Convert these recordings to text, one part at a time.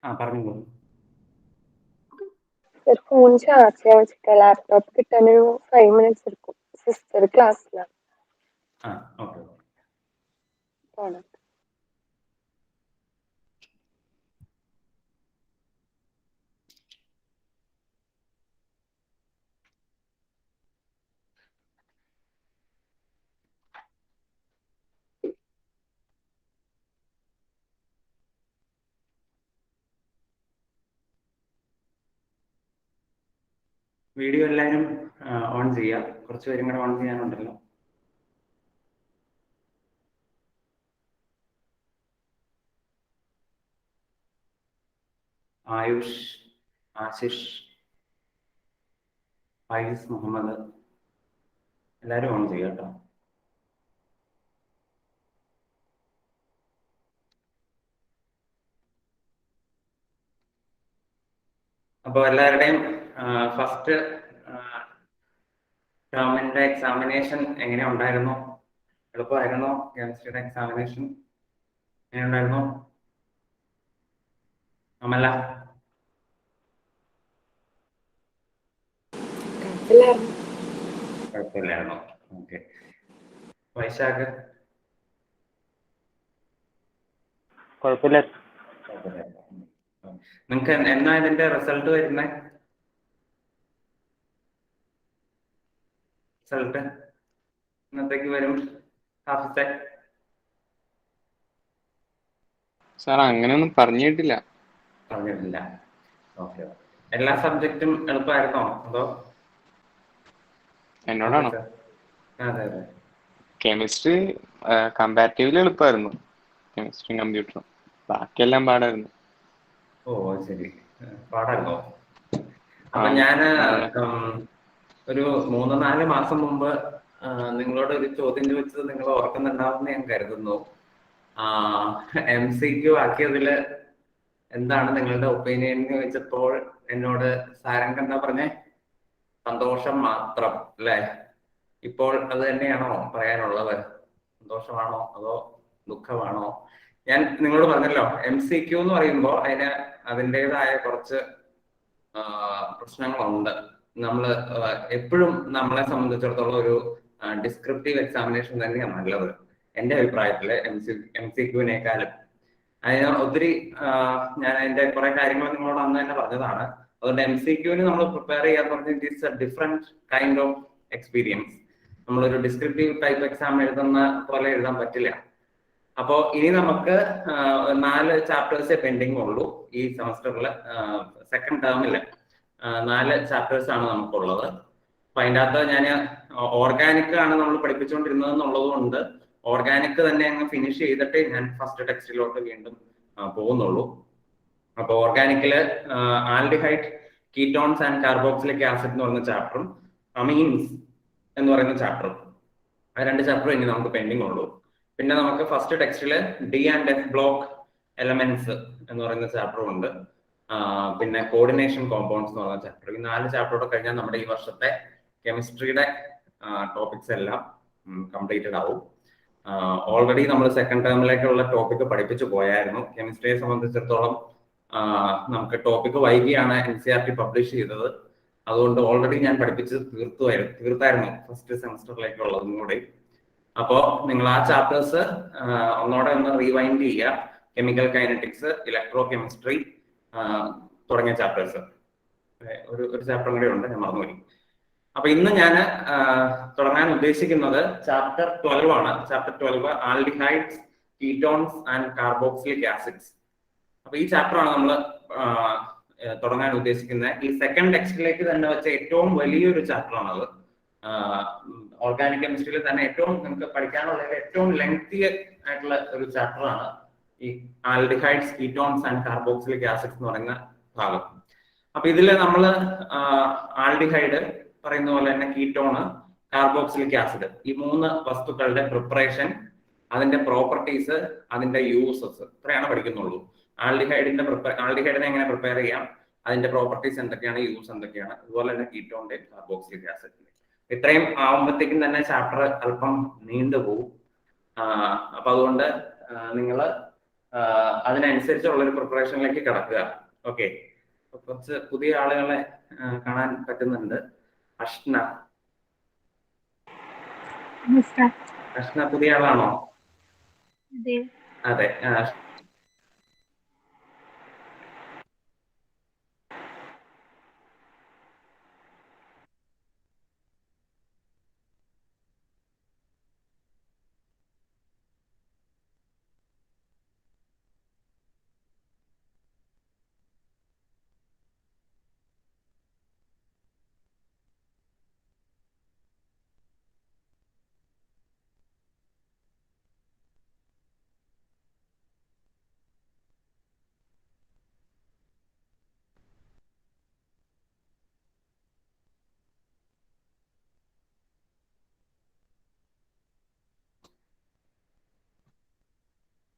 പറഞ്ഞോളൂ. Sir phone charge ചെയ്യാൻ വെച്ചിട്ട് ലാപ്ടോപ്പ് കിട്ടാൻ ഒരു 5 മിനിറ്റ്സ് എടുക്കും. സിസ്റ്റർ ക്ലാസ്സിലാണ്. ഓക്കെ. വീഡിയോ എല്ലാവരും ഓൺ ചെയ്യുക. കുറച്ച് പേരും കൂടെ ഓൺ ചെയ്യാനുണ്ടല്ലോ. ആയുഷ്, ആശിഷ്, ഫൈസ് മുഹമ്മദ്, എല്ലാവരും ഓൺ ചെയ്യുക കേട്ടോ. അപ്പോൾ എല്ലാവരുടെയും ഫസ്റ്റ് ടേമിന്റെ എക്സാമിനേഷൻ എങ്ങനെ ഉണ്ടായിരുന്നു? എളുപ്പമായിരുന്നോ? കെമിസ്ട്രിയുടെ എക്സാമിനേഷൻ എങ്ങനെ ഉണ്ടായിരുന്നു? അമല? കുഴപ്പമില്ലായിരുന്നോ? ഓക്കെ. വൈശാഖ്? കുഴപ്പമില്ല. നിങ്ങൾക്ക് എന്നാ ഇതിന്റെ റിസൾട്ട് വരുന്നേ? റിസൾട്ട് ഇന്നത്തേക്ക് വരും ഹാഫിസെ? സാർ അങ്ങനെയൊന്നും പറഞ്ഞിട്ടില്ല. ഓക്കെ. എല്ലാ സബ്ജക്റ്റും എളുപ്പമായിരുന്നോ അതോ? എന്നോടാണോ? അതെ. കെമിസ്ട്രി കമ്പാരിറ്റീവ്ലി എളുപ്പമായിരുന്നു. കെമിസ്ട്രിയും കമ്പ്യൂട്ടറും. ബാക്കിയെല്ലാം പാടായിരുന്നു. ഓ ശരി, പാടായിരുന്നോ? അപ്പൊ ഞാന് ഒരു 3-4 മാസം മുമ്പ് നിങ്ങളോട് ഒരു ചോദ്യം ചോദിച്ചത് നിങ്ങൾ ഓർക്കുന്നുണ്ടാവുമെന്ന് ഞാൻ കരുതുന്നു. MCQ ആക്കിയതില് എന്താണ് നിങ്ങളുടെ ഒപ്പീനിയൻ എന്ന് ചോദിച്ചപ്പോൾ എന്നോട് സാരംഗ് എന്താ പറഞ്ഞേ? സന്തോഷം മാത്രം അല്ലേ? ഇപ്പോൾ അത് തന്നെയാണോ പറയാനുള്ളത്? സന്തോഷമാണോ അതോ ദുഃഖമാണോ? ഞാൻ നിങ്ങളോട് പറഞ്ഞല്ലോ, MCQ എന്ന് പറയുമ്പോൾ അതിൻ്റെതായ കുറച്ച് പ്രശ്നങ്ങളുണ്ട്. നമ്മൾ എപ്പോഴും നമ്മളെ സംബന്ധിച്ചിടത്തോളം ഒരു ഡിസ്ക്രിപ്റ്റീവ് എക്സാമിനേഷൻ തന്നെയാണ് നല്ലത് എൻ്റെ അഭിപ്രായത്തില്, MCQ-നേക്കാളും. അതിന് ഒത്തിരി ഞാൻ അതിന്റെ കുറെ കാര്യങ്ങൾ നിങ്ങളോട് അന്ന് തന്നെ പറഞ്ഞതാണ്. അതുകൊണ്ട് MCQ-ന് നമ്മൾ പ്രിപ്പയർ ചെയ്യാന്ന് പറഞ്ഞാൽ it is A different kind of experience. നമ്മളൊരു ഡിസ്ക്രിപ്റ്റീവ് ടൈപ്പ് എക്സാം എഴുതുന്ന പോലെ എഴുതാൻ പറ്റില്ല. അപ്പോൾ ഇനി നമുക്ക് 4 ചാപ്റ്റേഴ്സേ പെൻഡിങ് ഉള്ളൂ ഈ സെമസ്റ്ററിൽ. സെക്കൻഡ് ടേമില് 4 ചാപ്റ്റേഴ്സ് ആണ് നമുക്കുള്ളത്. അപ്പൊ അതിൻ്റെ അകത്ത് ഞാൻ ഓർഗാനിക് ആണ് നമ്മൾ പഠിപ്പിച്ചുകൊണ്ടിരുന്നത് എന്നുള്ളത് കൊണ്ട് ഓർഗാനിക് തന്നെ അങ്ങ് ഫിനിഷ് ചെയ്തിട്ടേ ഞാൻ ഫസ്റ്റ് ടെക്സ്റ്റിലോട്ട് വീണ്ടും പോകുന്നുള്ളൂ. അപ്പൊ ഓർഗാനിക്കില് aldehyde, ketones and carboxylic acid എന്ന് പറയുന്ന ചാപ്റ്ററും അമീൻസ് എന്ന് പറയുന്ന ചാപ്റ്ററും, ആ 2 ചാപ്റ്ററും ഇനി നമുക്ക് പെൻഡിങ് ഉള്ളൂ. പിന്നെ നമുക്ക് ഫസ്റ്റ് ടെക്സ്റ്റില് D&F ബ്ലോക്ക് എലമെന്റ്സ് എന്ന് പറയുന്ന ചാപ്റ്ററും ഉണ്ട്. പിന്നെ കോർഡിനേഷൻ കോമ്പൗണ്ട്സ് എന്ന് പറയുന്ന ചാപ്റ്റർ. ഈ 4 ചാപ്റ്ററോടെ കഴിഞ്ഞാൽ നമ്മുടെ ഈ വർഷത്തെ കെമിസ്ട്രിയുടെ ടോപ്പിക്സ് എല്ലാം കംപ്ലീറ്റഡ് ആവും. ഓൾറെഡി നമ്മൾ സെക്കൻഡ് ടേമിലേക്കുള്ള ടോപ്പിക് പഠിപ്പിച്ചു പോയായിരുന്നു. കെമിസ്ട്രിയെ സംബന്ധിച്ചിടത്തോളം നമുക്ക് ടോപ്പിക് വൈകിയാണ് NCERT പബ്ലിഷ് ചെയ്തത്. അതുകൊണ്ട് ഓൾറെഡി ഞാൻ പഠിപ്പിച്ച് തീർത്തായിരുന്നു ഫസ്റ്റ് സെമസ്റ്ററിലേക്കുള്ളതും കൂടി. അപ്പോൾ നിങ്ങൾ ആ ചാപ്റ്റേഴ്സ് ഒന്നോടെ ഒന്ന് റീവൈൻഡ് ചെയ്യുക. കെമിക്കൽ കൈനറ്റിക്സ്, ഇലക്ട്രോ കെമിസ്ട്രി തുടങ്ങിയ ചാപ്റ്റേഴ്സ്. ഒരു ചാപ്റ്റർ കൂടെ ഉണ്ട്, ഞാൻ മറന്നുപോയി. അപ്പൊ ഇന്ന് ഞാൻ തുടങ്ങാൻ ഉദ്ദേശിക്കുന്നത് ചാപ്റ്റർ 12 ആണ്. Chapter 12 aldehydes, ketones and carboxylic acids. അപ്പൊ ഈ ചാപ്റ്റർ ആണ് നമ്മൾ തുടങ്ങാൻ ഉദ്ദേശിക്കുന്നത്. ഈ സെക്കൻഡ് ടെക്സ്റ്റിലേക്ക് തന്നെ വെച്ച ഏറ്റവും വലിയൊരു ചാപ്റ്റർ ആണത്. ഓർഗാനിക് കെമിസ്ട്രിയിൽ തന്നെ ഏറ്റവും നിങ്ങൾക്ക് പഠിക്കാനുള്ള ഏറ്റവും ലെങ്തി ആയിട്ടുള്ള ഒരു ചാപ്റ്റർ ആണ് ഈ aldehydes, ketones and carboxylic acids എന്ന് പറയുന്ന ഭാഗം. അപ്പൊ ഇതില് നമ്മൾ ആൽഡിഹൈഡ് പറയുന്ന പോലെ തന്നെ കീറ്റോണ്, കാർബോക്സിലിക് ആസിഡ്, ഈ 3 വസ്തുക്കളുടെ പ്രിപ്പറേഷൻ, അതിന്റെ പ്രോപ്പർട്ടീസ്, അതിന്റെ യൂസസ്, ഇത്രയാണ് പഠിക്കുന്നുള്ളൂ. ആൽഡിഹൈഡിനെ എങ്ങനെ പ്രിപ്പയർ ചെയ്യാം, അതിന്റെ പ്രോപ്പർട്ടീസ് എന്തൊക്കെയാണ്, യൂസ് എന്തൊക്കെയാണ്, അതുപോലെ തന്നെ കീറ്റോണിന്റെ, കാർബോക്സിലിക് ആസിഡിന്റെ. ഇത്രയും ആവുമ്പോഴത്തേക്കും തന്നെ ചാപ്റ്റർ അല്പം നീണ്ടുപോകും. അപ്പൊ അതുകൊണ്ട് നിങ്ങൾ അതിനനുസരിച്ചുള്ള ഒരു പ്രിപ്പറേഷനിലേക്ക് കിടക്കുക. ഓക്കെ, കുറച്ച് പുതിയ ആളുകളെ കാണാൻ പറ്റുന്നുണ്ട്. അഷ്ന പുതിയ ആളാണോ? അതെ.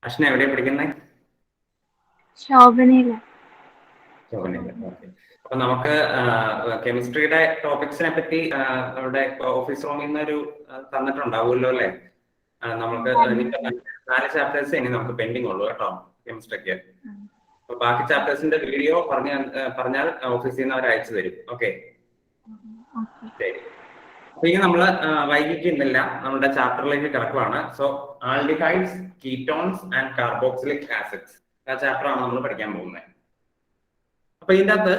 അഷ്ന എവിടെയാ പഠിക്കുന്നത്? ശോഭനയില. അപ്പൊ നമുക്ക് കെമിസ്ട്രിയുടെ ടോപ്പിക്സിനെ പറ്റി നമ്മുടെ ഓഫീസ് റൂമിൽ നിന്ന് ഒരു തന്നിട്ടുണ്ടാവുമല്ലോ അല്ലെ? നമുക്ക് 4 ചാപ്റ്റേഴ്സ് ഇനി നമുക്ക് പെൻഡിങ് ഉള്ളൂ കേട്ടോ കെമിസ്ട്രിക്ക്. അപ്പൊ ബാക്കി ചാപ്റ്റേഴ്സിന്റെ വീഡിയോ പറഞ്ഞാൽ ഓഫീസിൽ നിന്ന് അവർ അയച്ചു തരും. ഓക്കെ, ശരി. അപ്പൊ ഇനി നമ്മള് വൈകിക്കുന്നില്ല, നമ്മുടെ ചാപ്റ്ററിലേക്ക് കിടക്കുവാണ്. So aldehydes, ketones and carboxylic acids ആ ചാപ്റ്റർ ആണ് നമ്മൾ പഠിക്കാൻ പോകുന്നത്. അപ്പൊ ഇതിന്റെ അകത്ത്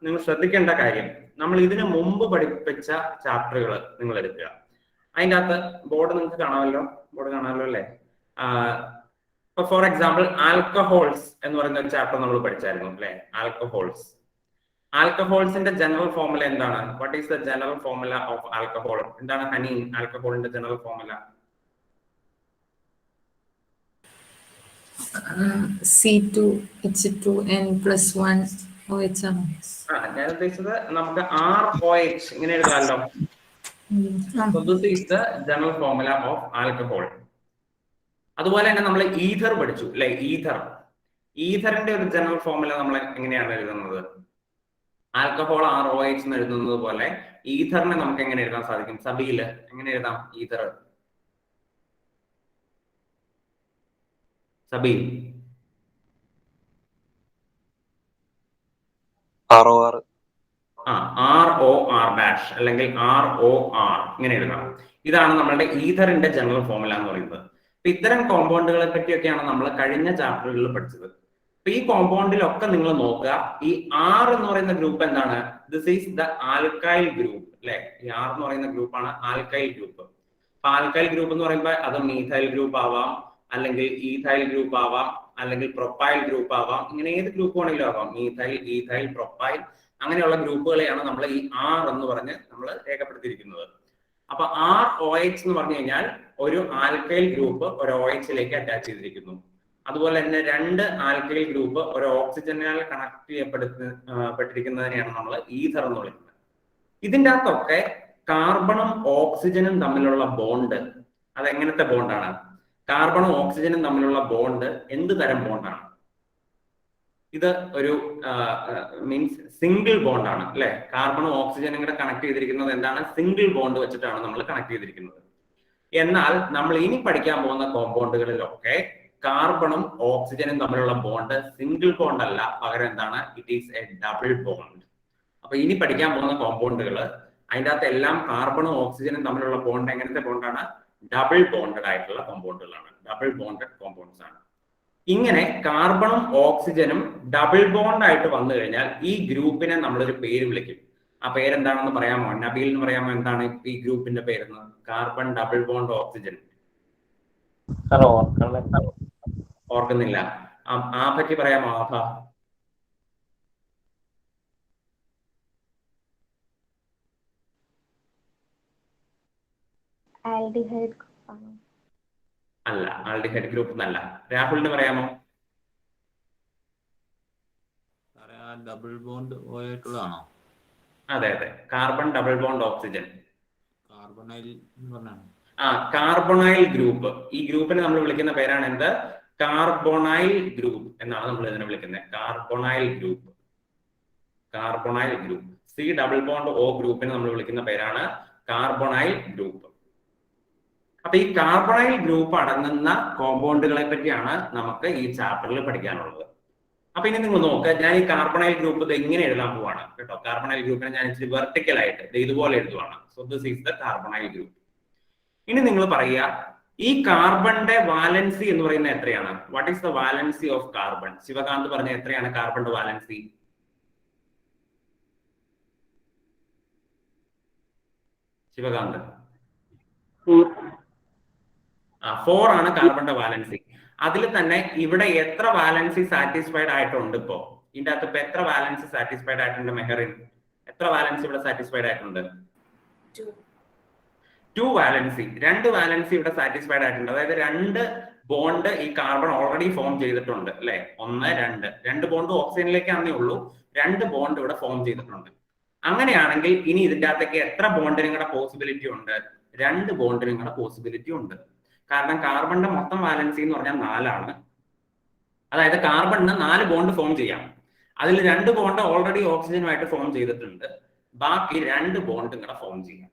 നിങ്ങൾ ശ്രദ്ധിക്കേണ്ട കാര്യം, നമ്മൾ ഇതിനു മുമ്പ് പഠിപ്പിച്ച ചാപ്റ്ററുകൾ നിങ്ങൾ എടുക്കുക. അതിൻ്റെ അകത്ത് ബോർഡ് നിങ്ങൾക്ക് കാണാമല്ലോ അല്ലേ? ഇപ്പൊ ഫോർ എക്സാമ്പിൾ ആൽക്കഹോൾസ് എന്ന് പറയുന്ന ഒരു ചാപ്റ്റർ നമ്മൾ പഠിച്ചായിരുന്നു അല്ലെ? ആൽക്കഹോൾസിന്റെ ജനറൽ ഫോർമുല എന്താണ്? What is the general formula of alcohol? എന്താണ് ഹനി ആൽക്കഹോളിന്റെ ജനറൽ ഫോർമുല? C2H2N+1OH ആണ്. ഞാൻ ഉദ്ദേശിച്ചത് നമുക്ക് ROH ഇങ്ങനെ എഴുതാമല്ലോ. So this is the general formula of alcohol. അതുപോലെ തന്നെ നമ്മൾ ഈഥർ പഠിച്ചു അല്ലെ? ഈഥറിന്റെ ഒരു ജനറൽ ഫോർമുല നമ്മൾ എങ്ങനെയാണ് എഴുതുന്നത്? ആൽക്കഹോൾ ROH എന്ന് എഴുതുന്നത് പോലെ ഈഥറിനെ നമുക്ക് എങ്ങനെ എഴുതാൻ സാധിക്കും? സബീല് എങ്ങനെ എഴുതാം ഈഥർ? സബീൽ ROR അല്ലെങ്കിൽ ROR ഇങ്ങനെ എഴുതാം. ഇതാണ് നമ്മളുടെ ഈഥറിന്റെ ജനറൽ ഫോർമുല എന്ന് പറയുന്നത്. അപ്പൊ ഇത്തരം കോമ്പൗണ്ടുകളെ പറ്റിയൊക്കെയാണ് നമ്മൾ കഴിഞ്ഞ ചാപ്റ്ററുകളിൽ പഠിച്ചത്. അപ്പൊ ഈ കോമ്പൗണ്ടിലൊക്കെ നിങ്ങൾ നോക്കുക, ഈ R എന്ന് പറയുന്ന ഗ്രൂപ്പ് എന്താണ്? This is the alkyl group അല്ലെ? ഈ R എന്ന് പറയുന്ന ഗ്രൂപ്പാണ് ആൽക്കൈൽ ഗ്രൂപ്പ്. അപ്പൊ ആൽക്കൈൽ ഗ്രൂപ്പ് എന്ന് പറയുമ്പോൾ അത് മീഥൈൽ ഗ്രൂപ്പ് ആവാം, അല്ലെങ്കിൽ ഈഥൈൽ ഗ്രൂപ്പ് ആവാം, അല്ലെങ്കിൽ പ്രൊപ്പൈൽ ഗ്രൂപ്പ് ആവാം. ഇങ്ങനെ ഏത് ഗ്രൂപ്പ് വേണമെങ്കിലും ആവാം. മീഥൈൽ, ഈഥൈൽ, പ്രൊപ്പൈൽ അങ്ങനെയുള്ള ഗ്രൂപ്പുകളെയാണ് നമ്മൾ ഈ R എന്ന് പറഞ്ഞ് നമ്മൾ രേഖപ്പെടുത്തിയിരിക്കുന്നത്. അപ്പൊ ROH എന്ന് പറഞ്ഞു കഴിഞ്ഞാൽ ഒരു ആൽക്കൈൽ ഗ്രൂപ്പ് ഒരു OH-ലേക്ക് അറ്റാച്ച് ചെയ്തിരിക്കുന്നു. അതുപോലെ തന്നെ 2 ആൽക്കൈൽ ഗ്രൂപ്പ് ഒരു ഓക്സിജനാൽ കണക്ട് ചെയ്യപ്പെട്ടിരിക്കുന്നതിനെയാണ് നമ്മൾ ഈഥർ എന്ന് വിളിക്കുന്നത്. ഇതിൻ്റെ അകത്തൊക്കെ കാർബണും ഓക്സിജനും തമ്മിലുള്ള ബോണ്ട് അതെങ്ങനത്തെ ബോണ്ടാണ്? കാർബണും ഓക്സിജനും തമ്മിലുള്ള ബോണ്ട് എന്ത് തരം ബോണ്ടാണ്? ഇത് ഒരു മീൻസ് സിംഗിൾ ബോണ്ടാണ് അല്ലെ? കാർബണും ഓക്സിജനും കൂടെ കണക്ട് ചെയ്തിരിക്കുന്നത് എന്താണ്? സിംഗിൾ ബോണ്ട് വെച്ചിട്ടാണ് നമ്മൾ കണക്ട് ചെയ്തിരിക്കുന്നത്. എന്നാൽ നമ്മൾ ഇനി പഠിക്കാൻ പോകുന്ന കോമ്പൗണ്ടുകളിലൊക്കെ കാർബണും ഓക്സിജനും തമ്മിലുള്ള ബോണ്ട് സിംഗിൾ ബോണ്ട് അല്ല, പകരം എന്താണ്? It is A double bond. അപ്പൊ ഇനി പഠിക്കാൻ പോകുന്ന കോമ്പൗണ്ടുകൾ അതിൻ്റെ അകത്ത് എല്ലാം കാർബണും ഓക്സിജനും തമ്മിലുള്ള ബോണ്ട് എങ്ങനത്തെ ബോണ്ടാണ്? ഡബിൾ ബോണ്ടഡ് ആയിട്ടുള്ള കോമ്പൗണ്ടുകളാണ്, ഡബിൾ ബോണ്ടഡ് കോമ്പൗണ്ട്സ് ആണ്. ഇങ്ങനെ കാർബണും ഓക്സിജനും ഡബിൾ ബോണ്ട് ആയിട്ട് വന്നു കഴിഞ്ഞാൽ ഈ ഗ്രൂപ്പിനെ നമ്മളൊരു പേര് വിളിക്കും. ആ പേരെന്താണെന്ന് പറയാമോ? നബീൽ എന്ന് പറയാമോ? എന്താണ് ഈ ഗ്രൂപ്പിന്റെ പേരെന്ന്? Carbon double bond oxygen. ഓർക്കുന്നില്ല? ആ പറ്റി പറയാമോ? ആഭ അല്ല, ആൽഡിഹൈഡ് ഗ്രൂപ്പ് എന്നല്ല. രാഹുലിന് പറയാമോ? ഡബിൾ ബോണ്ട് ആയിട്ടുള്ളതാണോ? അതെ, carbon double bond oxygen. Carbonyl carbonyl group. ഈ ഗ്രൂപ്പിനെ നമ്മൾ വിളിക്കുന്ന പേരാണ് എന്ത്? കാർബണൈൽ ഗ്രൂപ്പ് എന്നാണ് നമ്മൾ ഇതിനെ വിളിക്കുന്നത്. Carbonyl group. C double bond O ഗ്രൂപ്പിനെ നമ്മൾ വിളിക്കുന്ന പേരാണ് കാർബണൈൽ ഗ്രൂപ്പ്. അപ്പൊ ഈ കാർബണൈൽ ഗ്രൂപ്പ് അടങ്ങുന്ന കോമ്പൗണ്ടുകളെ പറ്റിയാണ് നമുക്ക് ഈ ചാപ്റ്ററിൽ പഠിക്കാനുള്ളത്. അപ്പൊ ഇനി നിങ്ങൾ നോക്കുക, ഞാൻ ഈ കാർബണൈൽ ഗ്രൂപ്പ് ഇത് എങ്ങനെ എഴുതാൻ പോവാണ് കേട്ടോ. കാർബണൈൽ ഗ്രൂപ്പിനെ ഞാൻ ഇച്ചിരി വെർട്ടിക്കൽ ആയിട്ട് ഇതുപോലെ എഴുതുവാണ്. So this is the carbonyl group. ഇനി നിങ്ങൾ പറയുക, ഈ കാർബണിന്റെ വാലൻസി എന്ന് പറയുന്നത് എത്രയാണ്? What is the valency of carbon? Shivakanth പറഞ്ഞ എത്രയാണ് കാർബണിന്റെ വാലൻസി? ശിവകാന്ത് 4 ആണ് കാർബണിന്റെ വാലൻസി. അതിൽ തന്നെ ഇവിടെ എത്ര വാലൻസി സാറ്റിസ്ഫൈഡ് ആയിട്ടുണ്ട്? ഇപ്പോ ഇതിന്റെ അകത്ത് ഇപ്പൊ എത്ര വാലൻസി സാറ്റിസ്ഫൈഡ് ആയിട്ടുണ്ട്? മെഹറിൻ, എത്ര വാലൻസി ഇവിടെ സാറ്റിസ്ഫൈഡ് ആയിട്ടുണ്ട്? 2 വാലൻസി, 2 വാലൻസി ഇവിടെ സാറ്റിസ്ഫൈഡ് ആയിട്ടുണ്ട്. അതായത് 2 ബോണ്ട് ഈ കാർബൺ ഓൾറെഡി ഫോം ചെയ്തിട്ടുണ്ട് അല്ലെ. 1 2 ബോണ്ട് ഓക്സിജനിലേക്കാണേ ഉള്ളൂ, 2 ബോണ്ട് ഇവിടെ ഫോം ചെയ്തിട്ടുണ്ട്. അങ്ങനെയാണെങ്കിൽ ഇനി ഇതിന്റെ അകത്തേക്ക് എത്ര ബോണ്ടിനുങ്ങളുടെ പോസിബിലിറ്റി ഉണ്ട്? 2 ബോണ്ടിനുങ്ങളുടെ പോസിബിലിറ്റി ഉണ്ട്. കാരണം കാർബണിന്റെ മൊത്തം വാലൻസി എന്ന് പറഞ്ഞാൽ 4 ആണ്. അതായത് കാർബണിന് 4 ബോണ്ട് ഫോം ചെയ്യാം. അതിൽ 2 ബോണ്ട് ഓൾറെഡി ഓക്സിജനുമായിട്ട് ഫോം ചെയ്തിട്ടുണ്ട്, ബാക്കി 2 ബോണ്ട് ഇങ്ങനെ ഫോം ചെയ്യാം.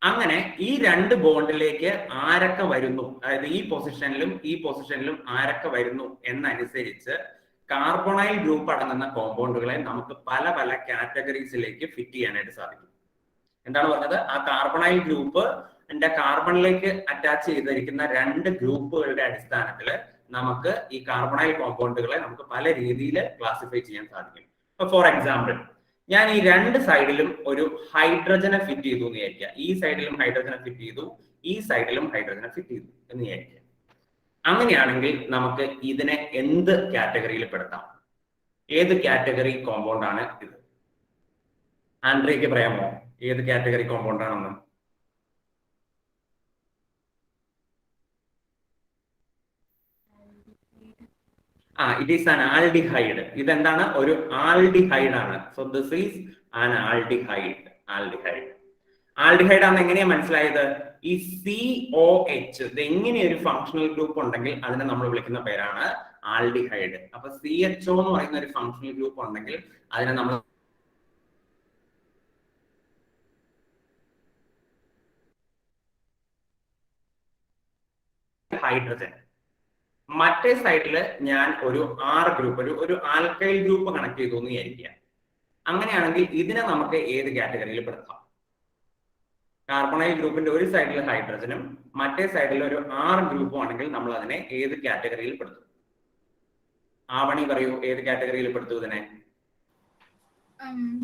അങ്ങനെ ഈ 2 ബോണ്ടിലേക്ക് ആരൊക്കെ വരുന്നു, അതായത് ഈ പൊസിഷനിലും ആരൊക്കെ വരുന്നു എന്നനുസരിച്ച് കാർബണൈൽ ഗ്രൂപ്പ് അടങ്ങുന്ന കോമ്പൗണ്ടുകളെ നമുക്ക് പല പല കാറ്റഗറീസിലേക്ക് ഫിറ്റ് ചെയ്യാനായിട്ട് സാധിക്കും. എന്താണ് പറഞ്ഞത്? ആ കാർബണൈൽ ഗ്രൂപ്പ് കാർബണിലേക്ക് അറ്റാച്ച് ചെയ്തിരിക്കുന്ന 2 ഗ്രൂപ്പുകളുടെ അടിസ്ഥാനത്തിൽ നമുക്ക് ഈ കാർബണൈൽ കോമ്പൗണ്ടുകളെ നമുക്ക് പല രീതിയിൽ ക്ലാസിഫൈ ചെയ്യാൻ സാധിക്കും. ഇപ്പൊ ഫോർ എക്സാമ്പിൾ, ഞാൻ ഈ 2 സൈഡിലും ഒരു ഹൈഡ്രജനെ ഫിറ്റ് ചെയ്തു എന്ന് വിചാരിക്കുക. ഈ സൈഡിലും ഹൈഡ്രജനെ ഫിറ്റ് ചെയ്തു, ഈ സൈഡിലും ഹൈഡ്രജനെ ഫിറ്റ് ചെയ്തു എന്ന് വിചാരിക്കുക. അങ്ങനെയാണെങ്കിൽ നമുക്ക് ഇതിനെ എന്ത് കാറ്റഗറിയിൽ പെടുത്താം? ഏത് കാറ്റഗറി കോമ്പൗണ്ട് ആണ് ഇത്? ആൻഡ്രിയക്ക് പറയാമോ ഏത് കാറ്റഗറി കോമ്പൗണ്ട് ആണെന്ന്? It is an aldehyde. ഇതെന്താണ്? ഒരു ആൽഡിഹൈഡ് ആണ്. So this is an aldehyde. Aldehyde ആണെന്ന് എങ്ങനെയാ മനസ്സിലായത്? ഈ COH ഇത് എങ്ങനെ ഒരു ഫങ്ഷണൽ ഗ്രൂപ്പ് ഉണ്ടെങ്കിൽ അതിനെ നമ്മൾ വിളിക്കുന്ന പേരാണ് ആൽഡിഹൈഡ്. അപ്പൊ CHO എന്ന് പറയുന്ന ഒരു ഫങ്ഷണൽ ഗ്രൂപ്പ് ഉണ്ടെങ്കിൽ അതിനെ നമ്മൾ ഹൈഡ്രജൻ. മറ്റേ സൈഡിൽ ഞാൻ ഒരു R ഗ്രൂപ്പ്, ഒരു ആൽക്കൈൽ ഗ്രൂപ്പ് കണക്ട് ചെയ്തു എന്ന് വിചാരിക്കുക. അങ്ങനെയാണെങ്കിൽ ഇതിനെ നമുക്ക് ഏത് കാറ്റഗറിയിൽ പെടുത്താം? കാർബണൈൽ ഗ്രൂപ്പിന്റെ ഒരു സൈഡിൽ ഹൈഡ്രജനും മറ്റേ സൈഡിൽ ഒരു R ഗ്രൂപ്പും ആണെങ്കിൽ നമ്മൾ അതിനെ ഏത് കാറ്റഗറിയിൽ പെടുത്തും? ആവണി പറയൂ, ഏത് കാറ്റഗറിയിൽ പെടുത്തു ഇതിനെ?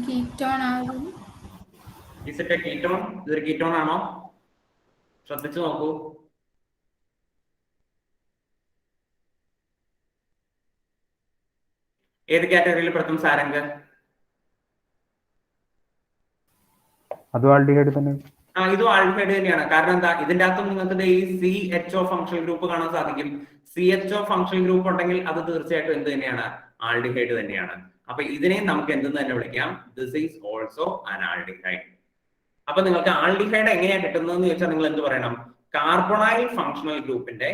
കീറ്റോൺ. ഇതൊരു കീറ്റോൺ ആണോ? ശ്രദ്ധിച്ചു നോക്കൂ. ഏത് കാറ്റഗറിയിൽ പെടുത്തും സാരംഗ്? അതും ആൽഡിഹൈഡ് തന്നെ. ഇതും ആൽഡിഹൈഡ് തന്നെയാണ്. കാരണം എന്താ? ഇതിന്റെ അകത്തും നിങ്ങൾക്ക് ഈ CHO ഫങ്ഷണൽ ഗ്രൂപ്പ് കാണാൻ സാധിക്കും. CHO ഫങ്ഷണൽ ഗ്രൂപ്പ് ഉണ്ടെങ്കിൽ അത് തീർച്ചയായിട്ടും എന്ത് തന്നെയാണ്? ആൽഡിഹൈഡ് തന്നെയാണ്. അപ്പൊ ഇതിനെ നമുക്ക് എന്തെന്ന് തന്നെ വിളിക്കാം? This is also an aldehyde. അപ്പൊ നിങ്ങൾക്ക് ആൽഡിഹൈഡ് എങ്ങനെയാ കിട്ടുന്നതെന്ന് ചോദിച്ചാൽ നിങ്ങൾ എന്ത് പറയണം? കാർബണൈൽ ഫങ്ഷണൽ ഗ്രൂപ്പിന്റെ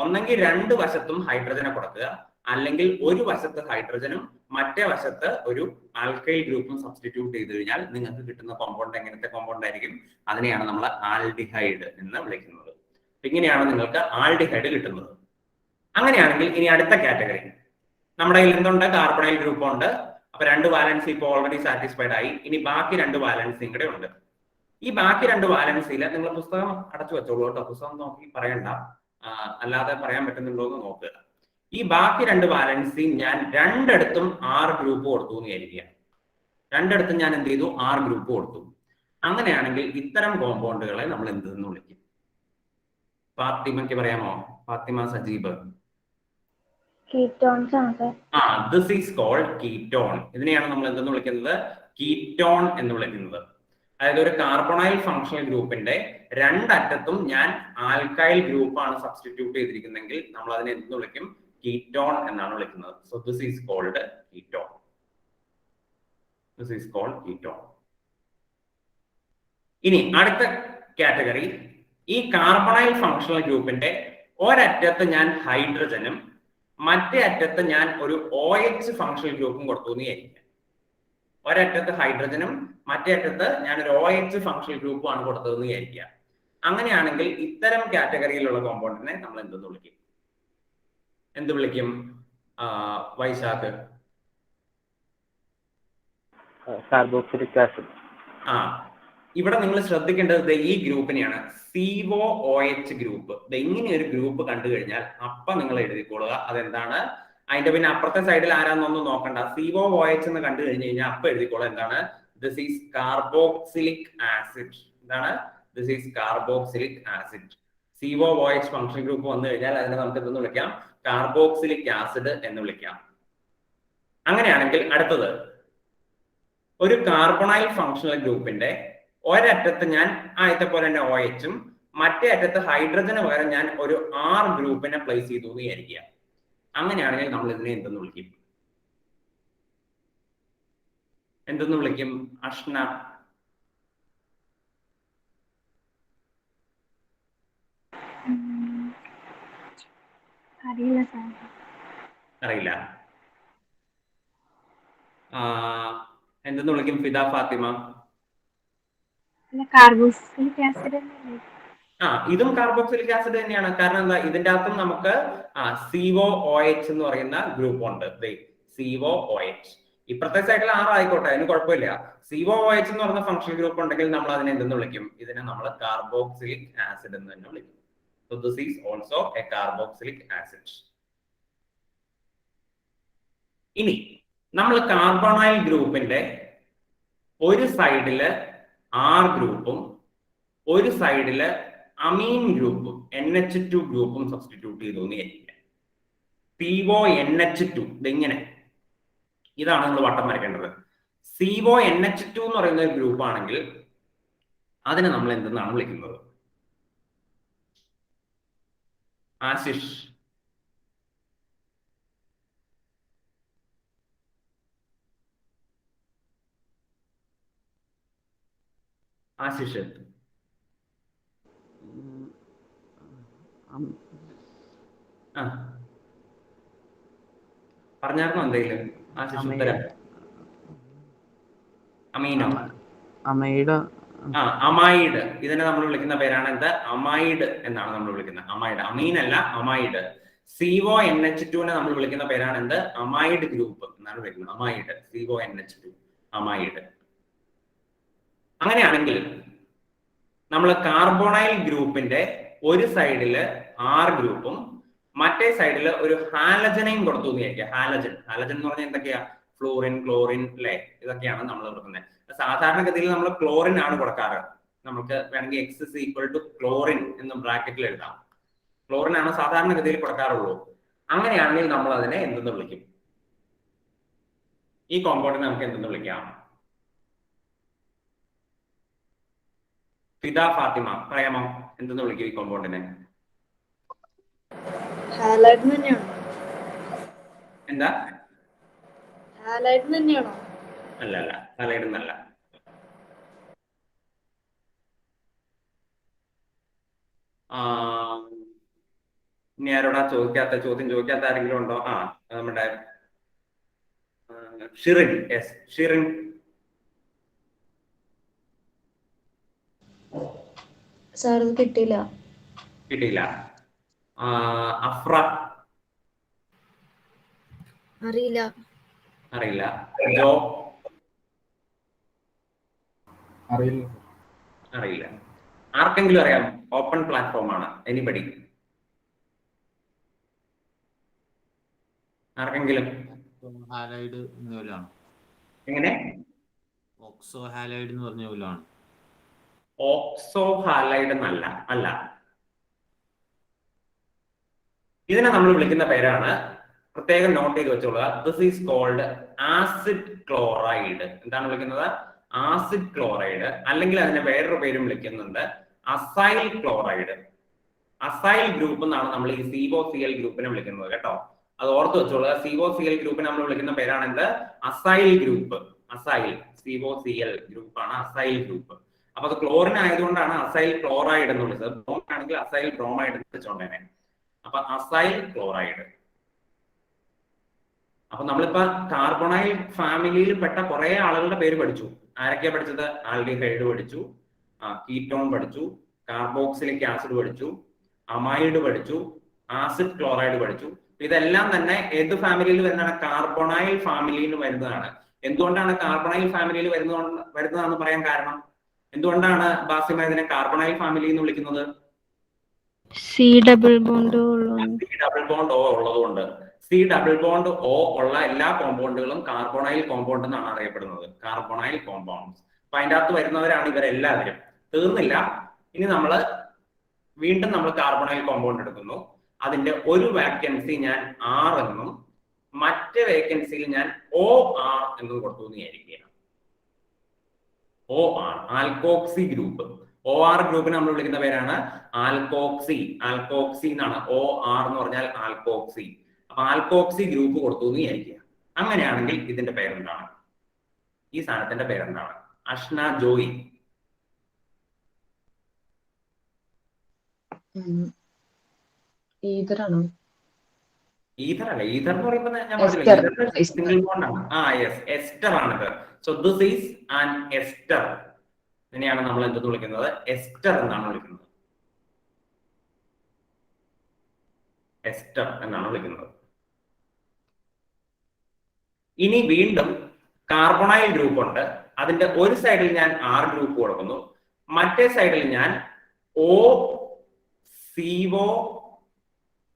ഒന്നെങ്കിൽ 2 വശത്തും ഹൈഡ്രജനെ കൊടുക്കുക, അല്ലെങ്കിൽ ഒരു വശത്ത് ഹൈഡ്രജനും മറ്റേ വശത്ത് ഒരു ആൽക്കൈൽ ഗ്രൂപ്പും സബ്സ്റ്റിറ്റ്യൂട്ട് ചെയ്ത് കഴിഞ്ഞാൽ നിങ്ങൾക്ക് കിട്ടുന്ന കോമ്പൗണ്ട് എങ്ങനത്തെ കോമ്പൗണ്ട് ആയിരിക്കും? അതിനെയാണ് നമ്മൾ ആൽഡിഹൈഡ് എന്ന് വിളിക്കുന്നത്. ഇങ്ങനെയാണ് നിങ്ങൾക്ക് ആൽഡിഹൈഡ് കിട്ടുന്നത്. അങ്ങനെയാണെങ്കിൽ ഇനി അടുത്ത കാറ്റഗറി, നമ്മുടെ കയ്യിൽ എന്തുണ്ട്? കാർബണൈൽ ഗ്രൂപ്പ് ഉണ്ട്. അപ്പൊ 2 വാലൻസി ഇപ്പോൾ ഓൾറെഡി സാറ്റിസ്ഫൈഡ് ആയി. ഇനി ബാക്കി 2 വാലൻസിയും കൂടെ ഉണ്ട്. ഈ ബാക്കി 2 വാലൻസിയിൽ നിങ്ങൾ പുസ്തകം അടച്ചു വെച്ചോളൂ കേട്ടോ, പുസ്തകം നോക്കി പറയണ്ട, അല്ലാതെ പറയാൻ പറ്റുന്നുണ്ടോ എന്ന് നോക്കുക. ഈ ബാക്കി 2 വാലൻസിയും ഞാൻ 2 R ഗ്രൂപ്പ് കൊടുത്തു എന്ന് വിചാരിക്കുക. 2 ഞാൻ എന്ത് ചെയ്തു? R ഗ്രൂപ്പ് കൊടുത്തു. അങ്ങനെയാണെങ്കിൽ ഇത്തരം കോമ്പൗണ്ടുകളെ നമ്മൾ എന്തെന്ന് വിളിക്കും? ഫാത്തിമയ്ക്ക് പറയാമോ? Fathima Sajeeb. This is called ketone. ഇതിനെയാണ് നമ്മൾ എന്തെന്ന് വിളിക്കുന്നത്? കീറ്റോൺ എന്ന് വിളിക്കുന്നത്. അതായത് ഒരു കാർബണൈൽ ഫങ്ഷണൽ ഗ്രൂപ്പിന്റെ 2 അറ്റത്തും ഞാൻ ആൽക്കൈൽ ഗ്രൂപ്പാണ് സബ്സ്റ്റിറ്റ്യൂട്ട് ചെയ്തിരിക്കുന്നെങ്കിൽ നമ്മൾ അതിനെ എന്തെന്ന് വിളിക്കും? കീറ്റോൺ എന്നാണ് വിളിക്കുന്നത്. So this is called ketone. ഇനി അടുത്ത കാറ്റഗറി, ഈ കാർബണൈൽ ഫങ്ഷണൽ ഗ്രൂപ്പിന്റെ ഒരറ്റത്ത് ഞാൻ ഹൈഡ്രജനും മറ്റേ അറ്റത്ത് ഞാൻ ഒരു OH ഫങ്ഷണൽ ഗ്രൂപ്പും കൊടുത്തു എന്ന് വിചാരിക്കുക. ഒരറ്റത്ത് ഹൈഡ്രജനും മറ്റേ അറ്റത്ത് ഞാൻ ഒരു OH ഫങ്ഷണൽ ഗ്രൂപ്പുമാണ് കൊടുത്തതെന്ന് വിചാരിക്കുക. അങ്ങനെയാണെങ്കിൽ ഇത്തരം കാറ്റഗറിയിലുള്ള കോമ്പൗണ്ടിനെ നമ്മൾ എന്തെന്ന് വിളിക്കും? എന്ത് വിളിക്കും വൈശാഖ്? Carboxylic acid. ആ, ഇവിടെ നിങ്ങൾ ശ്രദ്ധിക്കേണ്ടത് ഈ ഗ്രൂപ്പിനെയാണ്, COOH ഗ്രൂപ്പ്. ഇങ്ങനെ ഒരു ഗ്രൂപ്പ് കണ്ടു കഴിഞ്ഞാൽ അപ്പൊ നിങ്ങൾ എഴുതിക്കൊള്ളുക അതെന്താണ്. അതിന്റെ പിന്നെ അപ്പുറത്തെ സൈഡിൽ ആരാന്നൊന്നും നോക്കണ്ട. COOH എന്ന് കണ്ടു കഴിഞ്ഞു കഴിഞ്ഞാൽ അപ്പൊ എഴുതിക്കോളുക എന്താണ്, ദിസ് ഈസ് കാർബോക്സിലിക് ആസിഡ്. എന്താണ്? This is carboxylic acid. COOH function group വന്നു കഴിഞ്ഞാൽ അതിനെ നമുക്ക് എന്തെന്ന് വിളിക്കാം? കാർബോക്സിലിക് ആസിഡ് എന്ന് വിളിക്കാം. അങ്ങനെയാണെങ്കിൽ അടുത്തത്, ഒരു കാർബണൈൽ ഫംഗ്ഷണൽ ഗ്രൂപ്പിന്റെ ഒരറ്റത്ത് ഞാൻ ആദ്യത്തെ പോലെ തന്നെ OH മറ്റേ അറ്റത്ത് ഹൈഡ്രജന് പകരം ഞാൻ ഒരു R ഗ്രൂപ്പിനെ പ്ലേസ് ചെയ്തു എന്ന് വിചാരിക്കുക. അങ്ങനെയാണെങ്കിൽ നമ്മൾ ഇതിനെ എന്തെന്ന് വിളിക്കും? എന്തെന്ന് വിളിക്കും അഷ്ന? അറിയില്ല. എന്തെന്ന് വിളിക്കും ഫിദ ഫാത്തിമ? Carboxylic acid. ഇതും കാർബോക്സിലിക് ആസിഡ് തന്നെയാണ്. കാരണം എന്താ, ഇതിന്റെ അകത്തും നമുക്ക് COOH എന്ന് പറയുന്ന ഗ്രൂപ്പ് ഉണ്ട്. COOH ഇപ്പുറത്തെ സൈഡിൽ R ആയിക്കോട്ടെ, അതിന് കുഴപ്പമില്ല. COOH എന്ന് പറയുന്ന ഫംഗ്ഷൻ ഗ്രൂപ്പ് ഉണ്ടെങ്കിൽ നമ്മൾ അതിനെ എന്തെന്ന് വിളിക്കും? ഇതിനെ നമ്മൾ കാർബോക്സിലിക് ആസിഡ് എന്ന് തന്നെ വിളിക്കും. So this is also a carboxylic acid. ഇനി നമ്മൾ കാർബണൈൽ ഗ്രൂപ്പിന്റെ ഒരു സൈഡില് R ഗ്രൂപ്പും ഒരു സൈഡില് അമീൻ ഗ്രൂപ്പും NH2 ഗ്രൂപ്പും സബ്സ്റ്റിറ്റ്യൂട്ട് ചെയ്തു എന്ന് വിചാരിക്കുക. CONH2 ഇതിങ്ങനെ, ഇതാണ് നിങ്ങൾ വട്ടം വരയ്ക്കേണ്ടത്. CONH2 എന്ന് പറയുന്ന ഒരു ഗ്രൂപ്പ് ആണെങ്കിൽ അതിനെ നമ്മൾ എന്തെന്നാണ് വിളിക്കുന്നത്? ആശിഷ്. ആശിഷ് പറഞ്ഞായിരുന്നോ എന്തെങ്കിലും? ആശിഷ് ഉത്തരം. അമീനോ? അമൈഡ്. ഇതിനെ നമ്മൾ വിളിക്കുന്ന പേരാണ് എന്ത്? അമൈഡ് എന്നാണ് നമ്മൾ വിളിക്കുന്നത്. അമൈഡ്, അമീൻ അല്ല, അമൈഡ്. CONH2 നമ്മൾ വിളിക്കുന്ന പേരാണ് എന്ത്? അമൈഡ് ഗ്രൂപ്പ് എന്നാണ് വിളിക്കുന്നത്. Amide, CONH2, amide. അങ്ങനെയാണെങ്കിൽ നമ്മൾ കാർബോണൈൽ ഗ്രൂപ്പിന്റെ ഒരു സൈഡില് R ഗ്രൂപ്പും മറ്റേ സൈഡില് ഒരു ഹാലജനെയും കൊടുത്തു എന്ന് വിചാരിക്കുക. ഹാലജൻ എന്ന് പറഞ്ഞാൽ എന്തൊക്കെയാ? ഫ്ലോറിൻ, ക്ലോറിൻ, അല്ലെ? ഇതൊക്കെയാണ് നമ്മൾ കൊടുക്കുന്നത്. സാധാരണഗതിയിൽ നമ്മൾ ക്ലോറിൻ ആണ് കൊടുക്കാറ്. നമുക്ക് വേണമെങ്കിൽ X is equal to chlorine എന്ന് ബ്രാക്കറ്റിൽ എഴുതാം. ക്ലോറിൻ ആണ് സാധാരണഗതിയിൽ കൊടുക്കാറുള്ളൂ. അങ്ങനെയാണെങ്കിൽ നമ്മൾ അതിനെ എന്തെന്ന് വിളിക്കും? ഈ കോമ്പൗണ്ടിനെ നമുക്ക് എന്തെന്ന് വിളിക്കാം? ഫിദ ഫാത്തിമ പറയാമോ? എന്തെന്ന് വിളിക്കും ഈ കോമ്പൗണ്ടിനെ? എന്താ? അല്ല, ഹാലൈഡ് എന്നല്ല. ഇനി ആരോടാ ചോദ്യം ചോദിക്കാത്ത ആരെങ്കിലും ഉണ്ടോ? നമ്മുടെ ഷിറിൻ. യെസ്, ഷിറിൻ. സാർ ഇത് കിട്ടിയില്ല. അഫ്ര? അറിയില്ല. ജോ? അറിയില്ല. ആർക്കെങ്കിലും അറിയാം? ഓപ്പൺ പ്ലാറ്റ്ഫോം ആണ്. എനിബഡി? ആർക്കെങ്കിലും? ഹാലൈഡ് എന്ന പോലെയാണ്. എങ്ങനെ? ഓക്സോ ഹാലൈഡ് എന്ന് പറഞ്ഞ പോലെയാണ്. ഓക്സോ ഹാലൈഡ് എന്നല്ല, അല്ല. ഇതിനെ നമ്മൾ വിളിക്കുന്ന പേരാണ്, പ്രത്യേകം നോട്ട് ചെയ്ത് വെച്ചോളുക, this is called acid chloride. എന്താണ് വിളിക്കുന്നത്? Acid chloride. അല്ലെങ്കിൽ അതിനെ വേറൊരു പേരും വിളിക്കുന്നുണ്ട്, അസൈൽ ക്ലോറൈഡ്. അസൈൽ ഗ്രൂപ്പ് എന്നാണ് നമ്മൾ ഈ COCl ഗ്രൂപ്പിനെ വിളിക്കുന്നത് കേട്ടോ. അത് ഓർത്ത് വെച്ചോളുക. COCl ഗ്രൂപ്പിനെ നമ്മൾ വിളിക്കുന്ന പേരാണ് എന്ത്? Acyl group. അസൈൽ, COCl ഗ്രൂപ്പാണ് അസൈൽ ഗ്രൂപ്പ്. അപ്പൊ അത് ക്ലോറിൻ ആയതുകൊണ്ടാണ് അസൈൽ ക്ലോറൈഡ് എന്ന് വിളിച്ചത്. ബ്രോമൈഡ് ആണെങ്കിൽ അസൈൽ ബ്രോമൈഡ് എന്ന് വെച്ചോണ്ടേനെ. അപ്പൊ അസൈൽ ക്ലോറൈഡ്. അപ്പൊ നമ്മളിപ്പോ കാർബണൈൽ ഫാമിലിയിൽ പെട്ട കുറെ ആളുകളുടെ പേര് പഠിച്ചു. ആരൊക്കെയാ പഠിച്ചത്? ആൽഡിഹൈഡ് പഠിച്ചു, കീറ്റോൺ പഠിച്ചു, കാർബോക്സിലിക് ആസിഡ് പഠിച്ചു, അമൈഡ് പഠിച്ചു, ആസിഡ് ക്ലോറൈഡ് പഠിച്ചു. ഇതെല്ലാം തന്നെ ഏത് ഫാമിലിയിൽ വരുന്നതാണ്? കാർബണൈൽ ഫാമിലിയിൽ വരുന്നതാണ്. എന്തുകൊണ്ടാണ് കാർബണൈൽ ഫാമിലിയിൽ വരുന്നതെന്ന് പറയാൻ കാരണം? എന്തുകൊണ്ടാണ് ബാസിമ ഇതിനെ കാർബണൈൽ ഫാമിലി എന്ന് വിളിക്കുന്നത്? സി ഡബിൾ ബോണ്ട് ഓ ഉള്ളതുകൊണ്ട്. സി ഡബിൾ ബോണ്ട് ഓ ഉള്ള എല്ലാ കോമ്പൗണ്ടുകളും കാർബണൈൽ കോമ്പൗണ്ട് എന്നാണ് അറിയപ്പെടുന്നത്. Carbonyl compounds. അപ്പൊ അതിൻ്റെ അകത്ത് വരുന്നവരാണ് ഇവരെല്ലാവരും. തീർന്നില്ല. ഇനി വീണ്ടും നമ്മൾ കാർബണൈൽ കോമ്പൗണ്ട് എടുക്കുന്നു. അതിന്റെ ഒരു വേക്കൻസി ഞാൻ ആർ എന്നും മറ്റേ വേക്കൻസിയിൽ ഞാൻ ഒ ആർ എന്നും കൊടുത്തു എന്ന് വിചാരിക്കുക. O R, alkoxy group. O R ഗ്രൂപ്പിനെ നമ്മൾ വിളിക്കുന്ന പേരാണ് ആൽക്കോക്സി. ആൽക്കോക്സി എന്നാണ്. ഒ ആർ എന്ന് പറഞ്ഞാൽ ആൽക്കോക്സി. അപ്പൊ ആൽക്കോക്സി ഗ്രൂപ്പ് കൊടുത്തു എന്ന് വിചാരിക്കുക. അങ്ങനെയാണെങ്കിൽ ഇതിന്റെ പേരെന്താണ്? ഈ സാധനത്തിന്റെ പേരെന്താണ്? അഷ്ന ജോയി. ഈതറാണോ? ഈഥർ അല്ല. ഈഥർ എന്ന് പറയുമ്പോൾ ഞാൻ പറഞ്ഞില്ല, സിംഗിൾ ബോണ്ട് ആണ്. യെസ്, എസ്റ്റർ ആണിത്. So this is an ester. ഇതിനെയാണ് നമ്മൾ എന്തെന്ന് വിളിക്കുന്നത്? എസ്റ്റർ എന്നാണ് വിളിക്കുന്നത്. എസ്റ്റർ എന്നാണ് വിളിക്കുന്നത്. ഇനി വീണ്ടും കാർബണൈൽ ഗ്രൂപ്പ് ഉണ്ട്. അതിന്റെ ഒരു സൈഡിൽ ഞാൻ ആർ ഗ്രൂപ്പ് കൊടുക്കുന്നു, മറ്റേ സൈഡിൽ ഞാൻ ഓ CO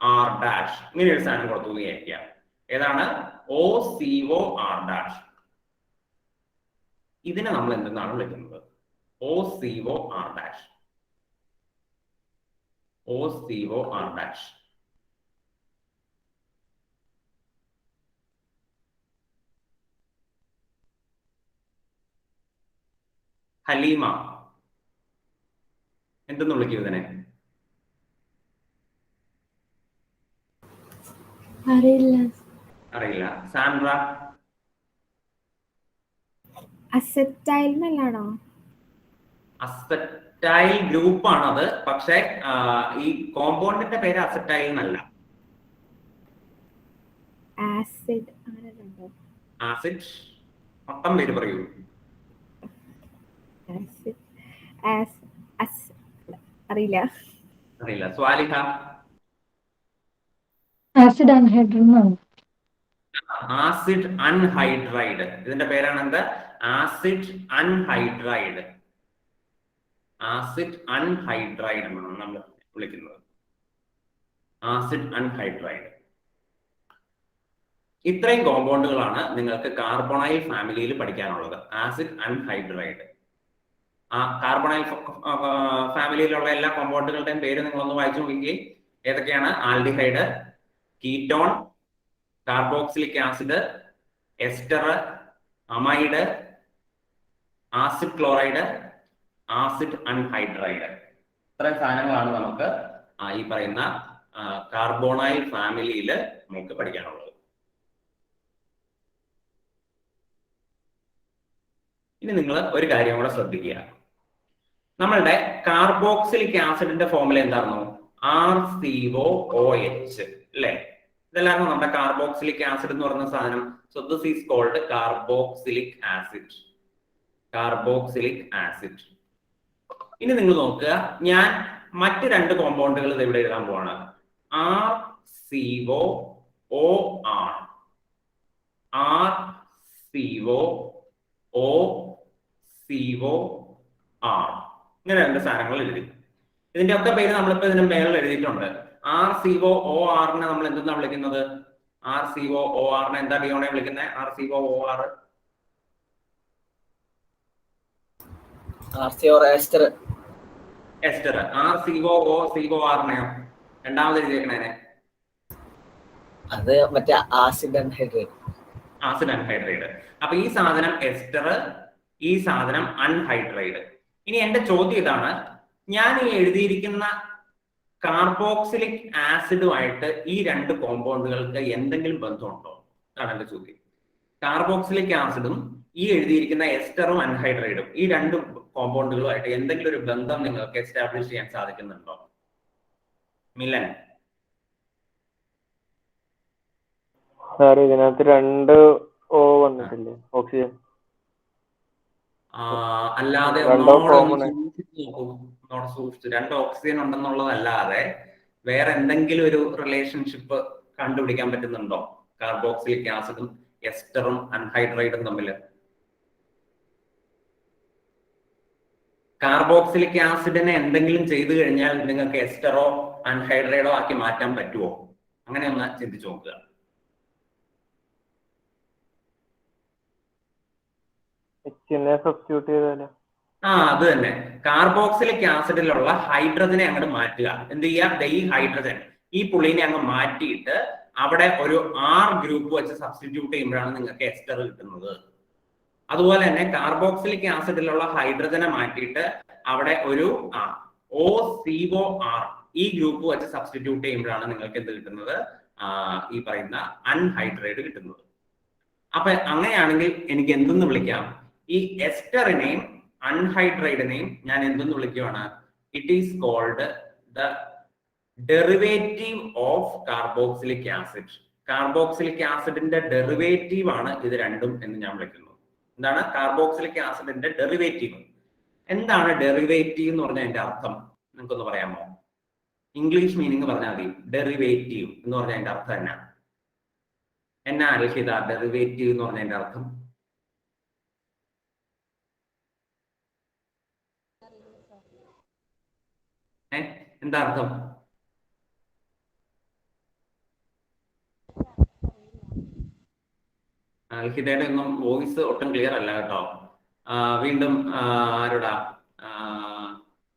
R ഡാഷ് ഇങ്ങനെ ഒരു സാധനം കൊടുത്തു വിചാരിക്കാം. ഏതാണ്? OCOR'. ഇതിനെ നമ്മൾ എന്തെന്നാണ് വിളിക്കുന്നത്? OCOR'. OCOR'. ഹലീമ എന്തെന്ന് വിളിക്കും ഇതിനെ? അറിയില്ല. സാൻഡ്ര? അസറ്റൈൽ നല്ലാണോ? അസറ്റൈൽ ഗ്രൂപ്പ് ആണത്. പക്ഷെ ഈ കോമ്പൗണ്ടിന്റെ പേര് അസറ്റൈൽ എന്നല്ല. ആസിഡ് ആസിഡ് മൊത്തം പേര് പറയൂ. അറിയില്ല. Swaliha? Acid anhydride. Acid anhydride. ഇതിന്റെ പേരാണ് എന്ത്? Acid anhydride. ആസിഡ് അൺഹൈഡ്രൈഡ് എന്നാണ് നമ്മൾ വിളിക്കുന്നത്. Acid anhydride. ഇത്രയും കോമ്പൗണ്ടുകളാണ് നിങ്ങൾക്ക് കാർബണൈൽ ഫാമിലിയിൽ പഠിക്കാനുള്ളത്. Acid anhydride. ആ കാർബണൈൽ ഫാമിലിയിലുള്ള എല്ലാ കോമ്പൗണ്ടുകളുടെയും പേര് നിങ്ങളൊന്ന് വായിച്ചു നോക്കിക്കേ. ഏതൊക്കെയാണ്? Aldehyde, ketone, carboxylic acid, ester, amide, acid chloride, acid anhydride. ഇത്രയും സാധനങ്ങളാണ് നമുക്ക് ഈ പറയുന്ന കാർബോണൈൽ ഫാമിലിയിൽ നമുക്ക് പഠിക്കാനുള്ളത്. ഇനി നിങ്ങൾ ഒരു കാര്യം കൂടെ ശ്രദ്ധിക്കുക. നമ്മളുടെ കാർബോക്സിലിക് ആസിഡിന്റെ ഫോർമുല എന്തായിരുന്നു? RCOOH അല്ലേ? ഇതെല്ലായിരുന്നു നമ്മുടെ കാർബോക്സിലിക് ആസിഡ് എന്ന് പറയുന്ന സാധനം. So this is called carboxylic acid. Carboxylic acid. ഇനി നിങ്ങൾ നോക്കുക, ഞാൻ മറ്റ് രണ്ട് കോമ്പൗണ്ടുകൾ ഇത് ഇവിടെ എഴുതാൻ പോവാണ്. RCOOR. RCOOR. ഇങ്ങനെ രണ്ട് സാധനങ്ങൾ എഴുതി. ഇതിന്റെ ഒക്കെ പേര് നമ്മളിപ്പോ ഇതിന്റെ മേളിൽ എഴുതിയിട്ടുണ്ട്. RCOOR-നെ നമ്മൾ എന്തെന്നാ വിളിക്കുന്നത്? RCOOR-നെ എന്താ ഡിയോണെ വിളിക്കുന്നത്? RCOOR ester. എസ്റ്റർ. RCOOR-നെയോ രണ്ടാമത് എഴുതിയേക്കണേ? അത് മറ്റേ ആസിഡ് അൺഹൈഡ്രേറ്റ്. Acid anhydride. അപ്പൊ ഈ സാധനം എസ്റ്റർ, ഈ സാധനം അൺഹൈഡ്രൈഡ്. ഇനി എന്റെ ചോദ്യം ഇതാണ്, ഞാൻ ഈ എഴുതിയിരിക്കുന്ന കാർബോക്സിലിക് ആസിഡുമായിട്ട് ഈ രണ്ട് കോമ്പൗണ്ടുകൾക്ക് എന്തെങ്കിലും ബന്ധമുണ്ടോ? അതാണ് എന്റെ ചോദ്യം. കാർബോക്സിലിക് ആസിഡും ഈ എഴുതിയിരിക്കുന്ന എസ്റ്ററും അൺഹൈഡ്രൈഡും ഈ രണ്ട് കോമ്പൗണ്ടുകളുമായിട്ട് എന്തെങ്കിലും ഒരു ബന്ധം നിങ്ങൾക്ക് എസ്റ്റാബ്ലിഷ് ചെയ്യാൻ സാധിക്കുന്നുണ്ടോ? മിലൻ? സാർ ഇതിനകത്ത് 2 O വന്നിട്ടില്ലേ? ഓക്സിജൻ അല്ലാതെ രണ്ടോ ഒന്നോടെ ഒന്ന് common. സൂക്ഷിച്ച് നോക്കൂ, ഒന്നോടെ സൂക്ഷിച്ചു 2 ഓക്സിജൻ ഉണ്ടെന്നുള്ളതല്ലാതെ വേറെ എന്തെങ്കിലും ഒരു റിലേഷൻഷിപ്പ് കണ്ടുപിടിക്കാൻ പറ്റുന്നുണ്ടോ കാർബോക്സിലിക് ആസിഡും എസ്റ്ററും അൺഹൈഡ്രൈഡും തമ്മിൽ? കാർബോക്സിലിക് ആസിഡിനെ എന്തെങ്കിലും ചെയ്തു കഴിഞ്ഞാൽ നിങ്ങൾക്ക് എസ്റ്ററോ അൺഹൈഡ്രൈഡോ ആക്കി മാറ്റാൻ പറ്റുമോ? അങ്ങനെ ഒന്ന് ചിന്തിച്ചു നോക്കുക. സബ്സ്റ്റിറ്റ്യൂട്ട് ചെയ്താലോ? അത് തന്നെ. കാർബോക്സിലിക് ആസിഡിലുള്ള ഹൈഡ്രജനെ അങ്ങോട്ട് മാറ്റുക. എന്ത് ചെയ്യുക? ഈ ഹൈഡ്രജൻ ഈ പുള്ളിനെ അങ്ങ് മാറ്റിയിട്ട് അവിടെ ഒരു R ഗ്രൂപ്പ് വെച്ച് സബ്സ്റ്റിറ്റ്യൂട്ട് ചെയ്യുമ്പോഴാണ് നിങ്ങൾക്ക് എസ്റ്റർ കിട്ടുന്നത്. അതുപോലെ തന്നെ കാർബോക്സിലിക് ആസിഡിലുള്ള ഹൈഡ്രജനെ മാറ്റിയിട്ട് അവിടെ ഒരു OCOR ഈ ഗ്രൂപ്പ് വെച്ച് സബ്സ്റ്റിറ്റ്യൂട്ട് ചെയ്യുമ്പോഴാണ് നിങ്ങൾക്ക് എന്ത് കിട്ടുന്നത്? ഈ പറയുന്ന അൺഹൈഡ്രൈഡ് കിട്ടുന്നത്. അപ്പൊ അങ്ങനെയാണെങ്കിൽ എനിക്ക് എന്തെന്ന് വിളിക്കാം? ഈ എസ്റ്ററിനെയും അൺഹൈഡ്രൈഡിനെയും ഞാൻ എന്തെന്ന് വിളിക്കുവാണ്? It is called the derivative of carboxylic acid. Carboxylic ആസിഡിന്റെ ഡെറിവേറ്റീവ് ആണ് ഇത് രണ്ടും എന്ന് ഞാൻ വിളിക്കുന്നു. എന്താണ് കാർബോക്സിലിക് ആസിഡിന്റെ ഡെറിവേറ്റീവ്? എന്താണ് ഡെറിവേറ്റീവ് എന്ന് പറഞ്ഞാൽ അതിന്റെ അർത്ഥം നിങ്ങൾക്കൊന്ന് പറയാമോ? ഇംഗ്ലീഷ് മീനിങ് പറഞ്ഞാൽ മതി. ഡെറിവേറ്റീവ് എന്ന് പറഞ്ഞാൽ അതിന്റെ അർത്ഥം എന്നാ അൽഹിത? ഡെറിവേറ്റീവ് എന്ന് പറഞ്ഞതിന്റെ അർത്ഥം എന്താ അർത്ഥം? അൽഹിതയുടെ ഒന്നും വോയിസ് ഒട്ടും ക്ലിയർ അല്ല കേട്ടോ. വീണ്ടും ആരോടാ?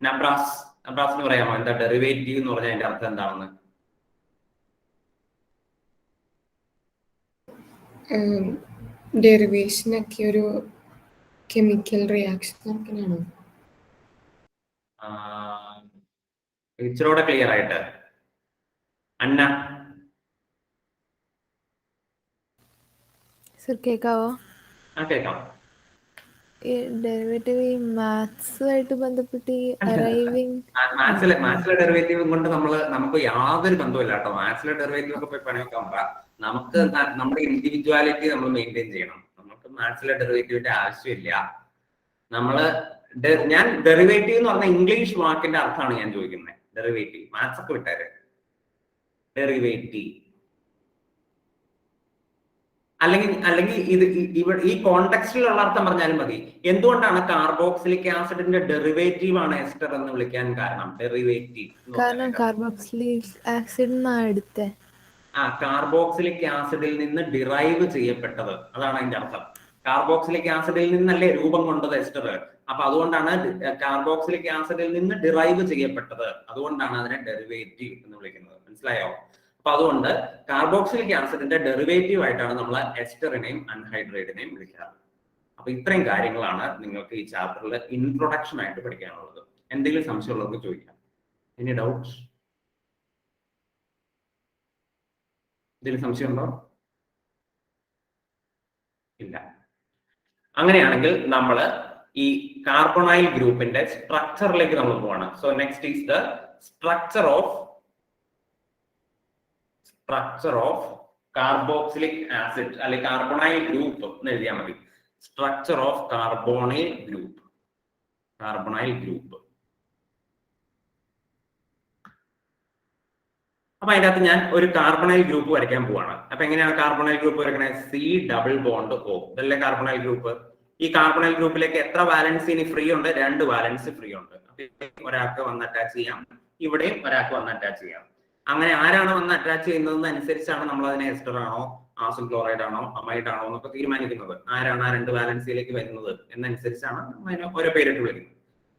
നബ്രാസിന് പറയാമോ എന്താ ഡെറിവേറ്റീവ് എന്ന് പറഞ്ഞാൽ അതിന്റെ അർത്ഥം എന്താണെന്ന്? ഡെറിവേഷൻ ഒക്കെ ഒരു കെമിക്കൽ റിയാക്ഷൻ അങ്ങനെയാണോ? ഇച്ചിരൂടെ ക്ലിയർ ആയിട്ട് അന്ന. സർ കേൾക്കാവോ? കേൾക്കാം. ഈ ഡെറിവേറ്റീവ് ഈ മാത്സുമായിട്ട് ബന്ധപ്പെട്ട് ഈ അറൈവിങ് മാത്സിലെ ഡെറിവേറ്റീവ് കൊണ്ട് നമുക്ക് യാതൊരു ബന്ധമില്ല കേട്ടോ. മാത്സിലെ ഡെറിവേറ്റീവ് ഒക്കെ പോയി പണി വെക്കാൻ പറ. നമുക്ക് നമ്മുടെ ഇൻഡിവിജ്വാലിറ്റി നമ്മൾ മെയിൻറ്റെയിൻ ചെയ്യണം. നമുക്ക് മാത്സിലെ ഡെറിവേറ്റീവിന്റെ ആവശ്യമില്ല. ഞാൻ ഡെറിവേറ്റീവ് എന്ന് പറഞ്ഞ ഇംഗ്ലീഷ് വാക്കിന്റെ അർത്ഥമാണ് ഞാൻ ചോദിക്കുന്നത്. ഡെറിവേറ്റീവ് മാത്സ് ഒക്കെ വിട്ടാര്. ഡെറിവേറ്റീവ് അല്ലെങ്കിൽ ഇവിടെ ഈ കോണ്ടെക്സ്റ്റിലുള്ള അർത്ഥം പറഞ്ഞാലും മതി. എന്തുകൊണ്ടാണ് കാർബോക്സിലിക് ആസിഡിന്റെ ഡെറിവേറ്റീവ് ആണ് എസ്റ്റർ എന്ന് വിളിക്കാൻ കാരണം? ഡെറിവേറ്റീവ് കാരണം കാർബോക്സിലിക് ആസിഡ് എടുത്തേ. കാർബോക്സിലിക് ആസിഡിൽ നിന്ന് ഡിറൈവ് ചെയ്യപ്പെട്ടത്, അതാണ് അതിന്റെ അർത്ഥം. കാർബോക്സിലിക് ആസിഡിൽ നിന്നല്ലേ രൂപം കൊണ്ടത് എസ്റ്റർ. അപ്പൊ അതുകൊണ്ടാണ് കാർബോക്സിലിക് ആസിഡിൽ നിന്ന് ഡിറൈവ് ചെയ്യപ്പെട്ടത്. അതുകൊണ്ടാണ് അതിനെ ഡെറിവേറ്റീവ് എന്ന് വിളിക്കുന്നത്. മനസ്സിലായോ? അപ്പൊ അതുകൊണ്ട് കാർബോക്സിലിക് ആസിഡിന്റെ ഡെറിവേറ്റീവ് ആയിട്ടാണ് നമ്മൾ എസ്റ്ററിനെയും അൺഹൈഡ്രൈഡിനെയും വിളിക്കാറ്. അപ്പൊ ഇത്രയും കാര്യങ്ങളാണ് നിങ്ങൾക്ക് ഈ ചാപ്റ്ററിൽ ഇൻട്രൊഡക്ഷൻ ആയിട്ട് പഠിക്കാനുള്ളത്. എന്തെങ്കിലും സംശയമുള്ളവർക്ക് ചോദിക്കാം. Any doubt? എന്തെങ്കിലും സംശയമുണ്ടോ? ഇല്ല. അങ്ങനെയാണെങ്കിൽ നമ്മൾ ഈ കാർബണൈൽ ഗ്രൂപ്പിന്റെ സ്ട്രക്ചറിലേക്ക് നമ്മൾ പോവാണ്. So next is the structure of carboxylic acid അല്ലെങ്കിൽ കാർബണൈൽ ഗ്രൂപ്പ് എന്ന് എഴുതിയാൽ മതി. Structure of carbonyl group. അപ്പൊ അതിന്റെ അകത്ത് ഞാൻ ഒരു കാർബണൈൽ ഗ്രൂപ്പ് വരയ്ക്കാൻ പോവാണ്. അപ്പൊ എങ്ങനെയാണ് കാർബണൈൽ ഗ്രൂപ്പ് വരയ്ക്കണേ? C∪O. ഇതല്ലേ കാർബണൈൽ ഗ്രൂപ്പ്. ഈ കാർബണൈൽ ഗ്രൂപ്പിലേക്ക് എത്ര വാലൻസ് ഇനി ഫ്രീ ഉണ്ട്? 2 വാലൻസ് ഫ്രീ ഉണ്ട്. ഒരാൾക്ക് വന്ന് അറ്റാച്ച് ചെയ്യാം, ഇവിടെയും ഒരാൾക്ക് വന്ന് അറ്റാച്ച് ചെയ്യാം. അങ്ങനെ ആരാണ് വന്ന് അറ്റാച്ച് ചെയ്യുന്നതെന്ന് അനുസരിച്ചാണ് നമ്മൾ അതിനെ എസ്റ്റർ ആണോ ആസിഡ് ക്ലോറൈഡ് ആണോ അമൈഡ് ആണോ എന്നൊക്കെ തീരുമാനിക്കുന്നത്. ആരാണ് ആ 2 വാലൻസിയിലേക്ക് വരുന്നത് എന്നനുസരിച്ചാണ് അതിന് ഓരോ പേരിട്ട് വിളിക്കുന്നത്.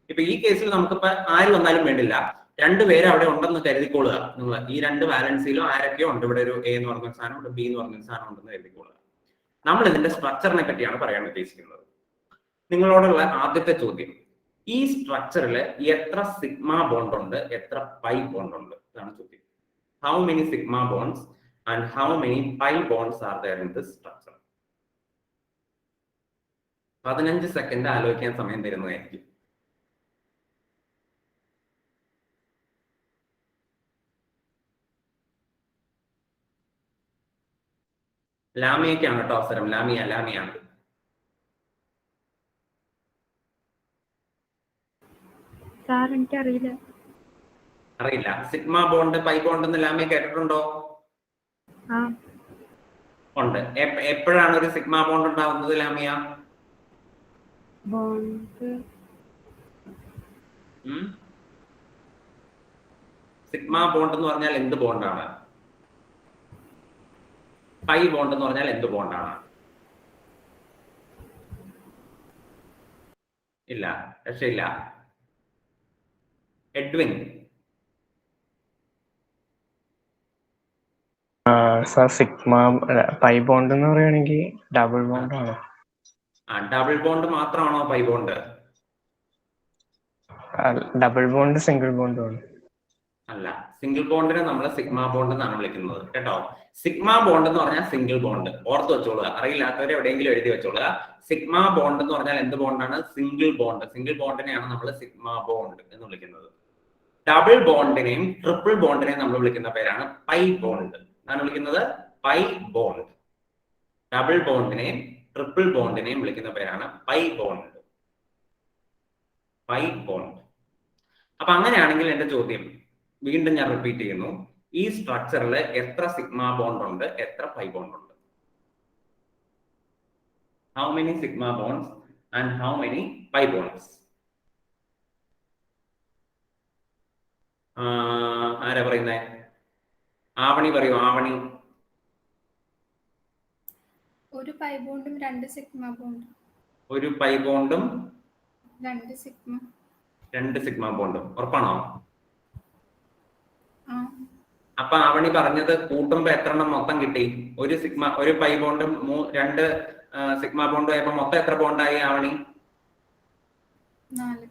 ഇപ്പൊ ഈ കേസിൽ നമുക്കിപ്പോ ആര് വന്നാലും വേണ്ടില്ല, 2 പേര് അവിടെ ഉണ്ടെന്ന് കരുതിക്കൊള്ളുക. നിങ്ങൾ ഈ 2 വാലൻസിയിലും ആരൊക്കെയോ ഉണ്ട്. ഇവിടെ ഒരു A എന്ന് പറഞ്ഞ സാധനം, ഇവിടെ B എന്ന് പറഞ്ഞ സാധനം ഉണ്ടെന്ന് കരുതിക്കൊള്ളുക. നമ്മൾ ഇതിന്റെ സ്ട്രക്ചറിനെ പറ്റിയാണ് പറയാൻ ഉദ്ദേശിക്കുന്നത്. നിങ്ങളോടുള്ള ആദ്യത്തെ ചോദ്യം, ഈ സ്ട്രക്ചറിൽ എത്ര സിഗ്മ ബോണ്ട് ഉണ്ട്, എത്ര പൈ ബോണ്ട് ഉണ്ട്? ഇതാണ് ചോദ്യം. How many sigma bonds and how many pi bonds are there in this structure? 15 second ആലോചിക്കാൻ സമയം തരുന്നതായിരിക്കും. ലാമിയക്കാണ് കേട്ടോ അവസരം. ലാമിയാണ്. സാർ എനിക്കറിയില്ല. അറിയില്ല. സിഗ്മ ബോണ്ട്, പൈ ബോണ്ട് എന്ന് ലാമി കേട്ടിട്ടുണ്ടോ? ആ ഉണ്ട്. എപ്പോഴാണ് ഒരു സിഗ്മ ബോണ്ട് ഉണ്ടാവുന്നത് ലാമിയ? ബോണ്ട് സിഗ്മ ബോണ്ട് എന്ന് പറഞ്ഞാൽ എന്ത് ബോണ്ടാണ്? പൈ ബോണ്ട് എന്ന് പറഞ്ഞാൽ എന്ത് ബോണ്ടാണ്? ഇല്ല, രക്ഷയില്ല. Edwin. Sir sigma pi bond എന്ന് പറയുകയാണെങ്കിൽ ഡബിൾ ബോണ്ട് ആണോ? ഡബിൾ ബോണ്ട് മാത്രമാണോ pi bond? Double bond single bond ആണ്. അല്ല, സിംഗിൾ ബോണ്ടിനെ നമ്മൾ സിഗ്മ ബോണ്ട് എന്നാണ് വിളിക്കുന്നത് കേട്ടോ. സിഗ്മ ബോണ്ട് എന്ന് പറഞ്ഞാൽ സിംഗിൾ ബോണ്ട്. ഓർത്ത് വെച്ചോളുക, അറിയില്ലാത്തവരെ എവിടെയെങ്കിലും എഴുതി വെച്ചോളുക. സിഗ്മ ബോണ്ട് എന്ന് പറഞ്ഞാൽ എന്ത് ബോണ്ടാണ്? Single bond. സിംഗിൾ ബോണ്ടിനെയാണ് നമ്മൾ സിഗ്മ ബോണ്ട് എന്ന് വിളിക്കുന്നത്. ഡബിൾ ബോണ്ടിനെയും ട്രിപ്പിൾ ബോണ്ടിനെയും നമ്മൾ വിളിക്കുന്ന പേരാണ് പൈ ബോണ്ട്. എന്നാണ് വിളിക്കുന്നത് പൈ ബോണ്ട്. ഡബിൾ ബോണ്ടിനെയും ട്രിപ്പിൾ ബോണ്ടിനെയും വിളിക്കുന്ന പേരാണ് പൈ ബോണ്ട്. Pi bond. അപ്പൊ അങ്ങനെയാണെങ്കിൽ എന്റെ ചോദ്യം വീണ്ടും ഞാൻ റിപ്പീറ്റ് ചെയ്യുന്നു, ഈ സ്ട്രക്ചറിൽ എത്ര സിഗ്മ ബോണ്ട് ഉണ്ട്, എത്ര പൈ ബോണ്ട് ഉണ്ട്? How many sigma bonds and how many pi bonds? ആരാ പറയുന്നേ? ആവണി പറയൂ. ആവണി. ഒരു പൈ ബോണ്ടും 2 സിഗ്മ ബോണ്ടും. ഒരു പൈ ബോണ്ടും 2 സിഗ്മ. 2 സിഗ്മ ബോണ്ടും. ഉറപ്പാണോ? ആ അപ്പൊ ആവണി പറഞ്ഞത് കൂട്ടുമ്പോ എത്ര എണ്ണം മൊത്തം കിട്ടി? ഒരു പൈ ബോണ്ടും 2 സിഗ്മ ബോണ്ടും ആയപ്പോ മൊത്തം എത്ര ബോണ്ടായി ആവണി? 4.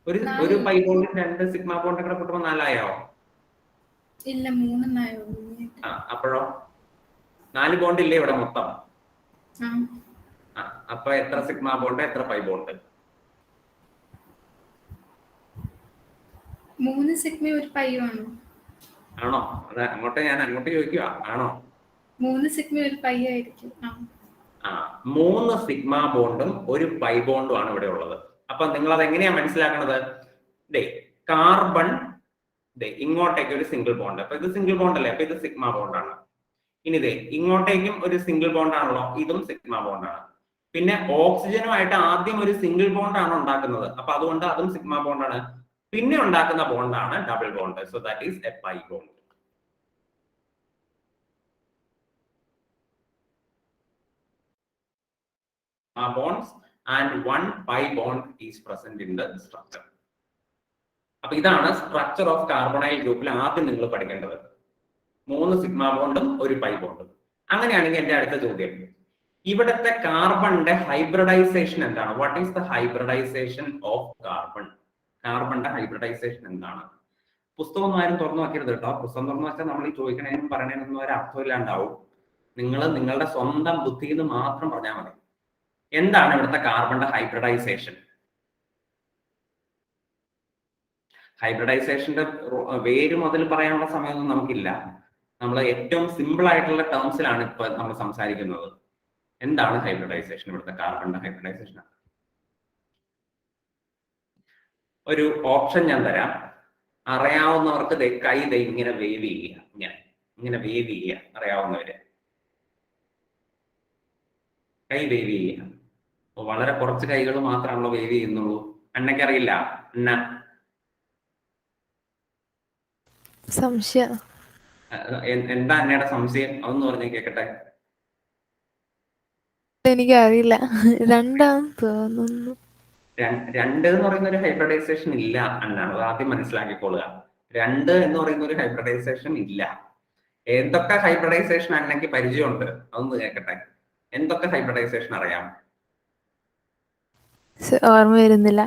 ഒരു പൈ ബോണ്ടും 2 സിഗ്മ ബോണ്ടും കൂടെ കൂട്ടുമ്പോ 4 ആയോ? ഇല്ല, 3 ആയോ? അപ്പോഴോ 4 ബോണ്ട് ഇല്ലേ ഇവിടെ മൊത്തം? ആ അപ്പൊ എത്ര സിഗ്മ ബോണ്ട്, എത്ര പൈ ബോണ്ട്? 3 സിഗ്മ ഒരു പൈയും ആണോ? ആണോ? അത് ഞാൻ അങ്ങോട്ട് ചോദിക്കുക, ആണോ? 3 സിഗ്മ ഒരു പൈ ആയിരിക്കും. 3 സിഗ്മ ബോണ്ടും ഒരു പൈ ബോണ്ടും ആണ് ഇവിടെ ഉള്ളത്. അപ്പൊ നിങ്ങൾ അത് എങ്ങനെയാ മനസ്സിലാക്കണത്? കാർബൺ ഇങ്ങോട്ടേക്ക് ഒരു സിംഗിൾ ബോണ്ട്. അപ്പൊ ഇത് സിംഗിൾ ബോണ്ട് അല്ലേ? അപ്പൊ ഇത് സിഗ്മ ബോണ്ടാണ്. ഇനി ഇങ്ങോട്ടേക്കും ഒരു സിംഗിൾ ബോണ്ട് ആണല്ലോ, ഇതും സിഗ്മ ബോണ്ടാണ്. പിന്നെ ഓക്സിജനുമായിട്ട് ആദ്യം ഒരു സിംഗിൾ ബോണ്ട് ആണ് ഉണ്ടാക്കുന്നത്, അപ്പൊ അതുകൊണ്ട് അതും സിഗ്മ ബോണ്ടാണ്. പിന്നെ ഉണ്ടാക്കുന്ന ബോണ്ടാണ് double bond. So that is a pi bond. Bonds and 1 pi bond is present in the structure. അപ്പൊ ഇതാണ് സ്ട്രക്ചർ ഓഫ് കാർബണൈൽ ഗ്രൂപ്പിൽ ആദ്യം നിങ്ങൾ പഠിക്കേണ്ടത്. 3 സിഗ്മ ബോണ്ടും ഒരു പൈ ബോണ്ടും. അങ്ങനെയാണെങ്കിൽ എന്റെ അടുത്ത ചോദ്യം, ഇവിടുത്തെ കാർബണിന്റെ ഹൈബ്രിഡൈസേഷൻ എന്താണ്? What is the hybridisation of carbon? കാർബണിന്റെ ഹൈബ്രിഡൈസേഷൻ എന്താണ്? പുസ്തകം ആരും തുറന്നു നോക്കരുത് കേട്ടോ. പുസ്തകം തുറന്നു വെച്ചാൽ നമ്മൾ ഈ ചോദിക്കണേനും പറയണേനൊന്നും ഒരു അർത്ഥമില്ലാണ്ടാവും. നിങ്ങൾ നിങ്ങളുടെ സ്വന്തം ബുദ്ധിയിൽ നിന്ന് മാത്രം പറഞ്ഞാൽ മതി. എന്താണ് ഇവിടുത്തെ കാർബണിന്റെ ഹൈബ്രിഡൈസേഷൻ? ഹൈബ്രിഡൈസേഷന്റെ വേര് മുതൽ പറയാനുള്ള സമയമൊന്നും നമുക്കില്ല. നമ്മൾ ഏറ്റവും സിമ്പിൾ ആയിട്ടുള്ള ടേംസിലാണ് ഇപ്പൊ നമ്മൾ സംസാരിക്കുന്നത്. എന്താണ് ഹൈബ്രിഡൈസേഷൻ? ഇവിടുത്തെ കാർബണിന്റെ ഹൈബ്രിഡൈസേഷൻ ഒരു ഓപ്ഷൻ ഞാൻ തരാം. അറിയാവുന്നവർക്ക് കൈ ഇങ്ങനെ വേവ് ചെയ്യുക, ഇങ്ങനെ വേവ് ചെയ്യുക. അറിയാവുന്നവര് കൈ വേവ് ചെയ്യുക. വളരെ കുറച്ച് കൈകൾ മാത്രമാണല്ലോ വേവ് ചെയ്യുന്നുള്ളൂ. അന്നയ്ക്കറിയില്ല? അന്ന സംശയം എന്താ അന്നയുടെ സംശയം? അതൊന്ന് പറഞ്ഞേ കേക്കട്ടെ. എനിക്കറിയില്ല. 2 തോന്നുന്നു. 2 എന്ന് പറയുന്ന ഒരു ഹൈബ്രിഡൈസേഷൻ ഇല്ല എന്നാണ്. അത് ആദ്യം മനസ്സിലാക്കിക്കൊള്ളുക. 2 എന്ന് പറയുന്ന ഒരു ഹൈബ്രിഡൈസേഷൻ ഇല്ല. എന്തൊക്കെ ഹൈബ്രിഡൈസേഷൻ അന്നയ്ക്ക് പരിചയമുണ്ട്? അതൊന്ന് കേക്കട്ടെ. എന്തൊക്കെ ഹൈബ്രിഡൈസേഷൻ അറിയാം? ഓർമ്മ വരുന്നില്ല.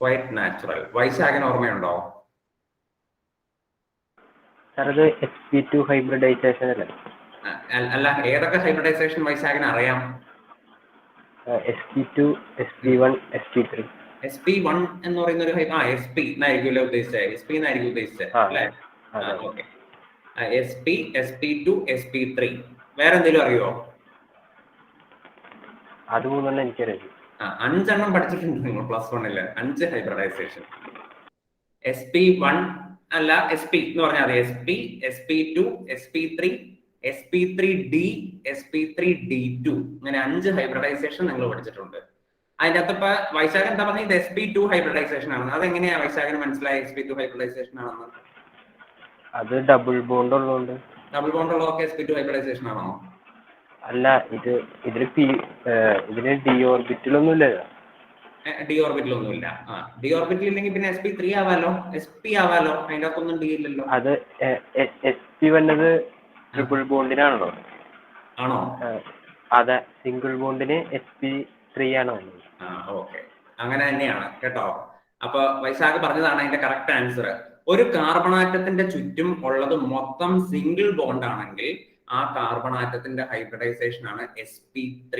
Quite natural. വൈശാഖന് ഓർമ്മയുണ്ടോ? സാർ അത് sp2 ഹൈബ്രിഡൈസേഷൻ അല്ലേ? അല്ല, ഏതൊക്കെ ഹൈബ്രിഡൈസേഷൻ വൈശാഖന് അറിയാം? sp2, sp1, sp3. sp1 എന്ന് പറയുന്ന ഒരു sp എന്നായിരിക്കും ഉദ്ദേശിച്ചത്. sp എന്നായിരിക്കും ഉദ്ദേശിച്ചത് അല്ലേ? ഓക്കെ. sp, sp2, sp3. വേറെ എന്തെങ്കിലും അറിയോ? അത് 3 എനിക്കറിയാം. 5 പഠിച്ചിട്ടുണ്ട് നിങ്ങൾ +1 5 ഹൈബ്രിഡൈസേഷൻ. SP1 അല്ല, SP എന്ന് പറഞ്ഞാൽ SP, SP2, SP3, SP3D, SP3D2 ഇങ്ങനെ 5 ഹൈബ്രിഡൈസേഷൻ നിങ്ങൾ പഠിച്ചിട്ടുണ്ട്. അതിന്റെ അകത്ത് ഇപ്പൊ വൈശാഖൻ എന്താ പറഞ്ഞത്? ഇത് SP2 ഹൈബ്രിഡൈസേഷൻ ആണെന്ന്. അതെങ്ങനെയാ വൈശാഖന് മനസ്സിലായ SP2 ഹൈബ്രിഡൈസേഷൻ ആണെന്ന്? അത് ഡബിൾ ബോണ്ട് ഉള്ളതുകൊണ്ട്. ഡബിൾ ബോണ്ട് ഉള്ളതൊക്കെ SP2 ഹൈബ്രിഡൈസേഷൻ ആണോ? അല്ല, ഇതിന് ഡി ഓർബിറ്റിലൊന്നും ഇല്ലല്ലോ. ഡി ഓർബിറ്റിലൊന്നുമില്ല. ഡി ഓർബിറ്റിൽ ഇല്ലെങ്കിൽ പിന്നെ SP3 ആവാലോ, SP ആവാലോ. അതിന്റെ അകത്തൊന്നും ഡി ഇല്ലല്ലോ. അത് SP വന്നത് ട്രിപ്പിൾ ബോണ്ടിനാണല്ലോ. ആണോ? അതെ, സിംഗിൾ ബോണ്ടിന് SP3 ആണ് വന്നത്. ഓക്കെ, അങ്ങനെ തന്നെയാണ് കേട്ടോ. അപ്പൊ വൈശാഖ് പറഞ്ഞതാണ് അതിന്റെ കറക്റ്റ് ആൻസർ. ഒരു കാർബണാറ്റത്തിന്റെ ചുറ്റും ഉള്ളത് മൊത്തം സിംഗിൾ ബോണ്ട് ആണെങ്കിൽ ആ കാർബണാറ്റത്തിന്റെ ഹൈബ്രിഡൈസേഷൻ ആണ് SP3.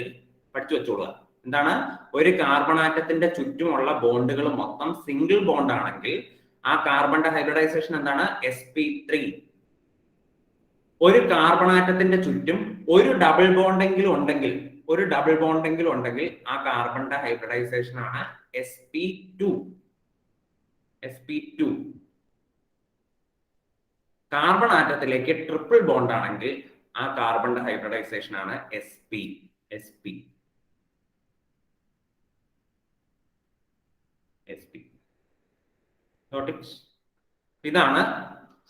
പഠിച്ചു വെച്ചോളുക. എന്താണ്? ഒരു കാർബണാറ്റത്തിന്റെ ചുറ്റുമുള്ള ബോണ്ടുകൾ മൊത്തം സിംഗിൾ ബോണ്ട് ആണെങ്കിൽ ആ കാർബണിന്റെ ഹൈബ്രിഡൈസേഷൻ എന്താണ്? SP3. ഒരു കാർബണാറ്റത്തിന്റെ ചുറ്റും ഒരു ഡബിൾ ബോണ്ടെങ്കിലും ഉണ്ടെങ്കിൽ ആ കാർബണിന്റെ ഹൈബ്രിഡൈസേഷൻ ആണ് SP2. കാർബൺ ആറ്റത്തിലേക്ക് ട്രിപ്പിൾ ബോണ്ട് ആണെങ്കിൽ ആ കാർബണിന്റെ ഹൈബ്രിഡൈസേഷൻ ആണ് SP. ഇതാണ്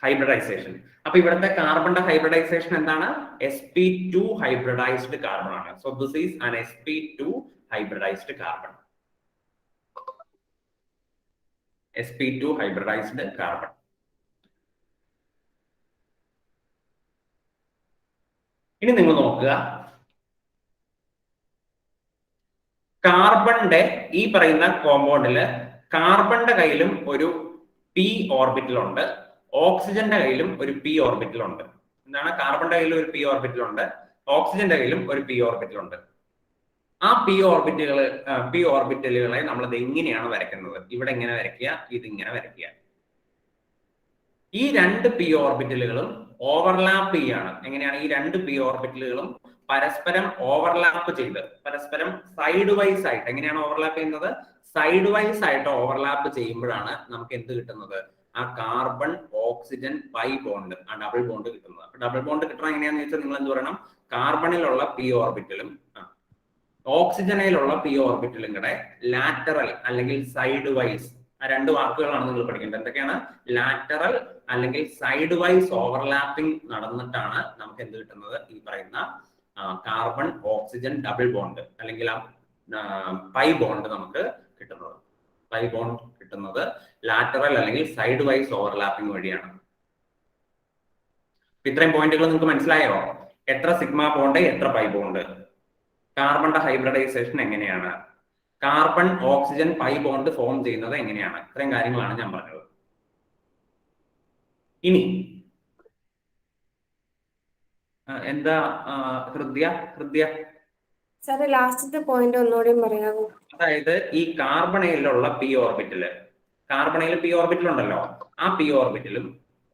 ഹൈബ്രിഡൈസേഷൻ. അപ്പൊ ഇവിടുത്തെ കാർബണിന്റെ ഹൈബ്രിഡൈസേഷൻ എന്താണ്? SP2 ഹൈബ്രിഡൈസ്ഡ് കാർബൺ ആണ്. So this is an SP2 hybridised carbon. SP2 hybridised carbon. ഇനി നിങ്ങൾ നോക്കുക, കാർബണിന്റെ ഈ പറയുന്ന കോമ്പൗണ്ടില് കാർബണിന്റെ കയ്യിലും ഒരു p ഓർബിറ്റൽ ഉണ്ട്, ഓക്സിജന്റെ കയ്യിലും ഒരു p ഓർബിറ്റൽ ഉണ്ട്. എന്താണ്? കാർബണിന്റെ കയ്യിലും ഒരു p ഓർബിറ്റൽ ഉണ്ട്, ഓക്സിജന്റെ കയ്യിലും ഒരു p ഓർബിറ്റൽ ഉണ്ട്. ആ p ഓർബിറ്റലുകളെ നമ്മൾ ഇത് എങ്ങനെയാണ് വരയ്ക്കുന്നത്? ഇവിടെ എങ്ങനെ വരയ്ക്കുക? ഇതിങ്ങനെ വരയ്ക്കുക. ഈ 2 p ഓർബിറ്റലുകളും ഓവർലാപ്പ് ചെയ്യാണ്. എങ്ങനെയാണ്? ഈ 2 p ഓർബിറ്റലുകളും പരസ്പരം ഓവർലാപ്പ് ചെയ്ത് പരസ്പരം സൈഡ് വൈസ് ആയിട്ട്. എങ്ങനെയാണ് ഓവർലാപ്പ് ചെയ്യുന്നത്? സൈഡ് വൈസ് ആയിട്ട് ഓവർലാപ്പ് ചെയ്യുമ്പോഴാണ് നമുക്ക് എന്ത് കിട്ടുന്നത്? ആ കാർബൺ ഓക്സിജൻ പൈ ബോണ്ട്, ആ ഡബിൾ ബോണ്ട് കിട്ടുന്നത്. അപ്പൊ ഡബിൾ ബോണ്ട് കിട്ടണം എങ്ങനെയാന്ന് വെച്ചാൽ നിങ്ങൾ എന്ത് പറയണം? കാർബണിലുള്ള p ഓർബിറ്റലും ഓക്സിജനിലുള്ള p ഓർബിറ്റലും കൂടെ ലാറ്ററൽ അല്ലെങ്കിൽ സൈഡ് വൈസ്, ആ 2 വാക്കുകളാണ് നിങ്ങൾ പഠിക്കേണ്ടത്. എന്തൊക്കെയാണ്? ലാറ്ററൽ അല്ലെങ്കിൽ സൈഡ് വൈസ് ഓവർലാപ്പിംഗ് നടന്നിട്ടാണ് നമുക്ക് എന്ത് കിട്ടുന്നത്? ഈ പറയുന്ന കാർബൺ ഓക്സിജൻ ഡബിൾ ബോണ്ട് അല്ലെങ്കിൽ ആ പൈ ബോണ്ട് നമുക്ക് കിട്ടുന്നത്. പൈ ബോണ്ട് കിട്ടുന്നത് ലാറ്ററൽ അല്ലെങ്കിൽ സൈഡ് വൈസ് ഓവർലാപ്പിംഗ് വഴിയാണ്. ഇത്രയും പോയിന്റുകൾ നിങ്ങൾക്ക് മനസ്സിലായോ? എത്ര സിഗ്മ ബോണ്ട്, എത്ര പൈ ബോണ്ട്, കാർബണിന്റെ ഹൈബ്രിഡൈസേഷൻ എങ്ങനെയാണ്, carbon oxygen pi bond form ചെയ്യുന്നത് എങ്ങനെയാണ്, ഇത്രയും കാര്യങ്ങളാണ് ഞാൻ പറഞ്ഞത്. ഇനി എന്താ ഹൃദയ സാറേ ലാസ്റ്റത്തെ പോയിന്റ് ഒന്നുകൂടിയും പറയാമോ? അതായത് ഈ കാർബണയിലുള്ള p ഓർബിറ്റല്, കാർബണയിൽ p ഓർബിറ്റൽ ഉണ്ടല്ലോ, ആ p ഓർബിറ്റലും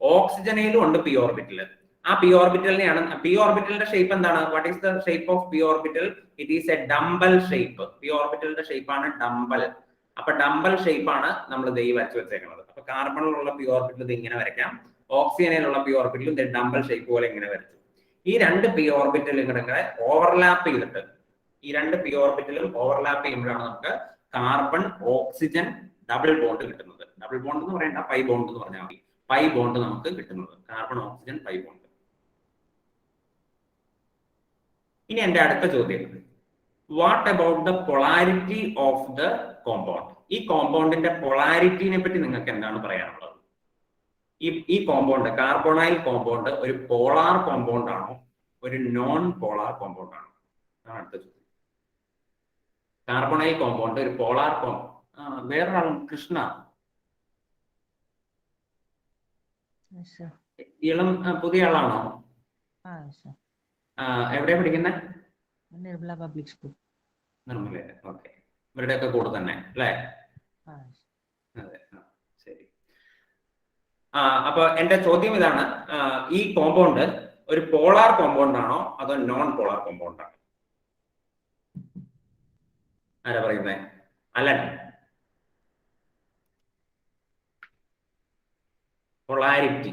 ഓക്സിജനയിലും ഉണ്ട് p ഓർബിറ്റല്. ആ p ഓർബിറ്റലിനെയാണ്, p ഓർബിറ്റലിന്റെ ഷേപ്പ് എന്താണ്? What is the shape of p orbital? It is a dumbbell shape. p ഓർബിറ്റലിന്റെ ഷേപ്പ് ആണ് ഡംബൽ. അപ്പൊ ഡംബൽ ഷേപ്പ് ആണ് നമ്മൾ ദൈ വരച്ചു വെച്ചേക്കുന്നത്. അപ്പൊ കാർബണിലുള്ള p ഓർബിറ്റൽ ഇത് ഇങ്ങനെ വരയ്ക്കാം, ഓക്സിജനിലുള്ള p ഓർബിറ്റലും ഡംബൽ ഷേപ്പ് പോലെ ഇങ്ങനെ വരച്ചു. ഈ 2 p ഓർബിറ്റലും കൂടെ ഓവർലാപ്പ് ചെയ്തിട്ട്, ഈ 2 p ഓർബിറ്റലും ഓവർലാപ്പ് ചെയ്യുമ്പോഴാണ് നമുക്ക് കാർബൺ ഓക്സിജൻ ഡബിൾ ബോണ്ട് കിട്ടുന്നത്. ഡബിൾ ബോണ്ട് എന്ന് പറയേണ്ട, പൈ ബോണ്ട് എന്ന് പറഞ്ഞാൽ മതി. പൈ ബോണ്ട് നമുക്ക് കിട്ടുന്നത്, കാർബൺ ഓക്സിജൻ പൈ ബോണ്ട്. ഇനി എന്റെ അടുത്ത ചോദ്യം, what about the polarity of the compound? ഈ കോമ്പൗണ്ടിന്റെ പൊളാരിറ്റിനെ പറ്റി നിങ്ങൾക്ക് എന്താണ് പറയാനുള്ളത്? ഈ കോമ്പൗണ്ട്, കാർബോണൈൽ കോമ്പൗണ്ട് ഒരു പോളാർ കോമ്പൗണ്ട് ആണോ, ഒരു നോൺ പോളാർ കോമ്പൗണ്ട് ആണോ? അതാണ് അടുത്ത ചോദ്യം. കാർബോണൈൽ കോമ്പൗണ്ട് ഒരു പോളാർ വേറൊരാളും കൃഷ്ണ ഇളം പുതിയ ആളാണോ? എവിടെയാ പഠിക്കുന്നത്? Nirmala public school. Nirmala, okay. ഇവരുടെ ഒക്കെ കൂടെ തന്നെ അല്ലേ? അതെ, ശരി. അപ്പൊ എന്റെ ചോദ്യം ഇതാണ്, ഈ കോമ്പൗണ്ട് ഒരു പോളാർ കോമ്പൗണ്ട് ആണോ അതോ നോൺ പോളാർ കോമ്പൗണ്ട് ആണോ? ആരാ പറയുന്നേ? Alan. Polarity.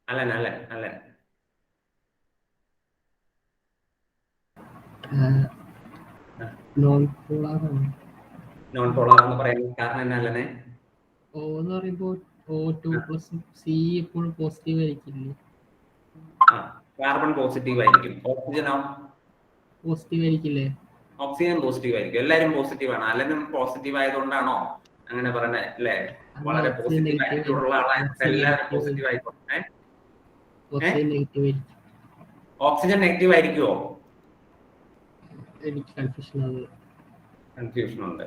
Alan Alan Alan. Non polar ആണ്. നോൺ പോളാർ എന്ന് പറയുന്നത് കാരണം എന്നാ അലനെ? O എന്ന് പറയുമ്പോൾ O2 പ്ലസ് സി എപ്പോഴും പോസിറ്റീവ് ആയിരിക്കില്ലേ? കാർബൺ പോസിറ്റീവ് ആയിരിക്കും. ഓക്സിജനോ? പോസിറ്റീവ് ആയിരിക്കില്ലേ? ഓക്സിജൻ പോസിറ്റീവ് ആയിരിക്കും. എല്ലാരും പോസിറ്റീവ് ആണ്. അലനും പോസിറ്റീവ് ആയതുകൊണ്ടാണോ അങ്ങനെ പറയുന്നത്? അല്ലേ? വളരെ പോസിറ്റീവ് ആയിട്ടുള്ള ആളായിട്ട് എല്ലാവരും പോസിറ്റീവ് ആയിക്കോട്ടെ. നെഗറ്റീവ് ആയിരിക്കും. ഓക്സിജൻ നെഗറ്റീവ് ആയിരിക്കുമോ? എനിക്ക് കൺഫ്യൂഷൻ ഉണ്ട്.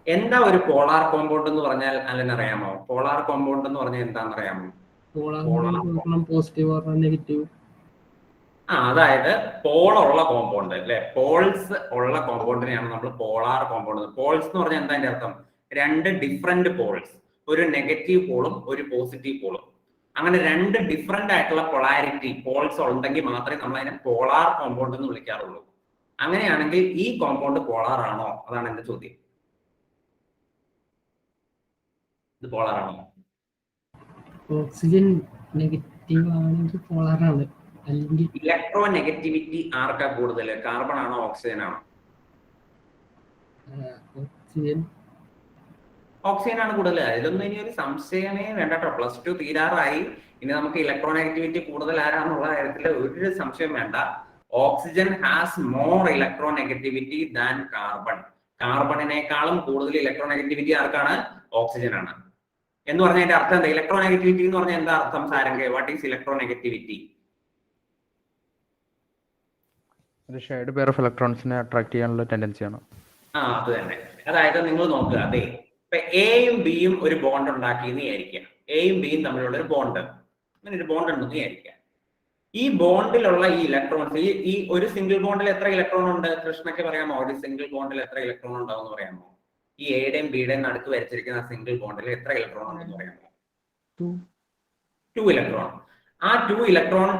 എന്താ ഒരു പോളാർ കോമ്പൗണ്ട് എന്ന് പറഞ്ഞാൽ അലൻ അറിയാമോ? പോളാർ കോമ്പൗണ്ട് എന്ന് പറഞ്ഞാൽ എന്താണെന്ന് അറിയാമോ? Positive negative. അതായത് പോളുള്ള കോമ്പൗണ്ട് അല്ലെ, പോൾസ് ഉള്ള കോമ്പൗണ്ടിനെയാണ് നമ്മൾ പോളാർ കോമ്പൗണ്ട്. പോൾസ് എന്ന് പറഞ്ഞാൽ എന്താ അതിന്റെ അർത്ഥം? രണ്ട് ഡിഫറെന്റ് പോൾസ്, ഒരു നെഗറ്റീവ് പോളും ഒരു പോസിറ്റീവ് പോളും. അങ്ങനെ രണ്ട് ഡിഫറെന്റ് ആയിട്ടുള്ള പൊളാരിറ്റി പോൾസ് ഉണ്ടെങ്കിൽ മാത്രമേ നമ്മൾ അതിനെ പോളാർ കോമ്പൗണ്ട് എന്ന് വിളിക്കാറുള്ളൂ. അങ്ങനെയാണെങ്കിൽ ഈ കോമ്പൗണ്ട് പോളാർ ആണോ? അതാണ് എന്റെ ചോദ്യം. ഇത് പോളാർ ആണോ? ഓക്സിജൻ നെഗറ്റീവ് ആണെങ്കിൽ പോളാർ ആണ്. അല്ലെങ്കിൽ ഇലക്ട്രോ നെഗറ്റിവിറ്റി ആർക്കാ കൂടുതൽ, കാർബൺ ആണോ ഓക്സിജൻ ആണോ? ഓക്സിജൻ ആണ് കൂടുതൽ. അതിലൊന്നും ഇനി ഒരു സംശയമേ വേണ്ട കേട്ടോ. +2 തീരാറായി. ഇനി നമുക്ക് ഇലക്ട്രോ നെഗറ്റിവിറ്റി കൂടുതൽ ആരാന്നുള്ള കാര്യത്തിൽ ഒരു സംശയം വേണ്ട. Oxygen has more electronegativity than carbon. കാർബണിനേക്കാളും കൂടുതൽ ഇലക്ട്രോ നെഗറ്റിവിറ്റി ആർക്കാണ്? ഓക്സിജൻ ആണ്. എന്ന് പറഞ്ഞതിന്റെ അർത്ഥം എന്താ? ഇലക്ട്രോ നെഗറ്റിവിറ്റി എന്ന് പറഞ്ഞാൽ എന്താ അർത്ഥം സാരംഗേ? What is electronegativity? Shared pair of ഇലക്ട്രോൺസിനെ അട്രാക്ട് ചെയ്യാനുള്ള ടെൻഡൻസിയാണ്. അത് തന്നെ. അതായത് നിങ്ങൾ നോക്കുക, അതെ, ഇപ്പൊ എയും ബിയും ഒരു ബോണ്ട് ഉണ്ടാക്കി എന്ന് വിചാരിക്കുക. എയും ബിയും തമ്മിലുള്ള ഒരു ബോണ്ട്, അങ്ങനെ ഒരു ബോണ്ട് ഉണ്ടെന്ന് വിചാരിക്കുക. ഈ ബോണ്ടിലുള്ള ഈ ഇലക്ട്രോൺസ്, ഈ ഒരു സിംഗിൾ ബോണ്ടിൽ എത്ര ഇലക്ട്രോൺ ഉണ്ട്? കൃഷ്ണയ്ക്ക് പറയാമോ? ഒരു സിംഗിൾ ബോണ്ടിൽ എത്ര ഇലക്ട്രോൺ ഉണ്ടാവും എന്ന് പറയാമോ? ഈ എയുടെയും ബിയുടെയും നടുക്ക് വരച്ചിരിക്കുന്ന സിംഗിൾ ബോണ്ടിൽ എത്ര ഇലക്ട്രോൺ ഉണ്ടെന്ന് പറയാമോ? 2 ഇലക്ട്രോൺ. ആ 2 ഇലക്ട്രോൺ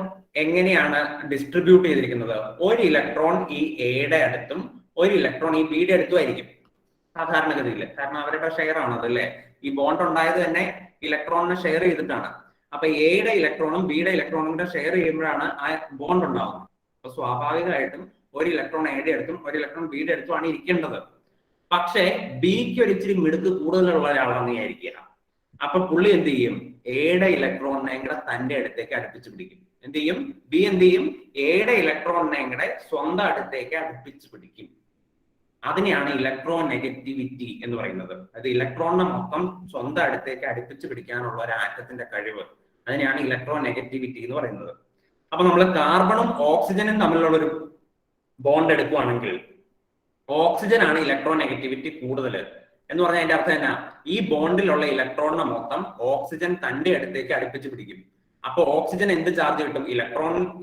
എങ്ങനെയാണ് ഡിസ്ട്രിബ്യൂട്ട് ചെയ്തിരിക്കുന്നത്? ഒരു ഇലക്ട്രോൺ ഈ എയുടെ അടുത്തും ഒരു ഇലക്ട്രോൺ ഈ ബിയുടെ അടുത്തും ആയിരിക്കും സാധാരണഗതിയിൽ. കാരണം അവരുടെ ഷെയർ ആണ് അതല്ലേ. ഈ ബോണ്ട് ഉണ്ടായത് തന്നെ ഇലക്ട്രോണിനെ ഷെയർ ചെയ്തിട്ടാണ്. അപ്പൊ എയുടെ ഇലക്ട്രോണും ബിയുടെ ഇലക്ട്രോണും കൂടെ ഷെയർ ചെയ്യുമ്പോഴാണ് ആ ബോണ്ട് ഉണ്ടാവുന്നത്. അപ്പൊ സ്വാഭാവികമായിട്ടും ഒരു ഇലക്ട്രോൺ എയുടെ അടുത്തും ഒരു ഇലക്ട്രോൺ ബിയുടെ അടുത്തുമാണ് ഇരിക്കേണ്ടത്. പക്ഷേ ബിക്ക് ഒരു ഇച്ചിരി മിടുക്ക് കൂടുതലുള്ള ഒരാളാണെന്ന് വിചാരിക്കുക. അപ്പൊ പുള്ളി എന്ത് ചെയ്യും? എയുടെ ഇലക്ട്രോണിനെ കൂടെ തന്റെ അടുത്തേക്ക് അടുപ്പിച്ച് പിടിക്കും. എന്ത് ചെയ്യും? ബി എന്ത് ചെയ്യും? എയുടെ ഇലക്ട്രോണിനെ കൂടെ സ്വന്തം അടുത്തേക്ക് അടുപ്പിച്ച് പിടിക്കും. അതിനെയാണ് ഇലക്ട്രോ നെഗറ്റിവിറ്റി എന്ന് പറയുന്നത്. അത് ഇലക്ട്രോണിനെ മൊത്തം സ്വന്തം അടുത്തേക്ക് അടുപ്പിച്ച് പിടിക്കാനുള്ള ഒരു ആറ്റത്തിന്റെ കഴിവ്, അതിനെയാണ് ഇലക്ട്രോ നെഗറ്റിവിറ്റി എന്ന് പറയുന്നത്. അപ്പൊ നമ്മൾ കാർബണും ഓക്സിജനും തമ്മിലുള്ള ഒരു ബോണ്ട് എടുക്കുകയാണെങ്കിൽ ഓക്സിജൻ ആണ് ഇലക്ട്രോ നെഗറ്റിവിറ്റി കൂടുതൽ എന്ന് പറഞ്ഞാൽ അതിന്റെ അർത്ഥം എന്നാ? ഈ ബോണ്ടിലുള്ള ഇലക്ട്രോണിനെ മൊത്തം ഓക്സിജൻ തന്റെ അടുത്തേക്ക് അടുപ്പിച്ച് പിടിക്കും. അപ്പൊ ഓക്സിജൻ എന്ത് ചാർജ് കിട്ടും?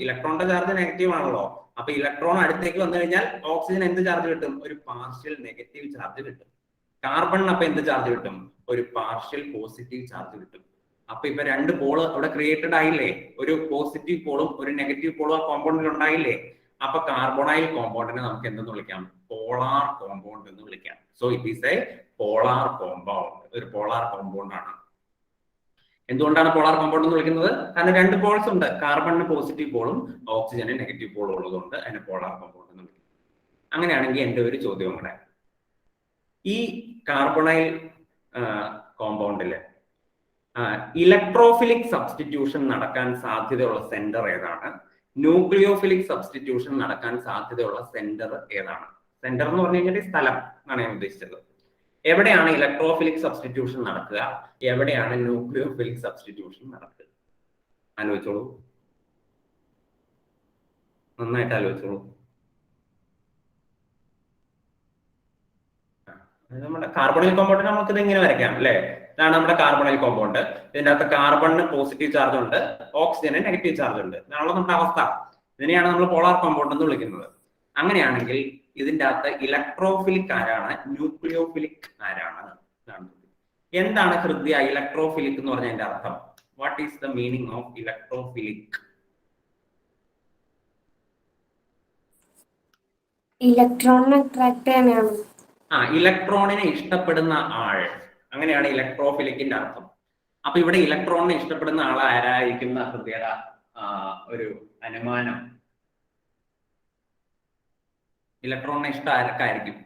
ഇലക്ട്രോണിന്റെ ചാർജ് നെഗറ്റീവ് ആണല്ലോ. അപ്പൊ ഇലക്ട്രോൺ അടുത്തേക്ക് വന്നു കഴിഞ്ഞാൽ ഓക്സിജൻ എന്ത് ചാർജ് കിട്ടും? ഒരു പാർഷ്യൽ നെഗറ്റീവ് ചാർജ് കിട്ടും. കാർബണിന് അപ്പൊ എന്ത് ചാർജ് കിട്ടും? ഒരു പാർഷ്യൽ പോസിറ്റീവ് ചാർജ് കിട്ടും. അപ്പൊ ഇപ്പൊ 2 പോള് അവിടെ ക്രിയേറ്റഡ് ആയില്ലേ? ഒരു പോസിറ്റീവ് പോളും ഒരു നെഗറ്റീവ് പോളും ആ കോമ്പൗണ്ടിൽ ഉണ്ടായില്ലേ? അപ്പൊ കാർബണൈൽ കോമ്പൗണ്ടിനെ നമുക്ക് എന്തെന്ന് വിളിക്കാം? പോളാർ കോമ്പൗണ്ട് എന്ന് വിളിക്കാം. So it is A polar compound. ഒരു പോളാർ കോമ്പൗണ്ട് ആണ്. എന്തുകൊണ്ടാണ് പോളാർ കോമ്പൗണ്ട് എന്ന് വിളിക്കുന്നത്? കാരണം 2 പോൾസ് ഉണ്ട്. കാർബണിന് പോസിറ്റീവ് പോളും ഓക്സിജന് നെഗറ്റീവ് പോളും ഉള്ളതുകൊണ്ട് അതിനെ പോളാർ കോമ്പൗണ്ട് എന്ന് വിളിക്കും. അങ്ങനെയാണെങ്കിൽ എന്റെ ഒരു ചോദ്യം കൂടെ, ഈ കാർബണൈൽ കോമ്പൗണ്ടില് ഇലക്ട്രോഫിലിക് സബ്സ്റ്റിറ്റ്യൂഷൻ നടക്കാൻ സാധ്യതയുള്ള സെന്റർ ഏതാണ്? ന്യൂക്ലിയോഫിലിക് സബ്സ്റ്റിറ്റ്യൂഷൻ നടക്കാൻ സാധ്യതയുള്ള സെന്റർ ഏതാണ്? സെന്റർ എന്ന് പറഞ്ഞു കഴിഞ്ഞാൽ സ്ഥലം എന്നാണ് ഞാൻ ഉദ്ദേശിച്ചത്. എവിടെയാണ് ഇലക്ട്രോഫിലിക് സബ്സ്റ്റിറ്റ്യൂഷൻ നടക്കുക? എവിടെയാണ് ന്യൂക്ലിയോഫിലിക് സബ്സ്റ്റിറ്റ്യൂഷൻ നടക്കുക? ആലോചിച്ചോളൂ, നന്നായിട്ട് ആലോചിച്ചോളൂ. നമ്മുടെ കാർബണൈൽ കോമ്പൗണ്ട് നമുക്ക് ഇത് ഇങ്ങനെ വരയ്ക്കാം അല്ലെ? ഇതാണ് നമ്മുടെ കാർബണൈൽ കോമ്പൗണ്ട്. ഇതിന്റെ അകത്ത് കാർബണിന് പോസിറ്റീവ് ചാർജ് ഉണ്ട്, ഓക്സിജന് നെഗറ്റീവ് ചാർജ് ഉണ്ട്. ഇതാണല്ലോ നമ്മുടെ അവസ്ഥ. ഇതിനെയാണ് നമ്മൾ പോളാർ കോമ്പൗണ്ട് എന്ന് വിളിക്കുന്നത്. അങ്ങനെയാണെങ്കിൽ ഇതിന്റെ അകത്ത് ഇലക്ട്രോഫിലിക് ആരാണ്, ന്യൂക്ലിയോഫിലിക് ആരാണ്? എന്താണ് ഹൃദയ ഇലക്ട്രോഫിലിക് എന്ന് പറഞ്ഞതിന്റെ അർത്ഥം? What is the meaning of electrophilic? ഇലക്ട്രോണിനെ അട്രാക്ട് ചെയ്യാനാണ്. ഇലക്ട്രോണിനെ ഇഷ്ടപ്പെടുന്ന ആൾ, അങ്ങനെയാണ് ഇലക്ട്രോഫിലിക്കിന്റെ അർത്ഥം. അപ്പൊ ഇവിടെ ഇലക്ട്രോണിനെ ഇഷ്ടപ്പെടുന്ന ആൾ ആരായിരിക്കുന്ന ഹൃദയയുടെ ഒരു അനുമാനം. ഇലക്ട്രോണിനെ ഇഷ്ടം ആർക്കായിരിക്കും?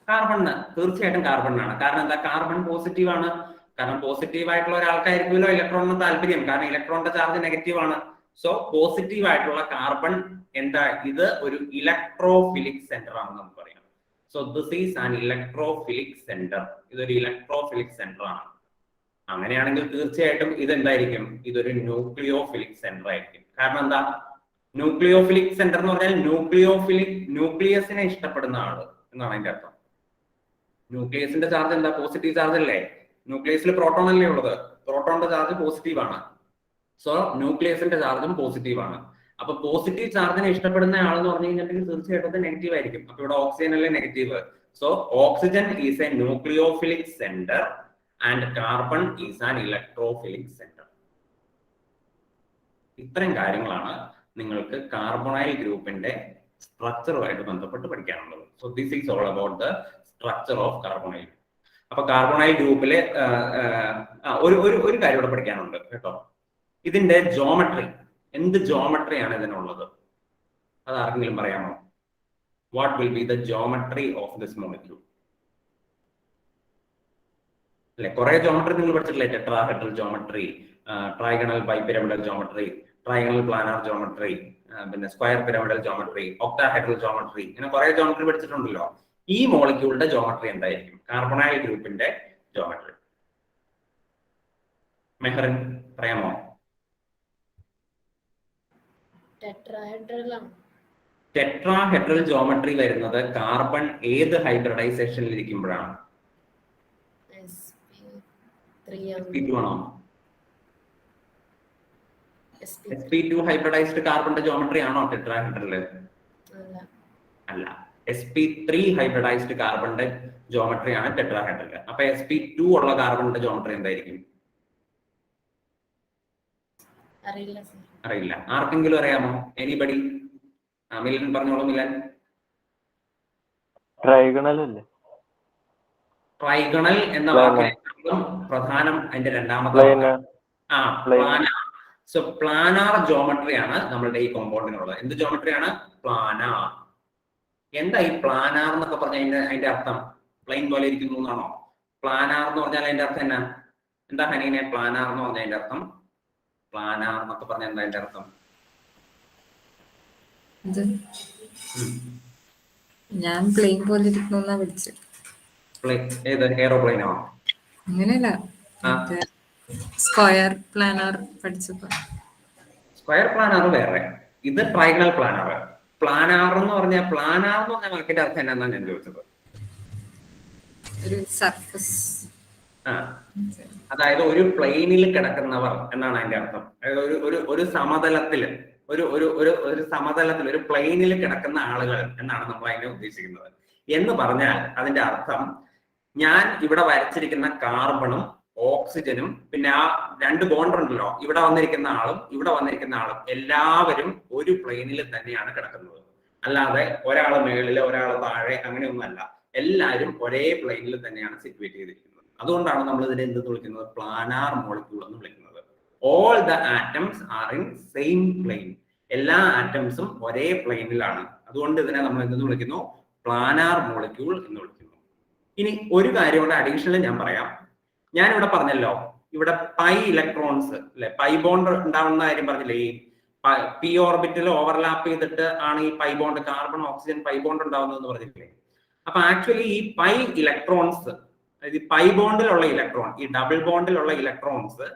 കാർബണിന്, തീർച്ചയായിട്ടും കാർബണിനാണ്. കാരണം എന്താ? കാർബൺ പോസിറ്റീവ് ആണ്. കാരണം പോസിറ്റീവ് ആയിട്ടുള്ള ഒരാൾക്കായിരിക്കുമല്ലോ ഇലക്ട്രോണിന് താല്പര്യം. കാരണം ഇലക്ട്രോണിന്റെ ചാർജ് നെഗറ്റീവ് ആണ്. സോ പോസിറ്റീവ് ആയിട്ടുള്ള കാർബൺ എന്താ? ഇത് ഒരു ഇലക്ട്രോഫിലിക് സെന്റർ ആണെന്ന് നമുക്ക് പറയാം. So this is an electrophilic centre. ഇതൊരു ഇലക്ട്രോഫിലിക് സെന്റർ ആണ്. അങ്ങനെയാണെങ്കിൽ തീർച്ചയായിട്ടും ഇതെന്തായിരിക്കും? ഇതൊരു ന്യൂക്ലിയോഫിലിക് സെന്റർ ആയിരിക്കും. കാരണം എന്താ? ന്യൂക്ലിയോഫിലിക് സെന്റർ എന്ന് പറഞ്ഞാൽ ന്യൂക്ലിയസിനെ ഇഷ്ടപ്പെടുന്ന ആള് എന്നാണ് അതിന്റെ അർത്ഥം. ന്യൂക്ലിയസിന്റെ ചാർജ് എന്താ? പോസിറ്റീവ് ചാർജ് അല്ലേ? ന്യൂക്ലിയസിൽ പ്രോട്ടോൺ അല്ലേ ഉള്ളത്? പ്രോട്ടോണിന്റെ ചാർജ് പോസിറ്റീവ് ആണ്. സോ ന്യൂക്ലിയസിന്റെ ചാർജും പോസിറ്റീവ് ആണ്. അപ്പൊ പോസിറ്റീവ് ചാർജിനെ ഇഷ്ടപ്പെടുന്ന ആളെന്ന് പറഞ്ഞു കഴിഞ്ഞിട്ടുണ്ടെങ്കിൽ തീർച്ചയായിട്ടും അത് നെഗറ്റീവ് ആയിരിക്കും. അപ്പൊ ഇവിടെ ഓക്സിജൻ അല്ലേ negative. So oxygen is A nucleophilic centre and carbon is an electrophilic centre. ഇത്രയും കാര്യങ്ങളാണ് നിങ്ങൾക്ക് കാർബണൈൽ ഗ്രൂപ്പിന്റെ സ്ട്രക്ചറുമായിട്ട് ബന്ധപ്പെട്ട് പഠിക്കാനുള്ളത്. So this is all about the structure of carbonyl. അപ്പൊ കാർബണൈൽ ഗ്രൂപ്പില് ഒരു കാര്യം ഇവിടെ പഠിക്കാനുണ്ട് കേട്ടോ. ഇതിന്റെ ജോമെട്രി, എന്ത് ജോമെട്രിയാണ് ഇതിനുള്ളത്? അത് ആർക്കെങ്കിലും പറയാമോ? What will be the geometry of this molecule? അല്ലെ, കുറെ ജോമെട്രി നിങ്ങൾ പഠിച്ചിട്ടില്ലേ? Tetrahedral geometry, trigonal bipyramidal geometry, trigonal planar geometry, പിന്നെ square pyramidal geometry, octahedral geometry, ഇങ്ങനെ കുറെ ജോമെട്രി പഠിച്ചിട്ടുണ്ടല്ലോ. ഈ മോളിക്യൂളിന്റെ ജോമെട്രി എന്തായിരിക്കും? കാർബണൈൽ ഗ്രൂപ്പിന്റെ ജോമെട്രി മെഹറിൻ പറയാമോ? ടെട്രാഹെഡ്രൽ ജോമെട്രി വരുന്നത് കാർബൺ ഏത് ഹൈബ്രിഡൈസേഷനിൽ ഇരിക്കുമ്പോഴാണ്? sp2 ഹൈബ്രിഡൈസ്ഡ് കാർബണിന്റെ ജോമെട്രി ആണോ ടെട്രാഹെഡ്രല്? അല്ല, sp3 ഹൈബ്രിഡൈസ്ഡ് കാർബണിന്റെ ജോമെട്രി ആണ് ടെട്രാഹെഡ്രല്. അപ്പൊ sp2 ഉള്ള കാർബണിന്റെ ജോമെട്രി എന്തായിരിക്കും? അറിയില്ല. ആർക്കെങ്കിലും അറിയാമോ? എനിബഡി? മിലൻ പറഞ്ഞോളൂ. മിലൻ? ട്രൈഗണൽ അല്ലേ? ട്രൈഗണൽ എന്ന വാക്കിനേക്കാളും പ്രധാനം അതിന്റെ രണ്ടാമത്തെ പ്ലാനാർ. സോ പ്ലാനാർ ജോമെട്രിയാണ് നമ്മളുടെ ഈ കോമ്പൗണ്ടിനുള്ളത്. എന്ത് ജോമെട്രിയാണ്? പ്ലാനാർ. എന്താ ഈ പ്ലാനാർ എന്നൊക്കെ പറഞ്ഞ അതിന്റെ അർത്ഥം? പ്ലെയിൻ പോലെ ഇരിക്കുന്നു എന്നാണോ? പ്ലാനാർ എന്ന് പറഞ്ഞാൽ അതിന്റെ അർത്ഥം എന്നാ? എന്താ ഹനീനെ പ്ലാനാർ എന്ന് പറഞ്ഞ അതിന്റെ അർത്ഥം? പ്ലാനാർ എന്നൊക്കെ പറഞ്ഞ എന്താ അതിന്റെ അർത്ഥം? ഞാൻ പ്ലെയിൻ പോലെ ഇരിക്കുന്ന പഠിച്ചത്. ഏത് എയറോപ്ലെയിനോ? അങ്ങനെയല്ല, സ്ക്വയർ പ്ലാനാർ പഠിച്ചപ്പോ. സ്ക്വയർ പ്ലാനാർ വേറെ, ഇത് ട്രൈഗണൽ പ്ലാനാർ. പ്ലാനാർ എന്ന് പറഞ്ഞ വാക്കിന്റെ അർത്ഥം എന്നാ ഞാൻ ചോദിച്ചത്? ഒരു സർഫസ്. അതായത് ഒരു പ്ലെയിനിൽ കിടക്കുന്നവർ എന്നാണ് അതിന്റെ അർത്ഥം. അതായത് ഒരു സമതലത്തില് ഒരു സമതലത്തിൽ ഒരു പ്ലെയിനിൽ കിടക്കുന്ന ആളുകൾ എന്നാണ് നമ്മൾ അതിനെ ഉദ്ദേശിക്കുന്നത്. എന്ന് പറഞ്ഞാൽ അതിന്റെ അർത്ഥം, ഞാൻ ഇവിടെ വരച്ചിരിക്കുന്ന കാർബണും ഓക്സിജനും പിന്നെ ആ രണ്ട് ബോണ്ട് ഉണ്ടല്ലോ, ഇവിടെ വന്നിരിക്കുന്ന ആളും ഇവിടെ വന്നിരിക്കുന്ന ആളും എല്ലാവരും ഒരു പ്ലെയിനിൽ തന്നെയാണ് കിടക്കുന്നത്. അല്ലാതെ ഒരാള് മേളില് ഒരാള് താഴെ അങ്ങനെയൊന്നുമല്ല. എല്ലാവരും ഒരേ പ്ലെയിനിൽ തന്നെയാണ് സിറ്റുവേറ്റ് ചെയ്തിരിക്കുന്നത്. അതുകൊണ്ടാണ് നമ്മൾ ഇതിനെ എന്ത് വിളിക്കുന്നത്? പ്ലാനാർ മോളിക്യൂൾ എന്ന് വിളിക്കുന്നത്. All the atoms are in same plane. എല്ലാ ആറ്റംസും ഒരേ പ്ലെയിനിലാണ്. അതുകൊണ്ട് ഇതിനെ നമ്മൾ എന്തെന്ന് വിളിക്കുന്നു? പ്ലാനാർ മോളിക്യൂൾ എന്ന് വിളിക്കുന്നു. ഇനി ഒരു കാര്യം കൂടെ അഡീഷണൽ ഞാൻ പറയാം. ഞാൻ ഇവിടെ പറഞ്ഞല്ലോ, ഇവിടെ പൈ ഇലക്ട്രോൺസ് അല്ലെ, പൈ ബോണ്ട് ഉണ്ടാവുന്ന കാര്യം പറഞ്ഞില്ലേ? ഈ പി ഓർബിറ്റിൽ ഓവർലാപ്പ് ചെയ്തിട്ട് ആണ് ഈ pi bond, carbon oxygen pi bond ഉണ്ടാവുന്നതെന്ന് പറഞ്ഞില്ലേ? അപ്പൊ ആക്ച്വലി ഈ പൈ ഇലക്ട്രോൺസ്, അതായത് പൈ ബോണ്ടിലുള്ള ഇലക്ട്രോൺ, ഈ ഡബിൾ ബോണ്ടിലുള്ള ഇലക്ട്രോൺസ്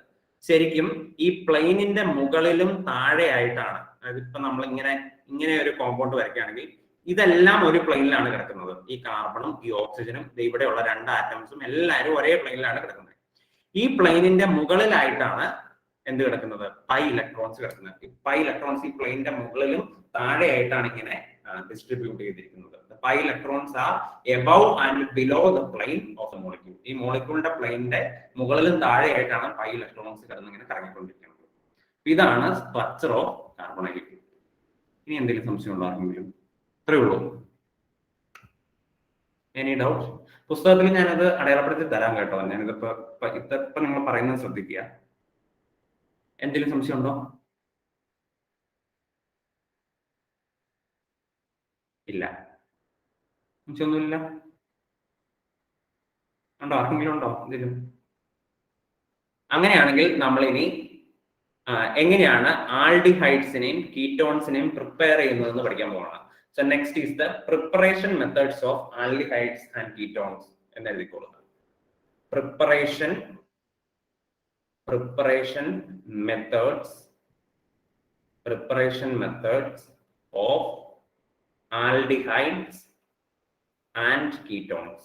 ശരിക്കും ഈ പ്ലെയിനിന്റെ മുകളിലും താഴെയായിട്ടാണ്. അതായത് ഇപ്പൊ നമ്മൾ ഇങ്ങനെ ഒരു കോമ്പൗണ്ട് വരയ്ക്കുകയാണെങ്കിൽ ഇതെല്ലാം ഒരു പ്ലെയിനിലാണ് കിടക്കുന്നത്. ഈ കാർബണും ഈ ഓക്സിജനും ഇവിടെയുള്ള രണ്ട് ആറ്റംസും എല്ലാവരും ഒരേ പ്ലെയിനിലാണ് കിടക്കുന്നത്. ഈ പ്ലെയിനിന്റെ മുകളിലായിട്ടാണ് എന്ത് കിടക്കുന്നത്? പൈ ഇലക്ട്രോൺസ് കിടക്കുന്നത്. ഈ പൈ ഇലക്ട്രോൺസ് ഈ പ്ലെയിനിന്റെ മുകളിലും താഴെയായിട്ടാണ് ഇങ്ങനെ ഡിസ്ട്രിബ്യൂട്ട് ചെയ്തിരിക്കുന്നത്. Pi electrons are above and below the plain of the molecule. ഈ മോളിക്യൂളിന്റെ പ്ലെയിനിന്റെ മുകളിലും താഴെയായിട്ടാണ് പൈ ഇലക്ട്രോൺസ് കിടന്ന് ഇങ്ങനെ കറങ്ങിക്കൊണ്ടിരിക്കുന്നത്. ഇതാണ് സ്ട്രക്ചർ ഓഫ് കാർബണൈൽ ഗ്രൂപ്പ്. ഇനി എന്തെങ്കിലും സംശയം ഉണ്ടോ ആർക്കെങ്കിലും? ഇത്രയേ ഉള്ളൂ. Any doubt? പുസ്തകത്തിൽ ഞാനത് അടയാളപ്പെടുത്തി തരാം കേട്ടോ. ഇതിപ്പോ നിങ്ങൾ പറയുന്നത് ശ്രദ്ധിക്കുക. എന്തെങ്കിലും സംശയം ഉണ്ടോ? ഇല്ല, സംശയമൊന്നുമില്ല. ഉണ്ടോ? ആർക്കെങ്കിലും ഉണ്ടോ എന്തെങ്കിലും? അങ്ങനെയാണെങ്കിൽ നമ്മളിനി എങ്ങനെയാണ് ആൽഡിഹൈഡ്സിനെയും കീറ്റോൺസിനെയും പ്രിപ്പയർ ചെയ്യുന്നതെന്ന് പഠിക്കാൻ പോവാണ്. So next is the preparation methods of aldehydes and ketones എന്ന് എഴുതിക്കൊള്ളുക. Preparation methods of aldehydes and ketones.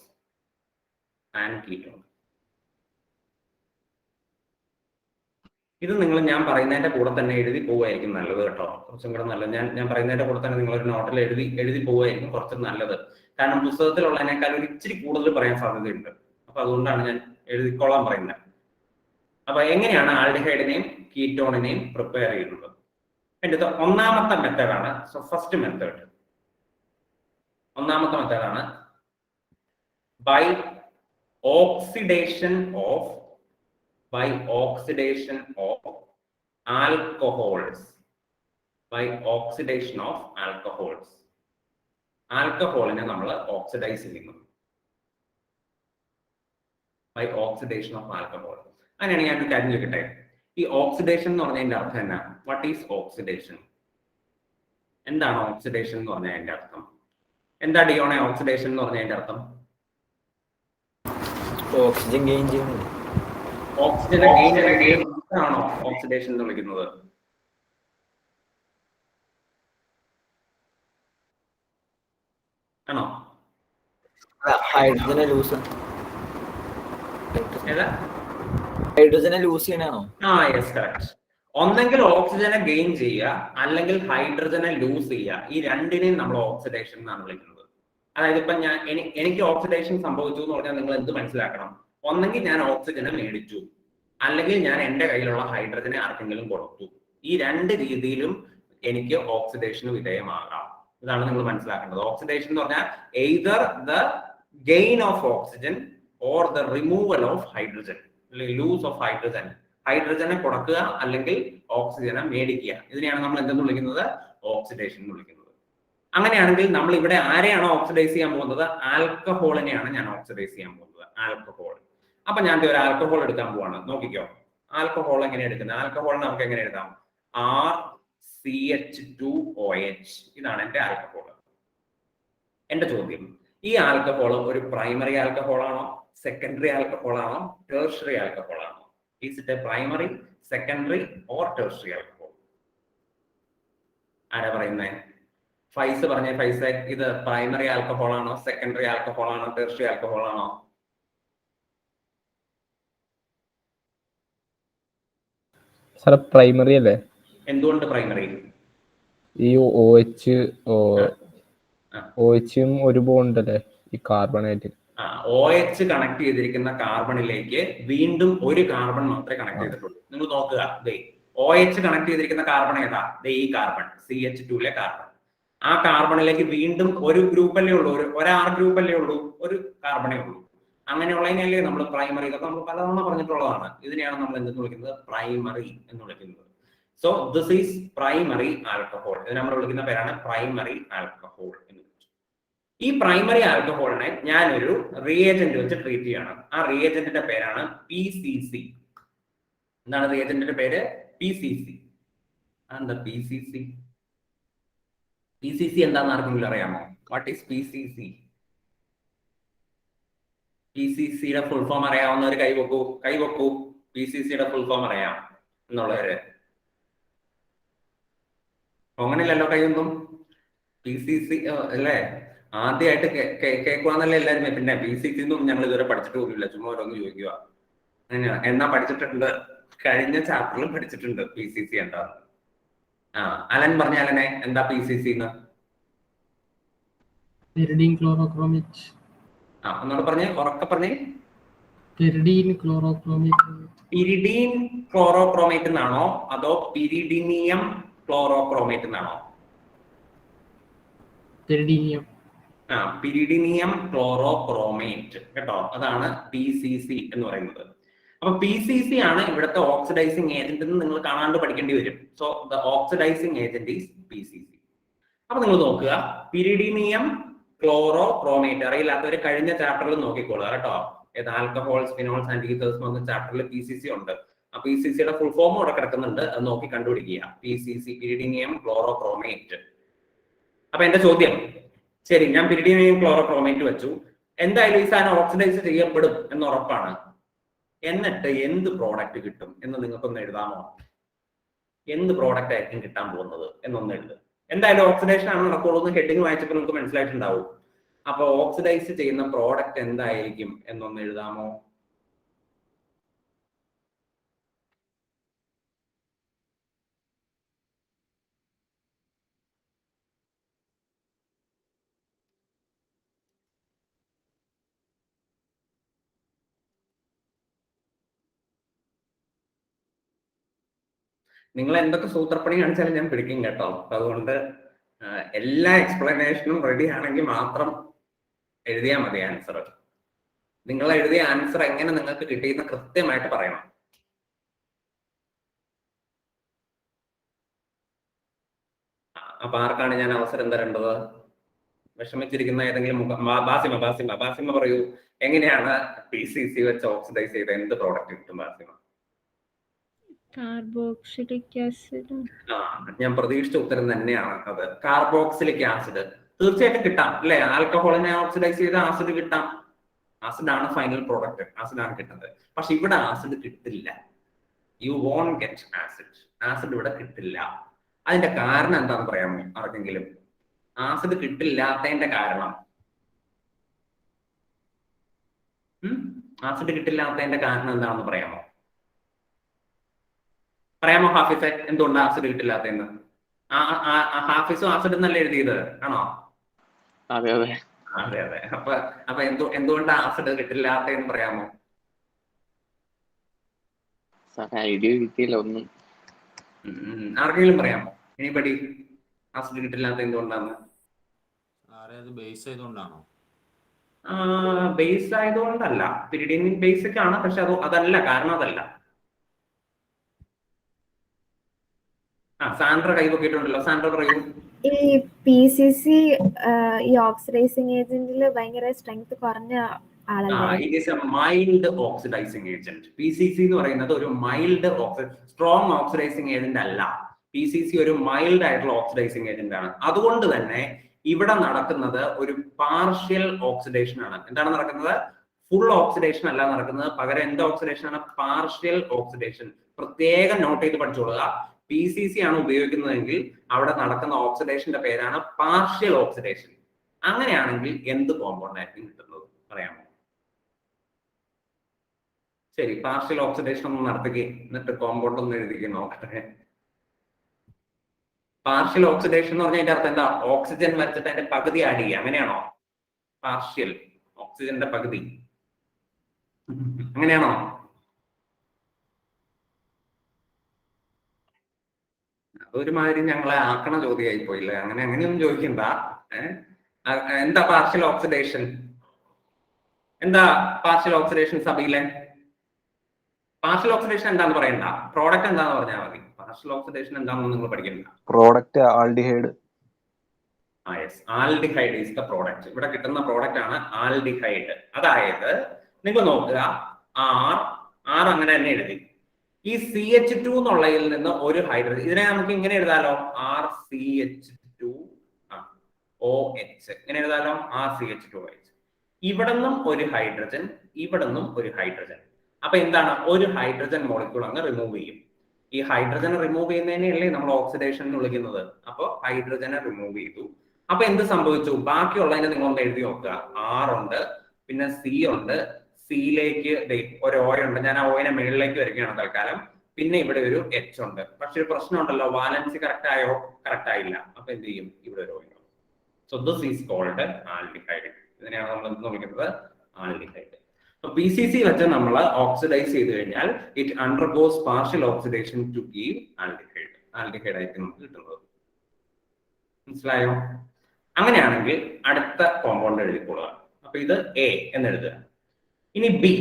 ഇത് നിങ്ങൾ ഞാൻ പറയുന്നതിന്റെ കൂടെ തന്നെ എഴുതി പോവുമായിരിക്കും നല്ലത് കേട്ടോ. കുറച്ചും കൂടെ നല്ലത് ഞാൻ പറയുന്നതിന്റെ കൂടെ തന്നെ നിങ്ങൾ ഒരു നോട്ടിൽ എഴുതി പോവുമായിരിക്കും കുറച്ച് നല്ലത്. കാരണം പുസ്തകത്തിലുള്ളതിനേക്കാൾ ഒരു ഇച്ചിരി കൂടുതൽ പറയാൻ സാധ്യതയുണ്ട്. അപ്പൊ അതുകൊണ്ടാണ് ഞാൻ എഴുതിക്കോളാൻ പറയുന്നത്. അപ്പൊ എങ്ങനെയാണ് ആൽഡിഹൈഡിനെയും കീറ്റോണിനെയും പ്രിപ്പയർ ചെയ്യുന്നത്? അതിന്റെ ഒന്നാമത്തെ മെത്തേഡാണ്. സോ ഫസ്റ്റ് മെത്തേഡ്, ഒന്നാമത്തെ മെത്തേഡാണ് ബൈ ഓക്സിഡേഷൻ ഓഫ് alcohols. ആൽക്കഹോളിനെ നമ്മൾ ഓക്സിഡൈസ് ചെയ്യുന്നു. By oxidation of alcohol. അങ്ങനെയാണ് ഞാൻ ഒരു കാര്യം ചോദിക്കട്ടെ, ഈ ഓക്സിഡേഷൻ എന്ന് പറഞ്ഞതിന്റെ അർത്ഥം എന്നാ? What is oxidation? എന്താണ് ഓക്സിഡേഷൻ എന്ന് പറഞ്ഞതിന്റെ അർത്ഥം? എന്താ ഡിയോണെ ഓക്സിഡേഷൻ എന്ന് പറഞ്ഞതിന്റെ അർത്ഥം? ഓക്സിജൻ ഗെയിൻ ചെയ്യുന്നു. ഓക്സിജനെ ഗെയിൻ ആണോ ഓക്സിഡേഷൻ എന്ന് വിളിക്കുന്നത്? ആണോ? ഹൈഡ്രജനെ ലൂസ് ചെയ്യണോ? Yes, correct. ഒന്നെങ്കിൽ ഓക്സിജനെ ഗെയിൻ ചെയ്യുക, അല്ലെങ്കിൽ ഹൈഡ്രജനെ ലൂസ് ചെയ്യുക. ഈ രണ്ടിനെയും നമ്മൾ ഓക്സിഡേഷൻ എന്നാണ് വിളിക്കുന്നത്. അതായത് ഇപ്പൊ എനിക്ക് ഓക്സിഡേഷൻ സംഭവിച്ചു എന്ന് പറഞ്ഞാൽ നിങ്ങൾ എന്ത് മനസ്സിലാക്കണം? ഒന്നെങ്കിൽ ഞാൻ ഓക്സിജനെ മേടിച്ചു, അല്ലെങ്കിൽ ഞാൻ എന്റെ കയ്യിലുള്ള ഹൈഡ്രജനെ ആർക്കെങ്കിലും കൊടുത്തു. ഈ രണ്ട് രീതിയിലും എനിക്ക് ഓക്സിഡേഷന് വിധേയമാകാം. ഇതാണ് നിങ്ങൾ മനസ്സിലാക്കേണ്ടത്. ഓക്സിഡേഷൻ എന്ന് പറഞ്ഞാൽ either the gain of oxygen or the removal of hydrogen, loss of hydrogen. ഹൈഡ്രജനെ കൊടുക്കുക അല്ലെങ്കിൽ ഓക്സിജനെ മേടിക്കുക. ഇതിനെയാണ് നമ്മൾ എന്തെന്ന് വിളിക്കുന്നത്? ഓക്സിഡേഷൻ എന്ന് വിളിക്കുന്നത്. അങ്ങനെയാണെങ്കിൽ നമ്മൾ ഇവിടെ ആരെയാണോ ഓക്സിഡൈസ് ചെയ്യാൻ പോകുന്നത്? ആൽക്കഹോളിനെയാണ് ഞാൻ ഓക്സിഡൈസ് ചെയ്യാൻ പോകുന്നത്. ആൽക്കഹോൾ. അപ്പൊ ഞാൻ ഒരു ആൽക്കഹോൾ എടുക്കാൻ പോവാണ്. നോക്കിക്കോ, ആൽക്കഹോൾ എങ്ങനെ എടുക്കുന്നത്? ആൽക്കഹോളിനെ നമുക്ക് എങ്ങനെ എഴുതാം? RCH2OH. ഇതാണ് എന്റെ ആൽക്കഹോൾ. എന്റെ ചോദ്യം, ഈ ആൽക്കഹോൾ ഒരു പ്രൈമറി ആൽക്കഹോൾ ആണോ, സെക്കൻഡറി ആൽക്കഹോൾ ആണോ, ടെർഷ്യറി ആൽക്കഹോൾ ആണോ? Is it A primary, secondary or tertiary alcohol? ആരാ പറയുന്നേ? ഫൈസ് പറഞ്ഞേ. ഫൈസ്, ഇത് പ്രൈമറി ആൽക്കഹോൾ ആണോ, സെക്കൻഡറി ആൽക്കഹോൾ ആണോ, ടെർഷ്യറി ആൽക്കഹോൾ ആണോ? സാർ പ്രൈമറി അല്ലേ? എന്തുകൊണ്ട് പ്രൈമറി? ഈ OHും ഒരു ബോണ്ട് അല്ലേ ഈ കാർബണായിട്ട്? OH കണക്ട് ചെയ്തിരിക്കുന്ന കാർബണിലേക്ക് വീണ്ടും ഒരു കാർബൺ മാത്രമേ കണക്ട് ചെയ്തിട്ടുള്ളൂ. നിങ്ങൾ നോക്കുക, OH കണക്ട് ചെയ്തിരിക്കുന്ന കാർബൺ ഏതാ? ഈ കാർബൺ, CH2ലെ കാർബൺ. ആ കാർബണിലേക്ക് വീണ്ടും ഒരു ഗ്രൂപ്പല്ലേ ഉള്ളൂ, ഒരു R ഗ്രൂപ്പല്ലേ ഉള്ളൂ, ഒരു കാർബണേ ഉള്ളൂ. അങ്ങനെയുള്ളതിനല്ലേ നമ്മൾ പ്രൈമറി. ഇതൊക്കെ നമ്മൾ പലതവണ പറഞ്ഞിട്ടുള്ളതാണ്. ഇതിനെയാണ് നമ്മൾ എന്തെന്ന് വിളിക്കുന്നത്? പ്രൈമറി എന്ന് വിളിക്കുന്നത്. So this is primary alcohol. ഇത് നമ്മൾ വിളിക്കുന്ന പേരാണ് പ്രൈമറി ആൽക്കഹോൾ എന്ന് വിളിച്ചു. ഈ പ്രൈമറി ആൽക്കഹോളിനെ ഞാനൊരു റിയേജന്റ് വെച്ച് ട്രീറ്റ് ചെയ്യണം. ആ റിയേജന്റിന്റെ പേരാണ് PCC. എന്താണ് റിയേജന്റിന്റെ പേര്? PCC. എന്താ PCC? PCC എന്താണെന്ന് ആർക്കെങ്കിലും അറിയാമോ? What is PCC? PCCയുടെ ഫുൾ ഫോം അറിയാവുന്നവർ കൈവെക്കൂ. PCCയുടെ ഫുൾ ഫോം അറിയാം എന്നുള്ളവര്? അങ്ങനെയല്ലല്ലോ കൈയൊന്നും. PCC അല്ലേ ആദ്യമായിട്ട് കേൾക്കുവാന്നല്ലേ എല്ലാവരും. പിന്നെ PCC ഒന്നും ഞങ്ങൾ ഇതുവരെ പഠിച്ചിട്ട് പോലില്ല, ചുമ്മാ ഓരോന്ന് ചോദിക്കുക. അങ്ങനെയാ? എന്നാ പഠിച്ചിട്ടുണ്ട്, കഴിഞ്ഞ ചാപ്റ്ററിലും പഠിച്ചിട്ടുണ്ട് PCC എന്താന്ന്. അലൻ പറഞ്ഞാലനെ എന്താ PCC എന്ന്? പെരിഡീൻ ക്ലോറോക്രോമേറ്റ്. ഒന്നോട് പറഞ്ഞേ, ഉറക്കെ പറഞ്ഞേ. പെരിഡീൻ ക്ലോറോക്രോമേറ്റ്. പിരിഡീൻ ക്ലോറോക്രോമേറ്റ് എന്നാണോ അതോ പിരിഡിനിയം ക്ലോറോക്രോമേറ്റ് എന്നാണോ? പെരിഡീനിയം. പിരിഡിനിയം ക്ലോറോക്രോമേറ്റ് കേട്ടോ, അതാണ് PCC എന്ന് പറയുന്നത്. അപ്പൊ PCC ആണ് ഇവിടുത്തെ ഓക്സിഡൈസിങ് ഏജന്റ് എന്ന് നിങ്ങൾ കാണാണ്ട് പഠിക്കേണ്ടി വരും. So the oxidising agent is PCC. അപ്പൊ നിങ്ങൾ നോക്കുക, പിരിഡിനിയം ക്ലോറോക്രോമേറ്റ് അറിയില്ലാത്തവര് കഴിഞ്ഞ ചാപ്റ്ററിൽ നോക്കിക്കോളുക കേട്ടോ. ഏത് ആൽക്കഹോൾസ്, ഫിനോൾസ് ആൻഡ് ഈതേഴ്സ് എന്ന ചാപ്റ്ററിൽ PCC ഉണ്ട്. ആ PCCയുടെ ഫുൾ ഫോം ഇവിടെ കിടക്കുന്നുണ്ട്, അത് നോക്കി കണ്ടുപിടിക്കുക. PCC, പിരിഡിനിയം ക്ലോറോക്രോമേറ്റ്. അപ്പൊ എന്റെ ചോദ്യം, ശരി ഞാൻ പിരിഡിനിയം ക്ലോറോക്രോമേറ്റ് വെച്ചു, എന്തായാലും ഈ സാധനം ഓക്സിഡൈസ് ചെയ്യപ്പെടും എന്ന് ഉറപ്പാണ്. എന്നിട്ട് എന്ത് പ്രോഡക്റ്റ് കിട്ടും എന്ന് നിങ്ങൾക്കൊന്ന് എഴുതാമോ? എന്ത് പ്രോഡക്റ്റ് ആയിരിക്കും കിട്ടാൻ പോകുന്നത് എന്നൊന്ന് എഴുതുക. എന്തായാലും ഓക്സിഡേഷൻ ആണ് നടക്കുള്ളൂ എന്ന് ഹെഡിങ് വായിച്ചപ്പോൾ നിങ്ങൾക്ക് മനസ്സിലായിട്ടുണ്ടാവും. അപ്പൊ ഓക്സിഡൈസ് ചെയ്യുന്ന പ്രോഡക്റ്റ് എന്തായിരിക്കും എന്നൊന്ന് എഴുതാമോ? നിങ്ങൾ എന്തൊക്കെ സൂത്രപ്പണി കാണിച്ചാലും ഞാൻ പിടിക്കും കേട്ടോ. അതുകൊണ്ട് എല്ലാ എക്സ്പ്ലനേഷനും റെഡി ആണെങ്കിൽ മാത്രം എഴുതിയാൽ മതി ആൻസർ. നിങ്ങൾ എഴുതിയ ആൻസർ എങ്ങനെ നിങ്ങൾക്ക് കിട്ടിയെന്ന് കൃത്യമായിട്ട് പറയണം. അപ്പൊ ആർക്കാണ് ഞാൻ അവസരം തരേണ്ടത്? വിഷമിച്ചിരിക്കുന്ന ഏതെങ്കിലും ബാസിമ പറയൂ, എങ്ങനെയാണ് PCC വെച്ച് ഓക്സിഡൈസ് ചെയ്ത എന്ത് പ്രോഡക്റ്റ് കിട്ടും ബാസിമ? Carboxylic acid. ഞാൻ പ്രതീക്ഷിച്ച ഉത്തരം തന്നെയാണ് അത്, കാർബോക്സിലിക് ആസിഡ്. തീർച്ചയായിട്ടും കിട്ടാം അല്ലെ? ആൽക്കഹോളിനെ ഓക്സിഡൈസ് ചെയ്ത ആസിഡ് കിട്ടാം. ആസിഡാണ് ഫൈനൽ പ്രോഡക്റ്റ്, ആസിഡാണ് കിട്ടുന്നത്. പക്ഷെ ഇവിടെ ആസിഡ് കിട്ടില്ല. You won't get acid. Acid ഇവിടെ കിട്ടില്ല. അതിന്റെ കാരണം എന്താണെന്ന് പറയാമോ ആർക്കെങ്കിലും? ആസിഡ് കിട്ടില്ലാത്തതിന്റെ കാരണം, ആസിഡ് കിട്ടില്ലാത്തതിന്റെ കാരണം എന്താണെന്ന് പറയാമോ? പറയാമോ ഹാഫിസെ, എന്തുകൊണ്ട് ആസിഡ് കിട്ടില്ലാത്തതെന്ന്? ഹാഫിസും ആസിഡ് എന്നല്ല എഴുതിയത് ആണോ? അതെ അതെ അതെ അതെ. അപ്പൊ എന്തുകൊണ്ട് ആസിഡ് കിട്ടില്ലാത്തതെന്ന് പറയാമോ? ഐഡിയ കിട്ടിയില്ല ഒന്നും. ആർക്കെങ്കിലും പറയാമോ? എനിബഡി, ആസിഡ് കിട്ടില്ലാത്ത എന്തുകൊണ്ടാണ്? ബേസ് ആയതുകൊണ്ടാണോ? ബേസ് ആയതുകൊണ്ടല്ല, പിരിഡിനിയം ബേസിക് ആണ്, പക്ഷെ അതല്ല കാരണം. അതല്ല. സാൻഡ്ര കൈ പൊക്കിയിട്ടുണ്ടല്ലോ, സാൻഡ്ര പറയൂ. ഈ PCC ഈ ഓക്സിഡൈസിങ് ഏജന്റിൽ ഭയങ്കര സ്ട്രെങ്ത് കുറഞ്ഞ ആളല്ലേ? It is A mild oxidising agent. PCC എന്ന് പറയുന്നത് ഒരു മൈൽഡ് സ്ട്രോങ് ഓക്സിഡൈസിങ് ഏജന്റ് അല്ല. PCC ഒരു മൈൽഡ് ആയിട്ടുള്ള ഓക്സിഡൈസിങ് ഏജന്റ് ആണ്. അതുകൊണ്ട് തന്നെ ഇവിടെ നടക്കുന്നത് ഒരു പാർഷ്യൽ ഓക്സിഡേഷൻ ആണ്. എന്താണ് നടക്കുന്നത്? ഫുൾ ഓക്സിഡേഷൻ അല്ല നടക്കുന്നത്, പകരം എന്ത് ഓക്സിഡേഷൻ ആണ്? Partial oxidation. പ്രത്യേകം നോട്ട് ചെയ്ത് പഠിച്ചോളുക. PCC ആണ് ഉപയോഗിക്കുന്നതെങ്കിൽ അവിടെ നടക്കുന്ന ഓക്സിഡേഷന്റെ പേരാണ് പാർഷ്യൽ ഓക്സിഡേഷൻ. അങ്ങനെയാണെങ്കിൽ എന്ത് കോമ്പൗണ്ട് ആയിരിക്കും കിട്ടുന്നത് പറയാമോ? ശരി, പാർഷ്യൽ ഓക്സിഡേഷൻ ഒന്ന് നടത്തുകയും എന്നിട്ട് കോമ്പൗണ്ട് ഒന്ന് എഴുതിക്കുക നോക്കട്ടെ. പാർഷ്യൽ ഓക്സിഡേഷൻ എന്ന് പറഞ്ഞാൽ അതിന്റെ അർത്ഥം എന്താ? ഓക്സിജൻ വരച്ചിട്ട് അതിന്റെ പകുതി ആഡ് ചെയ്യുക, അങ്ങനെയാണോ? പാർഷ്യൽ ഓക്സിജന്റെ പകുതി, അങ്ങനെയാണോ? അതൊരുമാതിരി ഞങ്ങളെ ആക്കണ ചോദ്യമായി പോയില്ലേ? അങ്ങനെയൊന്നും ചോദിക്കണ്ട. എന്താ പാർഷ്യൽ ഓക്സിഡേഷൻ? എന്താ പാർഷ്യൽ ഓക്സിഡേഷൻ സബീലെ? പാർഷ്യൽ ഓക്സിഡേഷൻ എന്താന്ന് പറയണ്ട, പ്രോഡക്റ്റ് എന്താന്ന് പറഞ്ഞാൽ മതി. പാർഷ്യൽ ഓക്സിഡേഷൻ എന്താണെന്ന് നിങ്ങൾ പഠിക്കണ്ട. Product aldehyde. Yes, aldehyde is the product. ഇവിടെ കിട്ടുന്ന പ്രോഡക്റ്റ് ആണ് ആൽഡിഹൈഡ്. അതായത് നിങ്ങൾ നോക്കുക, ആർ അങ്ങനെ തന്നെ എഴുതി. ഈ CH2 എന്നുള്ളതിൽ നിന്ന് ഒരു ഹൈഡ്രജൻ, ഇതിനെ നമുക്ക് ഇങ്ങനെ എഴുതാലോ, RCH2OH ഇങ്ങനെ എഴുതാലോ, RCH2OH. ഇവിടെ നിന്നും ഒരു ഹൈഡ്രജൻ, ഇവിടെ നിന്നും ഒരു ഹൈഡ്രജൻ. അപ്പൊ എന്താണ്? ഒരു ഹൈഡ്രജൻ മോളിക്യൂൾ അങ്ങ് റിമൂവ് ചെയ്യും. ഈ ഹൈഡ്രജൻ റിമൂവ് ചെയ്യുന്നതിനെയല്ലേ നമ്മൾ ഓക്സിഡേഷൻ എന്ന് വിളിക്കുന്നത്. അപ്പോൾ ഹൈഡ്രജനെ റിമൂവ് ചെയ്തു. അപ്പൊ എന്ത് സംഭവിച്ചു? ബാക്കിയുള്ളതിനെ നിങ്ങളൊന്ന് എഴുതി നോക്കുക. R ഉണ്ട്, പിന്നെ C ഉണ്ട്, സിയിലേക്ക് ഒരു O ഉണ്ട്. ഞാൻ ആ ഓയിനെ മുകളിലേക്ക് വരികയാണ് തൽക്കാലം. പിന്നെ ഇവിടെ ഒരു H ഉണ്ട്. പക്ഷെ ഒരു പ്രശ്നം ഉണ്ടല്ലോ, വാലൻസി കറക്റ്റ് ആയോ? കറക്റ്റ് ആയില്ല. അപ്പൊ എന്ത് ചെയ്യും? ഇവിടെ ഒരു O ഉണ്ട്. So this is called aldehyde. ഇതിനെയാണ് നമ്മൾ എന്ത് വിളിക്കുന്നത്? ആൽഡിഹൈഡ്. PCC വെച്ച് നമ്മൾ ഓക്സിഡൈസ് ചെയ്ത് കഴിഞ്ഞാൽ it undergoes partial oxidation to give aldehyde. Aldehyde ആയിട്ട് നമുക്ക് കിട്ടുന്നത്. മനസ്സിലായോ? അങ്ങനെയാണെങ്കിൽ അടുത്ത കോമ്പൗണ്ട് എഴുതിക്കൊള്ളുക. അപ്പൊ ഇത് എ എന്ന് എഴുതുക. ഇനി ബി,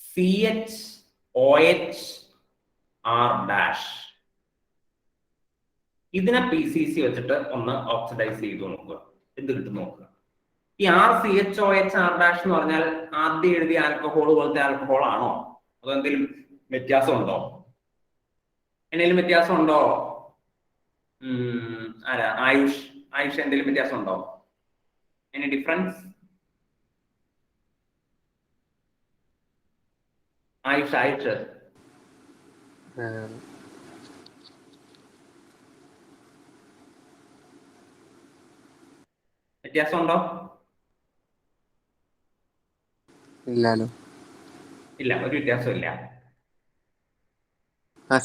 RCHOH R'. ഇതിനെ PCC വെച്ചിട്ട് ഒന്ന് ഓക്സിഡൈസ് ചെയ്തു നോക്കുക, എന്ത് കിട്ടും നോക്കുക. ഈ RCHOH R' എന്ന് പറഞ്ഞാൽ ആദ്യം എഴുതിയ ആൽക്കഹോൾ പോലത്തെ ആൽക്കഹോൾ ആണോ, അതോ എന്തെങ്കിലും വ്യത്യാസം ഉണ്ടോ? എന്തെങ്കിലും വ്യത്യാസം ഉണ്ടോ? ആരാ? ആയുഷ് എന്തെങ്കിലും വ്യത്യാസം ഉണ്ടോ? Any difference? ആയുഷ് വ്യത്യാസം ഉണ്ടോ? ഇല്ലല്ലോ. ഇല്ല, ഒരു വ്യത്യാസം ഇല്ല. ഞാൻ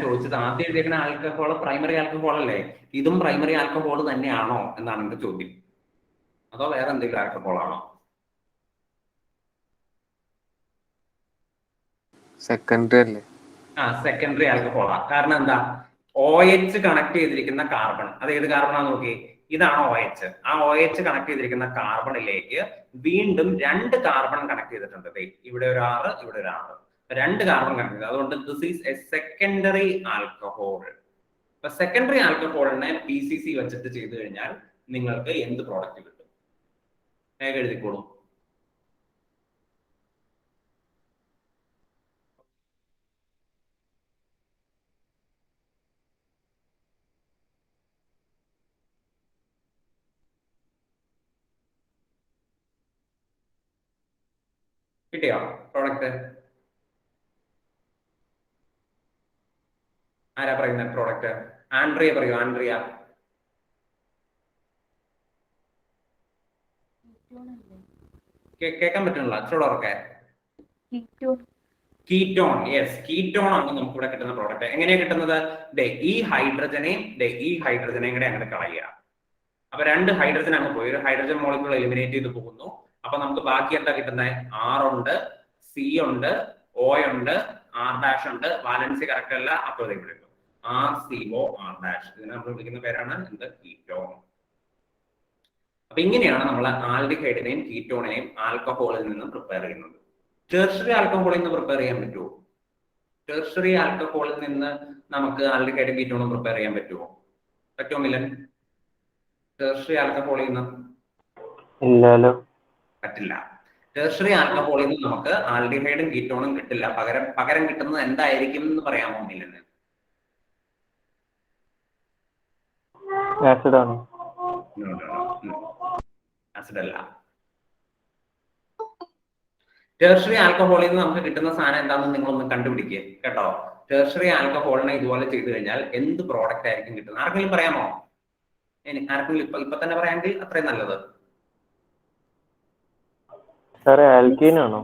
ചോദിച്ചത് ആദ്യം എഴുതിയേക്കുന്ന ആൽക്കഹോൾ പ്രൈമറി ആൽക്കഹോൾ അല്ലേ? ഇതും പ്രൈമറി ആൽക്കഹോൾ തന്നെയാണോ എന്നാണ് എന്റെ ചോദ്യം, അതോ വേറെ എന്തെങ്കിലും ആൽക്കഹോൾ ആണോ? സെക്കൻഡറി അല്ലേ? സെക്കൻഡറി ആൽക്കഹോളാ. കാരണം എന്താ? OH കണക്ട് ചെയ്തിരിക്കുന്ന കാർബൺ, അത് ഏത് കാർബണാന്ന് നോക്കി, ഇതാണ് OH. ആ OH കണക്ട് ചെയ്തിരിക്കുന്ന കാർബണിലേക്ക് വീണ്ടും 2 കാർബൺ കണക്ട് ചെയ്തിട്ടുണ്ട്. ഇവിടെ ഒരു 6, ഇവിടെ ഒരു 6, 2 കാർബൺ കണക്ട് ചെയ്ത്. അതുകൊണ്ട് this is A secondary alcohol. അപ്പൊ സെക്കൻഡറി ആൽക്കഹോളിനെ PCC വെച്ചിട്ട് ചെയ്തു കഴിഞ്ഞാൽ നിങ്ങൾക്ക് എന്ത് പ്രോഡക്റ്റ് കിട്ടും? വേഗം എഴുതിക്കോളൂ. കിട്ടിയോ പ്രോഡക്റ്റ്? ആരാ പറയുന്ന പ്രോഡക്റ്റ്? ആൻഡ്രിയ പറയൂ. ആൻഡ്രിയ. കേൾക്കാൻ പറ്റുന്നില്ല, അച്ചോടൊക്കെ. കീറ്റോൺ. യെസ്, കീറ്റോൺ ആണ് നമുക്ക് ഇവിടെ കിട്ടുന്ന പ്രോഡക്റ്റ്. എങ്ങനെയാ കിട്ടുന്നത്? ഈ ഹൈഡ്രജനെയും കൂടെ അങ്ങനെ കളയുക. അപ്പൊ 2 ഹൈഡ്രജൻ അങ്ങ് പോയി, ഒരു ഹൈഡ്രജൻ മോളിക്യൂൾ എലിമിനേറ്റ് ചെയ്ത് പോകുന്നു. അപ്പൊ നമുക്ക് ബാക്കി എന്താ കിട്ടുന്നത്? R ഉണ്ട്, C ഉണ്ട്, O ഉണ്ട്, R' ഉണ്ട്. വാലൻസി കറക്റ്റ് അല്ല, അപ്പോൾ ഇവിടെ കിട്ടും RCOR'. ഇതിനെ നമ്മൾ വിളിക്കുന്ന പേരാണ് എന്ത്? കീറ്റോൺ. അപ്പൊ ഇങ്ങനെയാണ് നമ്മൾ ആൽഡിഹൈഡിനെയും കീറ്റോണിനെയും ആൽക്കഹോളിൽ നിന്ന് പ്രിപ്പയർ ചെയ്യുന്നത്. ടെർഷറി ആൽക്കഹോളിൽ നിന്ന് പ്രിപ്പയർ ചെയ്യാൻ പറ്റുമോ? ടെർഷറി ആൽക്കഹോളിൽ നിന്ന് നമുക്ക് ആൽഡിഹൈഡും കീറ്റോണും പ്രിപ്പയർ ചെയ്യാൻ പറ്റുമോ? പറ്റുമില്ല. ടെർഷറി ആൽക്കഹോളിൽ നിന്ന് ഇല്ലല്ലോ, പറ്റില്ല. ടെർഷറി ആൽക്കഹോളിൽ നിന്ന് നമുക്ക് ആൽഡിഹൈഡും കീറ്റോണും കിട്ടില്ല. പകരം കിട്ടുന്നത് എന്തായിരിക്കും എന്ന് പറയാമോ? ഇല്ലെന്ന്. ആസിഡ് ആണോ? ആസിഡ് അല്ല. ടെർഷറി ആൽക്കഹോളിൽ നിന്ന് നമുക്ക് കിട്ടുന്ന സാധനം എന്താണെന്ന് നിങ്ങളൊന്ന് കണ്ടുപിടിക്കുക കേട്ടോ. ടെർഷറി ആൽക്കഹോളിനെ ഇതുപോലെ ചെയ്തു കഴിഞ്ഞാൽ എന്ത് പ്രോഡക്റ്റ് ആയിരിക്കും കിട്ടുന്നത്? ആർക്കെങ്കിലും പറയാമോ? ആർക്കെങ്കിലും ഇപ്പൊ തന്നെ പറയാമെങ്കിൽ അത്രയും നല്ലത്. ആൽക്കീൻ ആണോ?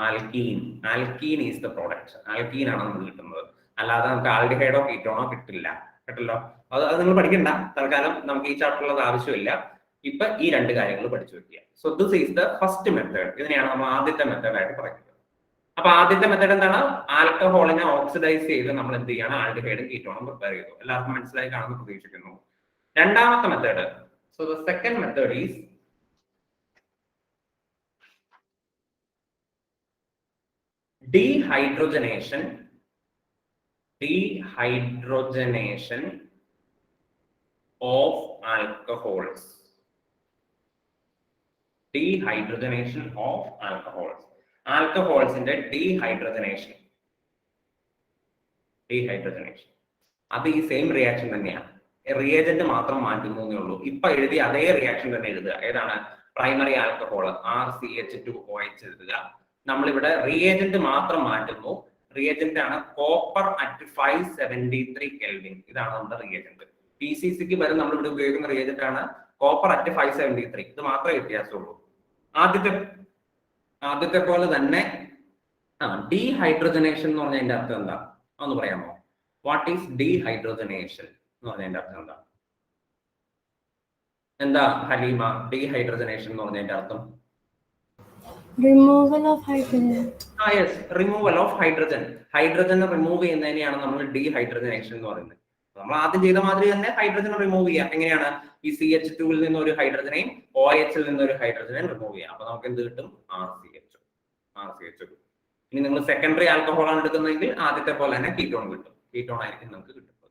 Alkene. Alkene is the product. Alkene ആണ് നമുക്ക് കിട്ടുന്നത്. അല്ലാതെ നമുക്ക് ആൽഡിഹൈഡോ കീറ്റോണോ കിട്ടില്ല. കേട്ടല്ലോ? അത് നിങ്ങൾ പഠിക്കണ്ട. തൽക്കാലം നമുക്ക് ഈ ചാപ്റ്ററിൽ ആവശ്യമില്ല. ഇപ്പൊ ഈ 2 കാര്യങ്ങൾ പഠിച്ചു വെക്കുക. So this is the first method. ഇതിനെയാണ് നമ്മൾ ആദ്യത്തെ മെത്തേഡ് ആയിട്ട് പറയുന്നത്. അപ്പൊ ആദ്യത്തെ മെത്തേഡ് എന്താണ്? ആൽക്കഹോളിനെ ഓക്സിഡൈസ് ചെയ്ത് നമ്മൾ എന്ത് ചെയ്യണം? ആൽഡിഹൈഡും കീറ്റോണും പ്രിപ്പയർ ചെയ്തു. എല്ലാവർക്കും മനസ്സിലായി കാണുമെന്ന് പ്രതീക്ഷിക്കുന്നു. രണ്ടാമത്തെ method. So the second method is dehydrogenation of alcohols. Dehydrogenation of alcohols. Alcoholsന്റെ dehydrogenation. അത് ഈ സെയിം റിയാക്ഷൻ തന്നെയാണ്. റിയേജന്റ് മാത്രം മാറ്റുന്നേ ഉള്ളൂ. ഇപ്പൊ എഴുതിയ അതേ റിയാക്ഷൻ തന്നെ എഴുതുക. ഏതാണ്? പ്രൈമറി ആൽക്കഹോൾ RCH2OH എഴുതുക. നമ്മളിവിടെ റിയേജന്റ് മാത്രം മാറ്റുന്നു. റിയേജന്റ് ആണ് കോപ്പർ അറ്റ് 573 കെൽവിൻ. ഇതാണ് നമ്മുടെ റിയേജന്റ്. PCCക്ക് വരെ നമ്മൾ ഇവിടെ ഉപയോഗിക്കുന്ന റിയേജന്റ് ആണ് കോപ്പർ അറ്റ് 573. ഇത് മാത്രമേ വ്യത്യാസമുള്ളൂ. ആദ്യത്തെ പോലെ തന്നെ ഡീഹൈഡ്രോജനേഷൻ എന്ന് പറഞ്ഞതിന്റെ അർത്ഥം എന്താ? ഒന്ന് പറയാമോ? വാട്ട് ഈസ് ഡീഹൈഡ്രോജനേഷൻ എന്ന് പറഞ്ഞതിന്റെ അർത്ഥം എന്താ? എന്താ ഹലീമ ഡീഹൈഡ്രോജനേഷൻ എന്ന് പറഞ്ഞതിന്റെ അർത്ഥം? Removal of hydrogen. Yes, removal of hydrogen. Hydrogen remove ചെയ്യുന്നതിനെയാണ് നമ്മൾ ഡീഹൈഡ്രജനേഷൻ എന്ന് പറയുന്നത്. നമ്മൾ ആദ്യം ചെയ്ത മാതിരി തന്നെ ഹൈഡ്രജൻ റിമൂവ് ചെയ്യാം. എങ്ങനെയാണ്? ഈ CH2 നിന്ന് ഒരു ഹൈഡ്രജനെയും OH നിന്ന് ഒരു ഹൈഡ്രജനെയും റിമൂവ് ചെയ്യാം. അപ്പൊ നമുക്ക് എന്ത് കിട്ടും? RCH. ഇനി നിങ്ങൾ സെക്കൻഡറി ആൽക്കഹോൾ ആണ് എടുക്കുന്നതെങ്കിൽ ആദ്യത്തെ പോലെ തന്നെ കീറ്റോൺ കിട്ടും. കീറ്റോൺ ആയിരിക്കും നമുക്ക് കിട്ടുന്നത്.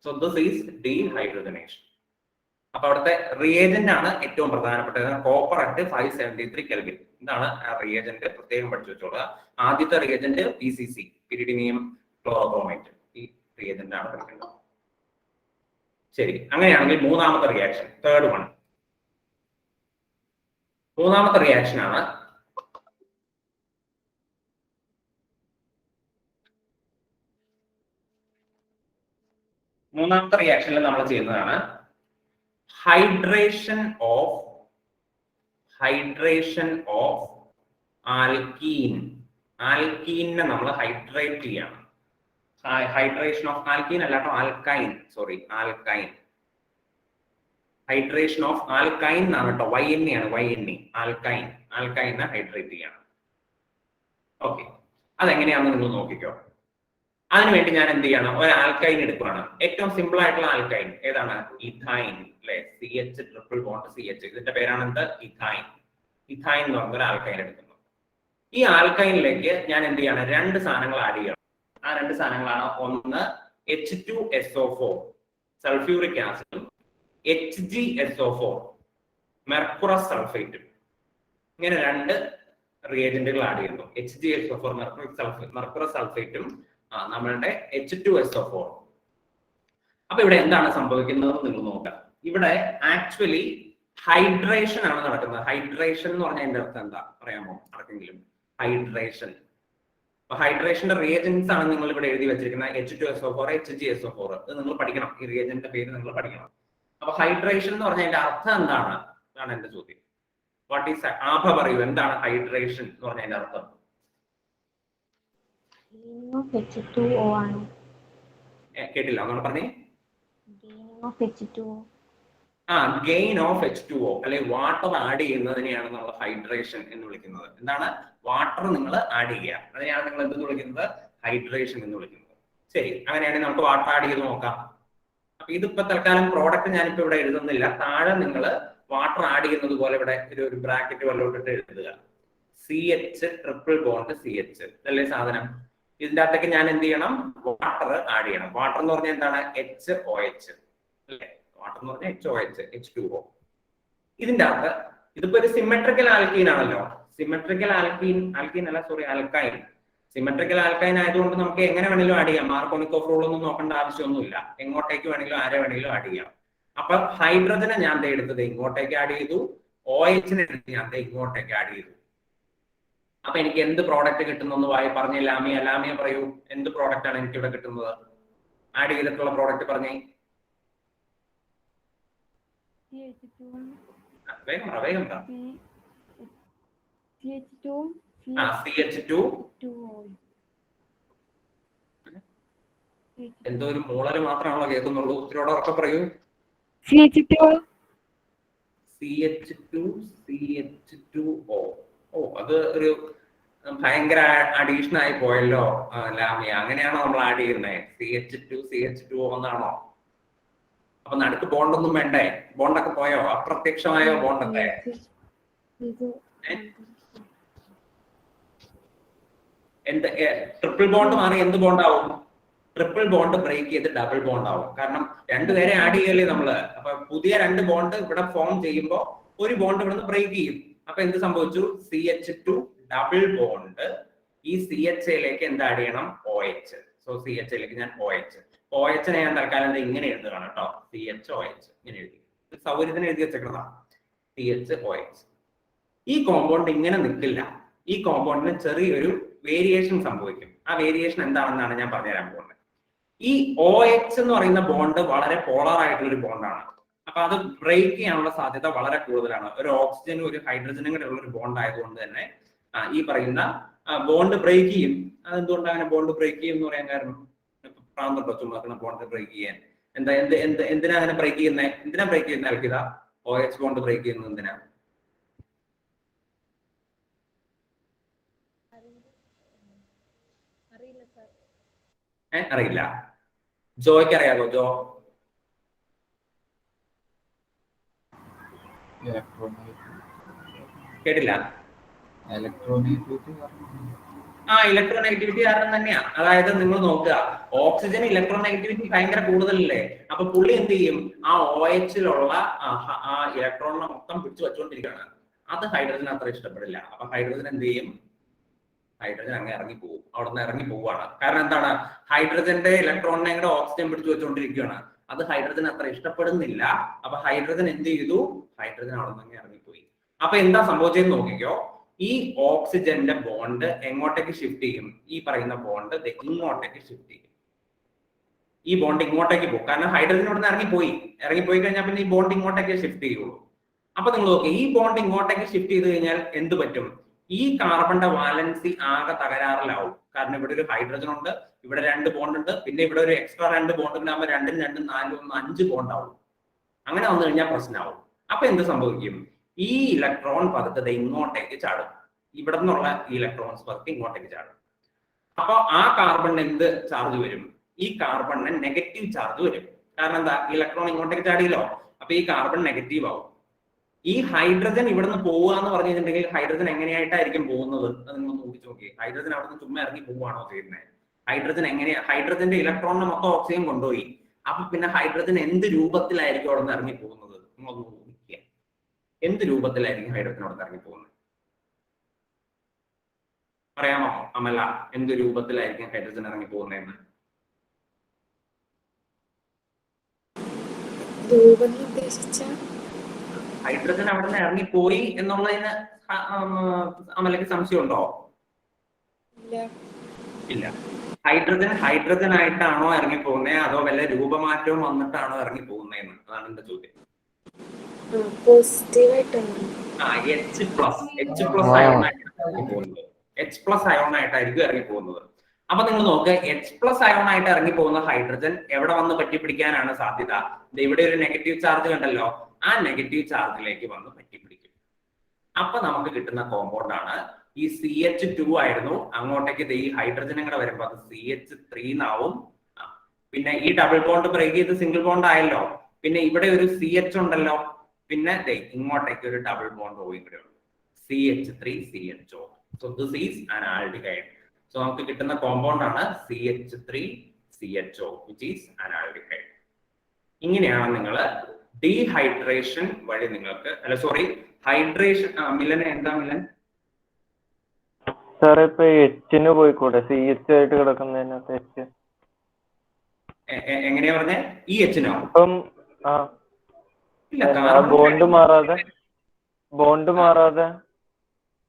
So this is dehydrogenation. അപ്പൊ അവിടുത്തെ റിയേജന്റ് ആണ് ഏറ്റവും പ്രധാനപ്പെട്ടത്. Copper at 573 kelvin. ഇതാണ് ആ റിയേജന്റ്. പ്രത്യേകം പഠിച്ചു വെച്ചോളുക. ആദ്യത്തെ റിയേജന്റ് PCC, പിരിഡിനിയം ക്ലോറോബ്രോമേറ്റ്. ഈ റിയേജന്റ് ആണ് പഠിക്കേണ്ടത്. ശരി, അങ്ങനെയാണെങ്കിൽ മൂന്നാമത്തെ റിയാക്ഷൻ, തേർഡ് വൺ. മൂന്നാമത്തെ റിയാക്ഷൻ ആണ് മൂന്നാമത്തെ റിയാക്ഷനിൽ നമ്മൾ ചെയ്യുന്നതാണ് ഹൈഡ്രേഷൻ ഓഫ് ആൽക്കീൻ. ആൽക്കീനെ നമ്മൾ ഹൈഡ്രേറ്റ് ചെയ്യണം. ഹൈഡ്രേഷൻ ഓഫ് ആൽക്കീൻ അല്ലാട്ടോ, alkyne. Sorry, alkyne. Hydration of alkyne എന്നാണ് കേട്ടോ. YNE ആണ്, YNE. ആൽക്കൈനെ ഹൈഡ്രേറ്റ് ചെയ്യണം. ഓക്കെ, അതെങ്ങനെയാണെന്ന് നിങ്ങൾ നോക്കിക്കോ. അതിനുവേണ്ടി ഞാൻ എന്ത് ചെയ്യണം? ഒരു ആൽക്കൈൻ എടുക്കുകയാണ്. ഏറ്റവും സിമ്പിൾ ആയിട്ടുള്ള ആൽക്കൈൻ ഏതാണ്? ഇഥൈൻ അല്ലെ? CH triple bond CH. ഇതിന്റെ പേരാണ് എന്ത്? ഇഥൈൻ. ഇഥൈൻ എന്ന് പറഞ്ഞ ഒരു ആൽക്കൈൻ എടുക്കുന്നു. ഈ ആൽക്കൈനിലേക്ക് ഞാൻ എന്ത് ചെയ്യണം? രണ്ട് സാധനങ്ങൾ ആഡ് ചെയ്യണം. ആ രണ്ട് സാധനങ്ങളാണ്, ഒന്ന് H2SO4 സൾഫ്യൂറിക് ആസിഡും HgSO4 മെർക്കുറസ് സൾഫേറ്റും. ഇങ്ങനെ രണ്ട് റിയേജന്റുകൾ ആഡ് ചെയ്യുന്നു. HgSO4 മെർക്കുറസ് സൾഫേറ്റും നമ്മളുടെ H2SO4. അപ്പൊ ഇവിടെ എന്താണ് സംഭവിക്കുന്നത് നിങ്ങൾ നോക്കാം. ഇവിടെ ആക്ച്വലി ഹൈഡ്രേഷൻ ആണ് നടക്കുന്നത്. ഹൈഡ്രേഷൻ എന്ന് പറഞ്ഞാൽ എന്റെ അർത്ഥം എന്താ പറയാമോ ആർക്കെങ്കിലും? ഹൈഡ്രേഷൻ. അപ്പൊ ഹൈഡ്രേഷന്റെ റിയേജൻസ് ആണ് നിങ്ങൾ ഇവിടെ എഴുതി വെച്ചിരിക്കുന്നത്. H2SO4, HgSO4. ഇത് നിങ്ങൾ പഠിക്കണം. ഈ റിയേജന്റിന്റെ പേര് നിങ്ങൾ പഠിക്കണം. അപ്പൊ ഹൈഡ്രേഷൻ എന്ന് പറഞ്ഞാൽ എന്റെ അർത്ഥം എന്താണ്? ഇതാണ് എന്റെ ചോദ്യം. വാട്ട് ഈസ് ആഭ പറയൂ, എന്താണ് ഹൈഡ്രേഷൻ എന്ന് പറഞ്ഞാൽ എന്റെ അർത്ഥം? കേട്ടില്ല, ഒന്നുകൂടെ പറഞ്ഞേ. ഗെയിൻ ഓഫ് H2O അല്ലെ വാട്ടർ ആഡ് ചെയ്യുന്നതിനെയാണ് നമ്മൾ ഹൈഡ്രേഷൻ എന്ന് വിളിക്കുന്നത്. എന്താണ്? വാട്ടർ നിങ്ങൾ ആഡ് ചെയ്യുക, അതിനെയാണ് നിങ്ങൾ എന്തെന്ന് വിളിക്കുന്നത്? ഹൈഡ്രേഷൻ എന്ന് വിളിക്കുന്നത്. ശരി, അങ്ങനെയാണെങ്കിൽ നമുക്ക് വാട്ടർ ആഡ് ചെയ്ത് നോക്കാം. അപ്പൊ ഇതിപ്പോ തൽക്കാലം പ്രോഡക്റ്റ് ഞാനിപ്പോ ഇവിടെ എഴുതുന്നില്ല. താഴെ നിങ്ങൾ വാട്ടർ ആഡ് ചെയ്യുന്നത് പോലെ ഇവിടെ ഒരു ബ്രാക്കറ്റ് വല്ലോട്ടിട്ട് എഴുതുക. CH ട്രിപ്പിൾ ബോണ്ട് CH അല്ലേ സാധനം. ഇതിന്റെ അകത്തേക്ക് ഞാൻ എന്ത് ചെയ്യണം? വാട്ടർ ആഡ് ചെയ്യണം. വാട്ടർ എന്ന് പറഞ്ഞാൽ എന്താണ്? HOH അല്ലേ? വാട്ടർ എന്ന് പറഞ്ഞാൽ HOH, H2O. ഇതിന്റെ അകത്ത് ഇതിപ്പോ ഒരു സിമെട്രിക്കൽ ആൽക്കീൻ ആണല്ലോ. സിമെട്രിക്കൽ ആൽക്കൈൻ സിമെട്രിക്കൽ ആൽക്കൈൻ ആയതുകൊണ്ട് നമുക്ക് എങ്ങനെ വേണമെങ്കിലും ആഡ് ചെയ്യാം. മാർക്കോണിക് ഓഫ് റൂൾ ഒന്നും നോക്കേണ്ട ആവശ്യമൊന്നുമില്ല. എങ്ങോട്ടേക്ക് വേണമെങ്കിലും ആരെ വേണമെങ്കിലും ആഡ് ചെയ്യാം. അപ്പൊ ഹൈഡ്രജനെ ഞാൻ എടുത്തത് ഇങ്ങോട്ടേക്ക് ആഡ് ചെയ്തു, OH-നെ എടുത്ത് ഞാൻ ഇങ്ങോട്ടേക്ക് ആഡ് ചെയ്തു. അപ്പൊ എനിക്ക് എന്ത് പ്രോഡക്റ്റ് കിട്ടുന്നു പറഞ്ഞ ലാമിയ പറയൂ, എന്ത് പ്രോഡക്റ്റ് ആണ് എനിക്ക് ഇവിടെ കിട്ടുന്നത്? ആഡ് ചെയ്തിട്ടുള്ള പ്രോഡക്റ്റ് പറഞ്ഞേ. വേഗം പറ. CH2 എന്തോ ഒരു മൂളല് മാത്രമാണല്ലോ കേൾക്കുന്നുള്ളൂ. ഇത്തിരിയോടെ ഉറക്കെ പറയൂ. CH2O. ഓ, അത് ഒരു ഭയങ്കര അഡീഷൻ ആയി പോയല്ലോ ലാമിയ. അങ്ങനെയാണോ നമ്മൾ ആഡ് ചെയ്യുന്നത്? CH2O എന്നാണോ? അപ്പൊ നടുക്ക് ബോണ്ടൊന്നും വേണ്ടേ? ബോണ്ടൊക്കെ പോയോ? അപ്രത്യക്ഷമായോ ബോണ്ടൊക്കെ? എന്ത് ട്രിപ്പിൾ ബോണ്ട് മാറി എന്ത് ബോണ്ടാവും? ട്രിപ്പിൾ ബോണ്ട് ബ്രേക്ക് ചെയ്ത് ഡബിൾ ബോണ്ട് ആവും. കാരണം രണ്ടുപേരെ ആഡ് ചെയ്യല്ലേ നമ്മള്. അപ്പൊ പുതിയ രണ്ട് ബോണ്ട് ഇവിടെ ഫോം ചെയ്യുമ്പോൾ ഒരു ബോണ്ട് ഇവിടുന്ന് ബ്രേക്ക് ചെയ്യും. അപ്പൊ എന്ത് സംഭവിച്ചു? CH2 ഡബിൾ ബോണ്ട് ഈ CH-ലേക്ക് എന്ത് ആഡ് ചെയ്യണം? OH. സോ CH-ലേക്ക് ഞാൻ OH-നെ ഞാൻ തൽക്കാലം ഇങ്ങനെ എഴുതുകയാണ് കേട്ടോ. CHOH ഇങ്ങനെ എഴുതി, സൗകര്യത്തിന് എഴുതി വെച്ചേക്കുന്നതാണ്. CHOH. ഈ കോമ്പൗണ്ട് ഇങ്ങനെ നിൽക്കില്ല. ഈ കോമ്പൗണ്ടിന് ചെറിയൊരു വേരിയേഷൻ സംഭവിക്കും. ആ വേരിയേഷൻ എന്താണെന്നാണ് ഞാൻ പറഞ്ഞുതരാൻ പോകുന്നത്. ഈ OH എന്ന് പറയുന്ന ബോണ്ട് വളരെ പോളർ ആയിട്ടുള്ള ഒരു ബോണ്ടാണ്. അപ്പൊ അത് ബ്രേക്ക് ചെയ്യാനുള്ള സാധ്യത വളരെ കൂടുതലാണ്. ഒരു ഓക്സിജനും ഒരു ഹൈഡ്രജനും കൂടെ ഉള്ള ഒരു ബോണ്ട് ആയതുകൊണ്ട് തന്നെ ഈ പറയുന്ന ബോണ്ട് ബ്രേക്ക് ചെയ്യും. അതെന്തുകൊണ്ട് അങ്ങനെ ബോണ്ട് ബ്രേക്ക് ചെയ്യും എന്ന് പറയാൻ കാരണം? പ്രാന്തട്ടോ ചുമ്മാ ബോണ്ട് ബ്രേക്ക് ചെയ്യാൻ? എന്തിനാ അങ്ങനെ ബ്രേക്ക് ചെയ്യുന്നത്? എന്തിനാ ബ്രേക്ക് ചെയ്യുന്നത്? അൽക്കിത OH ബോണ്ട് ബ്രേക്ക് ചെയ്യുന്നത് എന്തിനാ? അറിയില്ല. ജോയ്ക്ക് അറിയാമോ? ജോ കേട്ടില്ല. ഇലക്ട്രോനെഗറ്റിവിറ്റി കാരണം തന്നെയാ. അതായത് നിങ്ങൾ നോക്കുക, ഓക്സിജൻ ഇലക്ട്രോനെഗറ്റിവിറ്റി ഭയങ്കര കൂടുതലല്ലേ. അപ്പൊ പുള്ളി എന്ത് ചെയ്യും? ആ OH-ലുള്ള ആ ഇലക്ട്രോണിനെ മൊത്തം പിടിച്ചു വെച്ചുകൊണ്ടിരിക്കുകയാണ്. അത് ഹൈഡ്രജൻ അത്ര ഇഷ്ടപ്പെടില്ല. അപ്പൊ ഹൈഡ്രജൻ എന്ത് ചെയ്യും? ഹൈഡ്രജൻ അങ്ങ് ഇറങ്ങി പോകും. അവിടെ നിന്ന് ഇറങ്ങി പോവുകയാണ്. കാരണം എന്താണ്? ഹൈഡ്രജന്റെ ഇലക്ട്രോണിനെ കൂടെ ഓക്സിജൻ പിടിച്ചു വെച്ചുകൊണ്ടിരിക്കുകയാണ്. അത് ഹൈഡ്രജൻ അത്ര ഇഷ്ടപ്പെടുന്നില്ല. അപ്പൊ ഹൈഡ്രജൻ എന്ത് ചെയ്തു? ഹൈഡ്രജൻ അവിടെ നിന്ന് ഇറങ്ങിപ്പോയി. അപ്പൊ എന്താ സംഭവിച്ചതെന്ന് നോക്കിക്കോ. ഈ ഓക്സിജന്റെ ബോണ്ട് എങ്ങോട്ടേക്ക് ഷിഫ്റ്റ് ചെയ്യും? ഈ പറയുന്ന ബോണ്ട് ഇങ്ങോട്ടേക്ക് ഷിഫ്റ്റ് ചെയ്യും. ഈ ബോണ്ട് ഇങ്ങോട്ടേക്ക് പോകും. കാരണം ഹൈഡ്രജൻ ഇവിടെ നിന്ന് ഇറങ്ങിപ്പോയി കഴിഞ്ഞാൽ പിന്നെ ഈ ബോണ്ട് ഇങ്ങോട്ടേക്ക് ഷിഫ്റ്റ് ചെയ്യുള്ളൂ. അപ്പൊ നിങ്ങൾ നോക്കുക, ഈ ബോണ്ട് ഇങ്ങോട്ടേക്ക് ഷിഫ്റ്റ് ചെയ്ത് കഴിഞ്ഞാൽ എന്ത് പറ്റും? ഈ കാർബണിന്റെ വാലൻസി ആകെ തകരാറിലാവും. കാരണം ഇവിടെ ഒരു ഹൈഡ്രജൻ ഉണ്ട്, ഇവിടെ 2 ബോണ്ട് ഉണ്ട്, പിന്നെ ഇവിടെ ഒരു എക്സ്ട്രാ 2 ബോണ്ട് ഉണ്ടാകുമ്പോൾ 2 2 4 1 5 ബോണ്ട് ആവും. അങ്ങനെ വന്നു കഴിഞ്ഞാൽ പ്രശ്നമാവും. അപ്പൊ എന്ത് സംഭവിക്കും? ഈ ഇലക്ട്രോൺ പതുക്കെ ഇങ്ങോട്ടേക്ക് ചാടും. ഇവിടെ നിന്നുള്ള ഈ ഇലക്ട്രോൺസ് പതുക്കെ ഇങ്ങോട്ടേക്ക് ചാടും. അപ്പൊ ആ കാർബണിന് എന്ത് ചാർജ് വരും? ഈ കാർബണിന് നെഗറ്റീവ് ചാർജ് വരും. കാരണം എന്താ? ഇലക്ട്രോൺ ഇങ്ങോട്ടേക്ക് ചാടിയല്ലോ. അപ്പൊ ഈ കാർബൺ നെഗറ്റീവ് ആവും. ഈ ഹൈഡ്രജൻ ഇവിടുന്ന് പോവുക എന്ന് പറഞ്ഞു കഴിഞ്ഞിട്ടുണ്ടെങ്കിൽ ഹൈഡ്രജൻ എങ്ങനെയായിട്ടായിരിക്കും പോകുന്നത്? അത് നിങ്ങൾ നോക്കിച്ച് നോക്കി. ഹൈഡ്രജൻ അവിടെ നിന്ന് ചുമ്മാ ഇറങ്ങി പോവുകയാണോ ചെയ്യുന്നത്? ഹൈഡ്രജൻ എങ്ങനെയാ? ഹൈഡ്രജന്റെ ഇലക്ട്രോണിനെ മൊത്തം ഓക്സിജൻ കൊണ്ടുപോയി. അപ്പൊ പിന്നെ ഹൈഡ്രജൻ എന്ത് രൂപത്തിലായിരിക്കും അവിടെ നിന്ന് ഇറങ്ങി പോകുന്നത്? നിങ്ങൾ നോക്കുക, എന്ത് രൂപത്തിലായിരിക്കും ഹൈഡ്രജൻ അവിടെ നിന്ന് ഇറങ്ങി പോകുന്നത്? പറയാമോ അമല? എന്ത് രൂപത്തിലായിരിക്കും ഹൈഡ്രജൻ ഇറങ്ങി പോകുന്നതെന്ന്? ഹൈഡ്രജൻ അവിടെ നിന്ന് ഇറങ്ങിപ്പോയി എന്നുള്ളതിന് അമലക്ക് സംശയമുണ്ടോ? ഇല്ല. ഹൈഡ്രജൻ ആയിട്ടാണോ ഇറങ്ങി പോകുന്നത്, അതോ വല്ല രൂപമാറ്റവും വന്നിട്ടാണോ ഇറങ്ങി പോകുന്നതെന്ന്? അതാണ് എന്റെ ചോദ്യം. H+ അയോൺ ആയിട്ടായിരിക്കും ഇറങ്ങി പോകുന്നത്. അപ്പൊ നിങ്ങൾ നോക്കുക, H+ അയോൺ ആയിട്ട് ഇറങ്ങി പോകുന്ന ഹൈഡ്രജൻ എവിടെ വന്ന് പറ്റിപ്പിടിക്കാനാണ് സാധ്യത? ഇവിടെ ഒരു നെഗറ്റീവ് ചാർജ് കണ്ടല്ലോ, ആ നെഗറ്റീവ് ചാർജിലേക്ക് വന്ന് പറ്റിപ്പിടിക്കും. അപ്പൊ നമുക്ക് കിട്ടുന്ന കോമ്പൗണ്ട് ആണ് ഈ CH2 ആയിരുന്നു. അങ്ങോട്ടേക്ക് ഈ ഹൈഡ്രജനും കൂടെ വരുമ്പോ അത് CH3 എന്നാവും. പിന്നെ ഈ ഡബിൾ ബോണ്ട് ബ്രേക്ക് ചെയ്ത് സിംഗിൾ ബോണ്ട് ആയല്ലോ. പിന്നെ ഇവിടെ ഒരു CH ഉണ്ടല്ലോ. പിന്നെ ഇങ്ങോട്ടേക്ക് ഒരു ഡബിൾ ബോണ്ട് ഇവിടെ ഉണ്ട്, CH3CHO. So this is an aldehyde. So നമുക്ക് കിട്ടുന്ന കോമ്പൗണ്ട് ആണ് CH3CHO, which is an aldehyde. ഇങ്ങനെയാണ് നിങ്ങൾ ഡീഹൈഡ്രേഷൻ വഴി നിങ്ങൾക്ക് ഹൈഡ്രേഷൻ. മിലൻ എന്താ മിലൻ? സാറേ ഇപ്പൊ H-ന് പോയിക്കൂടെ? CH ആയിട്ട് കിടക്കുന്നതിനകത്ത് H എങ്ങനെയാ പറഞ്ഞേ? ഈ H-നോ? ഇപ്പം ബോണ്ട് മാറാതെ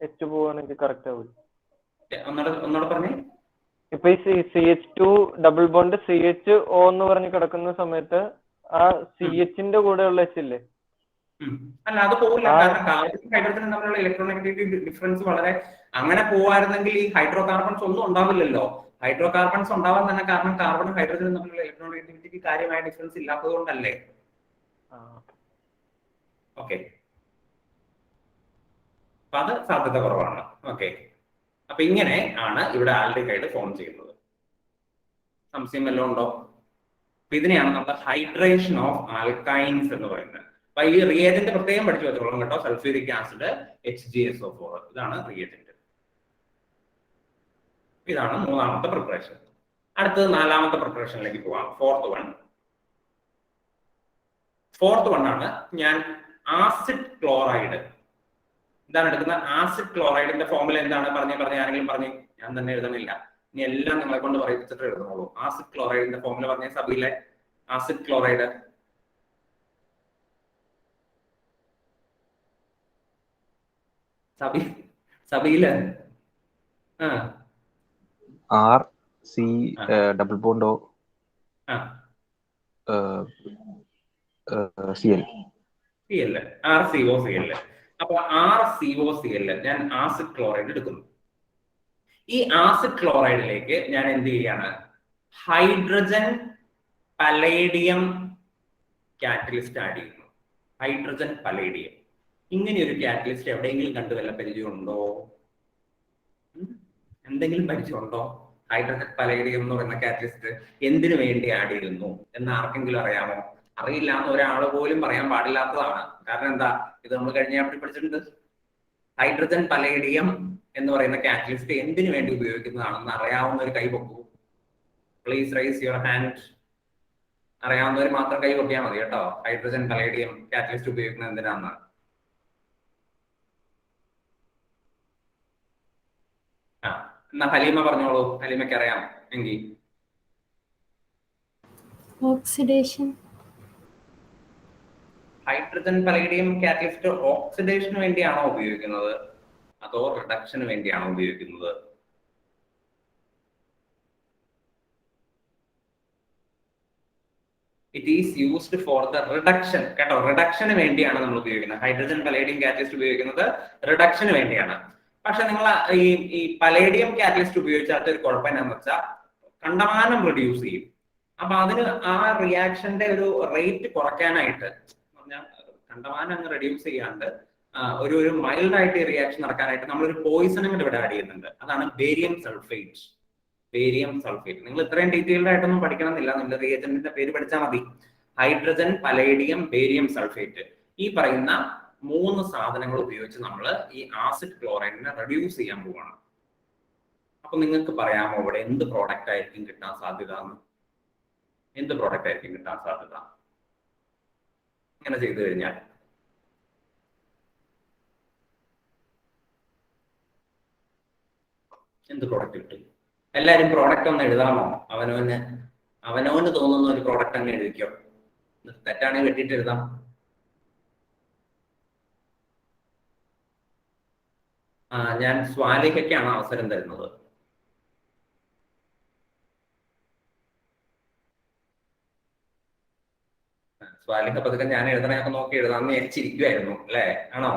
H പോവാണെങ്കിൽ കറക്റ്റ് ആവും. ഒന്നോടെ പറഞ്ഞേ. ഇപ്പൊ ഈ CH2 ഡബിൾ ബോണ്ട് CHO എന്ന് പറഞ്ഞ് കിടക്കുന്ന സമയത്ത് ആ CH-ന്റെ കൂടെയുള്ള H ഇല്ലേ? അല്ല, അത് പോകില്ല. കാരണം കാർബൺ ഹൈഡ്രജനും തമ്മിലുള്ള ഇലക്ട്രോനെഗറ്റിവിറ്റി ഡിഫറൻസ് വളരെ, അങ്ങനെ പോവായിരുന്നെങ്കിൽ ഈ ഹൈഡ്രോ കാർബൺസ് ഒന്നും ഉണ്ടാവില്ലല്ലോ. ഹൈഡ്രോ കാർബൺസ് ഉണ്ടാവാൻ തന്നെ കാരണം കാർബണും ഹൈഡ്രജനും തമ്മിലുള്ള ഇലക്ട്രോനെഗറ്റിവിറ്റിക്ക് കാര്യമായ ഡിഫറൻസ് ഇല്ലാത്തത് കൊണ്ടല്ലേ. ഓക്കെ, അപ്പൊ അത് സാധ്യത കുറവാണ്. ഓക്കെ, അപ്പൊ ഇങ്ങനെ ആണ് ഇവിടെ ആൽഡിഹൈഡ് ഫോം ചെയ്യുന്നത്. സംശയം വല്ലതും ഉണ്ടോ? അപ്പൊ ഇതിനെയാണ് നമ്മൾ ഹൈഡ്രേഷൻ ഓഫ് ആൽക്കൈൻസ് എന്ന് പറയുന്നത്. അപ്പൊ ഈ റിയേജന്റ് പ്രത്യേകം പഠിച്ചു വെച്ചോളാം കേട്ടോ. സൾഫ്യൂരിക് ആസിഡ് HgSO4, ഇതാണ് റിയേജന്റ്. ഇതാണ് മൂന്നാമത്തെ പ്രിപ്പറേഷൻ. അടുത്തത് നാലാമത്തെ പ്രിപ്പറേഷനിലേക്ക് പോവാം. ഫോർത്ത് വൺ ആണ് ഞാൻ ആസിഡ് ക്ലോറൈഡ്. ഇതാണ് എടുക്കുന്നത്. ആസിഡ് ക്ലോറൈഡിന്റെ ഫോർമുല എന്താണ്? പറഞ്ഞേ ആരെങ്കിലും പറഞ്ഞു? ഞാൻ തന്നെ എഴുതണില്ല, ഇനി എല്ലാം നിങ്ങളെ കൊണ്ട് പറയിപ്പിച്ചിട്ട് എഴുതണോളൂ. ആസിഡ് ക്ലോറൈഡിന്റെ ഫോർമുല പറഞ്ഞേ സബീലെ. Acid chloride Sabeel RC double bond CL RCOCl. അപ്പൊ RCOCl ഞാൻ ആസിഡ് ക്ലോറൈഡ് എടുക്കുന്നു. ഈ ആസിഡ് ക്ലോറൈഡിലേക്ക് ഞാൻ എന്ത് ചെയ്യാണ്? ഹൈഡ്രജൻ പലേഡിയം കാറ്റലിസ്റ്റ് ആഡ് ചെയ്യുന്നു. Hydrogen palladium. ഇങ്ങനെ ഒരു കാറ്റലിസ്റ്റ് എവിടെയെങ്കിലും കണ്ടു വല്ല പരിചയമുണ്ടോ? എന്തെങ്കിലും പരിചയമുണ്ടോ? ഹൈഡ്രജൻ പലേഡിയം എന്ന് പറയുന്ന കാറ്റലിസ്റ്റ് എന്തിനു വേണ്ടി ആഡ് ചെയ്യുന്നു എന്ന് ആർക്കെങ്കിലും അറിയാമോ? അറിയില്ല എന്ന് ഒരാൾ പോലും പറയാൻ പാടില്ലാത്തതാണ്. കാരണം എന്താ, ഇത് നമ്മൾ കഴിഞ്ഞ പഠിച്ചിട്ടുണ്ട്. ഹൈഡ്രജൻ പലേഡിയം എന്ന് പറയുന്ന കാറ്റലിസ്റ്റ് എന്തിനു വേണ്ടി ഉപയോഗിക്കുന്നതാണെന്ന് അറിയാവുന്ന ഒരു കൈ പൊക്കൂ. Please raise your hand. അറിയാവുന്നവർ മാത്രം കൈ പൊക്കിയാൽ മതി കേട്ടോ. ഹൈഡ്രജൻ പലേഡിയം കാറ്റലിസ്റ്റ് ഉപയോഗിക്കുന്നത് എന്തിനാന്ന്? എന്നാ ഹലീമ പറഞ്ഞോളൂ. ഹലീമയ്ക്ക് അറിയാം എങ്കിൽ. Oxidation. Hydrogen palladium catalyst oxidation വേണ്ടിയാണോ ഉപയോഗിക്കുന്നത് അതോ റിഡക്ഷന് വേണ്ടിയാണോ ഉപയോഗിക്കുന്നത്? It is used for the reduction. കേട്ടോ, റിഡക്ഷന് വേണ്ടിയാണ് നമ്മൾ ഉപയോഗിക്കുന്നത്. ഹൈഡ്രജൻ പലേഡിയം കാറ്റലിസ്റ്റ് ഉപയോഗിക്കുന്നത് റിഡക്ഷന് വേണ്ടിയാണ്. പക്ഷെ നിങ്ങൾ ഈ പലേഡിയം കാറ്റലിസ്റ്റ് ഉപയോഗിച്ചാത്ത ഒരു കുഴപ്പം എന്താണെന്ന് വെച്ചാൽ കണ്ടമാനം റിഡ്യൂസ് ചെയ്യും. അപ്പൊ അതിന് ആ റിയാക്ഷന്റെ ഒരു റേറ്റ് കുറയ്ക്കാനായിട്ട് പറഞ്ഞാൽ കണ്ടമാനം അങ്ങ് റെഡ്യൂസ് ചെയ്യാണ്ട് ഒരു മൈൽഡ് ആയിട്ട് ഈ റിയാക്ഷൻ നടക്കാനായിട്ട് നമ്മളൊരു പോയിസണും കൂടെ ഇവിടെ ആഡ് ചെയ്യുന്നുണ്ട്. അതാണ് ബേരിയം സൾഫേറ്റ്. ബേരിയം സൾഫേറ്റ് നിങ്ങൾ ഇത്രയും ഡീറ്റെയിൽഡ് ആയിട്ടൊന്നും പഠിക്കണമെന്നില്ല. നിങ്ങൾ റിയേജന്റിന്റെ പേര് പഠിച്ചാൽ മതി. ഹൈഡ്രജൻ പലേഡിയം ബേരിയം സൾഫേറ്റ് ഈ പറയുന്ന 3 സാധനങ്ങൾ ഉപയോഗിച്ച് നമ്മൾ ഈ ആസിഡ് ക്ലോറൈഡിനെ റെഡ്യൂസ് ചെയ്യാൻ പോവാണ്. അപ്പൊ നിങ്ങൾക്ക് പറയാമോ ഇവിടെ എന്ത് പ്രോഡക്റ്റ് ആയിരിക്കും കിട്ടാൻ സാധ്യത? എന്ത് പ്രോഡക്റ്റ് ആയിരിക്കും കിട്ടാൻ സാധ്യത ഇങ്ങനെ ചെയ്തു കഴിഞ്ഞാൽ? എന്ത് പ്രോഡക്റ്റ് കിട്ടും? എല്ലാരും പ്രോഡക്റ്റ് ഒന്ന് എഴുതാമോ? അവനവന് തോന്നുന്ന ഒരു പ്രോഡക്റ്റ് അങ്ങ് എഴുതിക്കോ. തെറ്റാണെങ്കിൽ വെട്ടിയിട്ട് എഴുതാം. ഞാൻ സ്വാലിഹയ്ക്കാണ് അവസരം തരുന്നത്. സ്വാലിഹ പതുക്കെ ഞാൻ എഴുതണയൊക്കെ നോക്കി എഴുതാന്ന് വിചാരിച്ചിരിക്കുവായിരുന്നു അല്ലേ? ആണോ?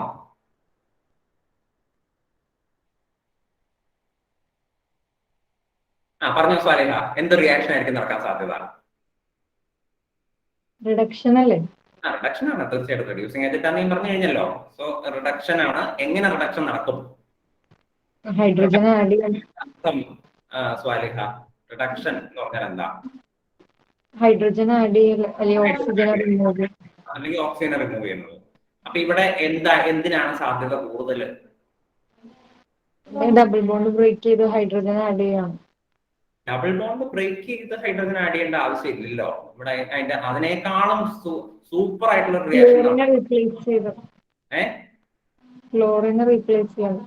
പറഞ്ഞോ സ്വാലിഹ, എന്ത് റിയാക്ഷൻ ആയിരിക്കും നടക്കാൻ സാധ്യത? റിഡക്ഷൻ അല്ലേ? റിഡക്ഷൻ ആണ് തീർച്ചയായിട്ടും. റെഡ്യൂസിങ് ഏജന്റ് നീ പറഞ്ഞു കഴിഞ്ഞല്ലോ. സോ റിഡക്ഷൻ ആണ്. എങ്ങനെ റിഡക്ഷൻ നടക്കും? ഹൈഡ്രജൻ ആഡ് ചെയ്യാൻ. സ്വാലിഹ, റിഡക്ഷൻ എന്ന് പറഞ്ഞാൽ എന്താ? ഹൈഡ്രജൻ ആഡ് ചെയ്യൽ അല്ലെങ്കിൽ ഓക്സിജൻ റിമൂവ് അല്ലെങ്കിൽ ഓക്സിജനെ റിമൂവ് ചെയ്യുന്നത്. അപ്പൊ ഇവിടെ എന്തിനാണ് സാധ്യത കൂടുതൽ? ഡബിൾ ബോണ്ട് ബ്രേക്ക് ചെയ്ത് ഹൈഡ്രജൻ ആഡ് ചെയ്യണം. ഡബിൾ ബോണ്ട് ബ്രേക്ക് ചെയ്ത് ഹൈഡ്രജൻ ആഡ് ചെയ്യേണ്ട ആവശ്യമില്ലല്ലോ. ഇവിടെ അതിനേക്കാളും സൂപ്പർ ആയിട്ടുള്ള റിയാക്ഷൻ ക്ലോറിനെ റീപ്ലേസ് ചെയ്യണം.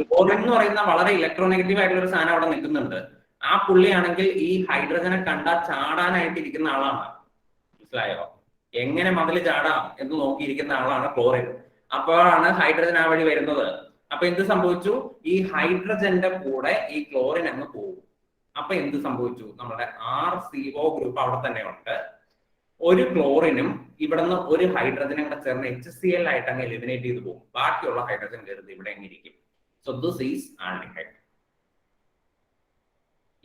ക്ലോറിൻ എന്ന് പറയുന്ന വളരെ ഇലക്ട്രോനെഗറ്റീവ് ആയിട്ടുള്ള ഒരു സാധനം അവിടെ നിൽക്കുന്നുണ്ട്. ആ പുള്ളിയാണെങ്കിൽ ഈ ഹൈഡ്രജനെ കണ്ടാൽ ചാടാനായിട്ട് ഇരിക്കുന്ന ആളാണ്. മനസ്സിലായോ? എങ്ങനെ മതിൽ ചാടാം എന്ന് നോക്കിയിരിക്കുന്ന ആളാണ് ക്ലോറിൻ. അപ്പോഴാണ് ഹൈഡ്രജൻ ആ വഴി വരുന്നത്. അപ്പൊ എന്ത് സംഭവിച്ചു? ഈ ഹൈഡ്രജന്റെ കൂടെ ഈ ക്ലോറിൻ അങ്ങ് പോകും. അപ്പൊ എന്ത് സംഭവിച്ചു? നമ്മുടെ RCO ഗ്രൂപ്പ് അവിടെ തന്നെ ഉണ്ട്. ഒരു ക്ലോറിനും ഇവിടുന്ന് ഒരു ഹൈഡ്രജനും കൂടെ ചേർന്ന് HCl ആയിട്ട് അങ്ങ് എലിമിനേറ്റ് ചെയ്ത് പോകും. ബാക്കിയുള്ള ഹൈഡ്രജൻ കയറുന്നത് ഇവിടെ എങ്ങനെ ഇരിക്കും? So this is aldehyde.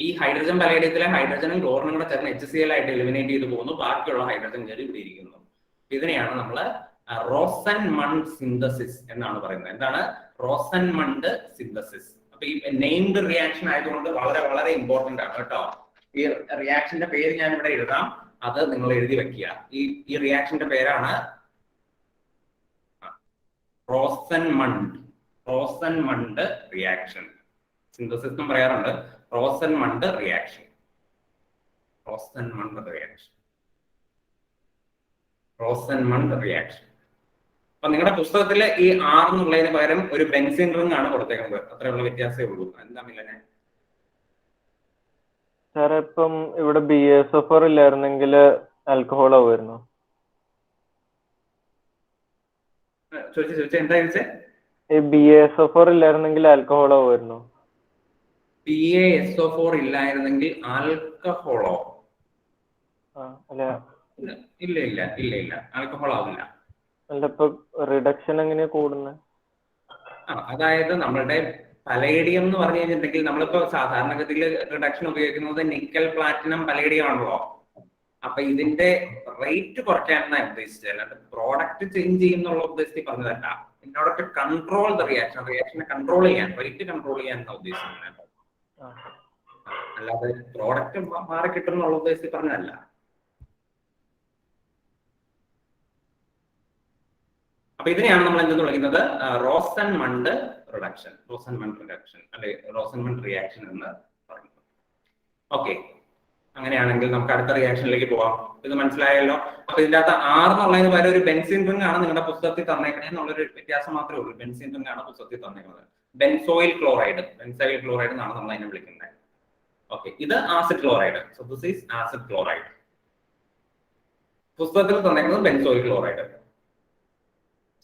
ഈ ഹൈഡ്രജൻ പലേഡിയത്തിലെ ഹൈഡ്രജനും ക്ലോറിനും കൂടെ ചേർന്ന് HCl ആയിട്ട് എലിമിനേറ്റ് ചെയ്ത് പോകുന്നു. ബാക്കിയുള്ള ഹൈഡ്രജൻ കയറി ഇവിടെ ഇരിക്കുന്നു. ഇതിനെയാണ് നമ്മൾ റോസൻമണ്ട് സിന്തസിസ് എന്നാണ് പറയുന്നത്. എന്താണ് റോസൻമണ്ട് സിന്തസിസ്? അപ്പൊ ഈ നെയിംഡ് റിയാക്ഷൻ ആയതുകൊണ്ട് വളരെ വളരെ ഇമ്പോർട്ടന്റ് ആണ് കേട്ടോ. ഈ റിയാക്ഷന്റെ പേര് ഞാൻ ഇവിടെ എഴുതാം, അത് നിങ്ങൾ എഴുതി വെക്കുക. ഈ റിയാക്ഷന്റെ പേരാണ് റോസൻമണ്ട് റിയാക്ഷൻ. സിന്തസിസ് എന്നും പറയാറുണ്ട്. റോസൻമണ്ട് റിയാക്ഷൻ. അപ്പൊ നിങ്ങളുടെ പുസ്തകത്തില് ഈ R എന്നുള്ളതിന് പകരം ഒരു ബെൻസിൻ റിംഗ് ആണ് കൊടുത്തേക്കുന്നത്. അത്രയുള്ള വ്യത്യാസമേ ഉള്ളൂ. എന്താ മില്ലനെ? സാറേ ഇപ്പം ഇവിടെ BaSO4 ഇല്ലായിരുന്നെങ്കിൽ ആൽക്കഹോൾ ആവുമായിരുന്നു. എന്താ ചോദിച്ചേ? ഈ BaSO4 ഇല്ലായിരുന്നെങ്കിൽ ആൽക്കഹോൾ ആവുമായിരുന്നു. BaSO4 ഇല്ലായിരുന്നെങ്കിൽ ആൽക്കഹോളോ? ഇല്ല ആൽക്കഹോൾ ആവില്ല. അല്ല, ഇപ്പൊ റിഡക്ഷൻ എങ്ങനെയാ കൂടുന്നത്? അതായത് നമ്മളുടെ പലേഡിയം എന്ന് പറഞ്ഞു കഴിഞ്ഞിട്ടുണ്ടെങ്കിൽ നമ്മളിപ്പോ സാധാരണഗതിയിൽ റിഡക്ഷൻ ഉപയോഗിക്കുന്നത് നിക്കൽ, പ്ലാറ്റിനം, പലേഡിയം ആണല്ലോ. അപ്പൊ ഇതിന്റെ റേറ്റ് കുറയ്ക്കാനാണ് ഉദ്ദേശിച്ചത്. അല്ലാണ്ട് പ്രോഡക്റ്റ് ചേഞ്ച് ചെയ്യുന്നുള്ള ഉദ്ദേശത്തിൽ പറഞ്ഞതല്ല. in order to control the reaction, റിയാക്ഷനെ കൺട്രോൾ ചെയ്യാൻ, റേറ്റ് കൺട്രോൾ ചെയ്യാൻ ഉദ്ദേശിക്കുന്നത്. അല്ലാതെ പ്രോഡക്റ്റ് മാറി കിട്ടും എന്നുള്ള ഉദ്ദേശത്തിൽ പറഞ്ഞതല്ല. അപ്പൊ ഇതിനെയാണ് നമ്മൾ എന്തെന്ന് വിളിക്കുന്നത്? റോസൻമണ്ട് റിഡക്ഷൻ, റോസൻമണ്ട് റിഡക്ഷൻ അല്ലെ റോസൻമണ്ട് റിയാക്ഷൻ എന്ന് പറയുന്നത്. ഓക്കെ, അങ്ങനെയാണെങ്കിൽ നമുക്ക് അടുത്ത റിയാക്ഷനിലേക്ക് പോവാം. ഇത് മനസ്സിലായല്ലോ. അപ്പൊ ഇതിന്റെ അകത്ത് R എന്നുള്ളതിന് പകരം ഒരു ബെൻസീൻ റിംഗ് ആണ് നിങ്ങളുടെ പുസ്തകത്തിൽ തന്നേക്കണേ എന്നുള്ളൊരു വ്യത്യാസം മാത്രമേ ഉള്ളൂ. ബെൻസീൻ റിംഗ് ആണ് പുസ്തകത്തിൽ തന്നേക്കുന്നത്. ബെൻസോയിൽ ക്ലോറൈഡ് എന്നാണ് നമ്മൾ അതിനെ വിളിക്കുന്നത്. ഓക്കെ, ഇത് acid chloride. So this is acid chloride. പുസ്തകത്തിൽ തന്നേക്കുന്നത് ബെൻസോയിൽ ക്ലോറൈഡ്.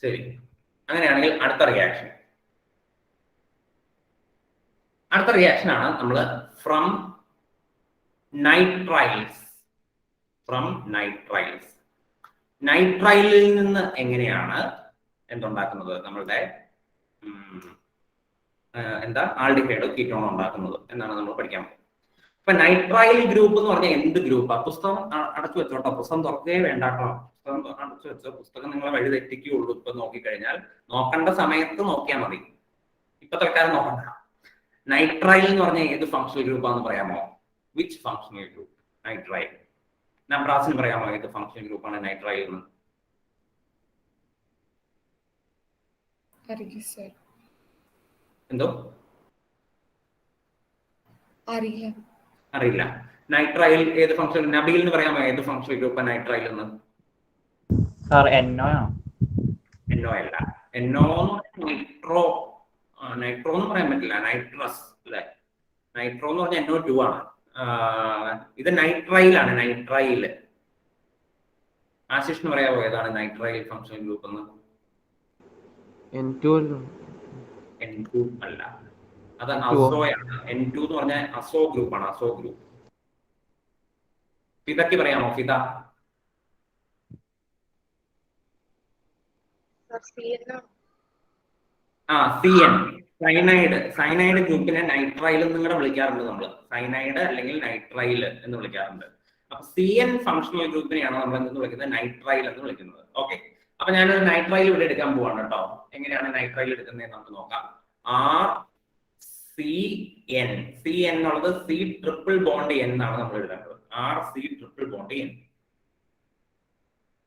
ശരി, അങ്ങനെയാണെങ്കിൽ അടുത്ത റിയാക്ഷൻ ആണ് നമ്മൾ ഫ്രം നൈട്രൈലിൽ നിന്ന് എങ്ങനെയാണ് എന്തുണ്ടാക്കുന്നത്? നമ്മളുടെ ആൽഡിഹൈഡ് കീറ്റോൺ ഉണ്ടാക്കുന്നത് എന്നാണ് നമ്മൾ പഠിക്കാൻ പോകുന്നത്. അപ്പൊ നൈട്രൈൽ ഗ്രൂപ്പ് എന്ന് പറഞ്ഞാൽ എന്ത് ഗ്രൂപ്പാ? പുസ്തകം അടച്ചു വെച്ചോട്ടോ, പുസ്തകം തുറക്കുകയേ വേണ്ടാട്ടോ. പുസ്തകം അടച്ചു വെച്ചോ, പുസ്തകം നിങ്ങളെ വഴി തെറ്റിക്കുകയുള്ളൂ. ഇപ്പൊ നോക്കിക്കഴിഞ്ഞാൽ നോക്കേണ്ട സമയത്ത് നോക്കിയാൽ മതി, ഇപ്പൊ തൽക്കാലം നോക്കണ്ട. നൈട്രൈൽ എന്ന് പറഞ്ഞാൽ ഏത് ഫങ്ഷണൽ ഗ്രൂപ്പാന്ന് പറയാമോ? Which functional group? നൈട്രൈൽ. നബ്രാസിന് പറയാമോ ഏത് ഫങ്ഷണൽ ഗ്രൂപ്പാണ് നൈട്രൈൽ എന്ന്? എന്തോ അറിയില്ല. നൈട്രൈൽ ഏത് ഫങ്ഷൻ? നബീലിന് പറയാമോ ഏത് ഫങ്ഷണൽ ഗ്രൂപ്പാണ് നൈട്രൈൽ എന്ന്? NO അല്ല. NO നൈട്രോ എന്ന് പറയാൻ പറ്റില്ല. നൈട്രസ് അല്ലെ? നൈട്രോ എന്ന് പറഞ്ഞാൽ NO2 ആണ്. ഇത് നൈട്രൈലാണ്. നൈട്രൈല് ആശിഷിന് പറയാമോ ഏതാണ് നൈട്രൈൽ ഫങ്ഷണൽ ഗ്രൂപ്പ് എന്ന്? N2 അല്ല, അത് അസോയാണ്. N2 എന്ന് പറഞ്ഞാൽ അസോ ഗ്രൂപ്പാണ്. അസോ ഗ്രൂപ്പ്. ഫിദയ്ക്ക് പറയാമോ? ഫിദ. CN സൈനൈഡ് ഗ്രൂപ്പിനെ നൈട്രൈൽ എന്നും കൂടെ വിളിക്കാറുണ്ട് നമ്മൾ. സൈനൈഡ് അല്ലെങ്കിൽ നൈട്രൈൽ എന്ന് വിളിക്കാറുണ്ട്. അപ്പൊ CN ഫങ്ഷണൽ ഗ്രൂപ്പിനെയാണ് നമ്മൾ എന്തെന്ന് വിളിക്കുന്നത്? നൈട്രൈൽ എന്ന് വിളിക്കുന്നത്. ഓക്കെ, അപ്പൊ ഞാനൊരു നൈട്രൈൽ ഇവിടെ എടുക്കാൻ പോവാണ് കേട്ടോ. എങ്ങനെയാണ് നൈട്രൈൽ എടുക്കുന്നത് നമുക്ക് നോക്കാം. RCN. CN എന്നുള്ളത് C ട്രിപ്പിൾ ബോണ്ട് N എന്നാണ് നമ്മൾ എഴുതേണ്ടത്. RC triple bond N,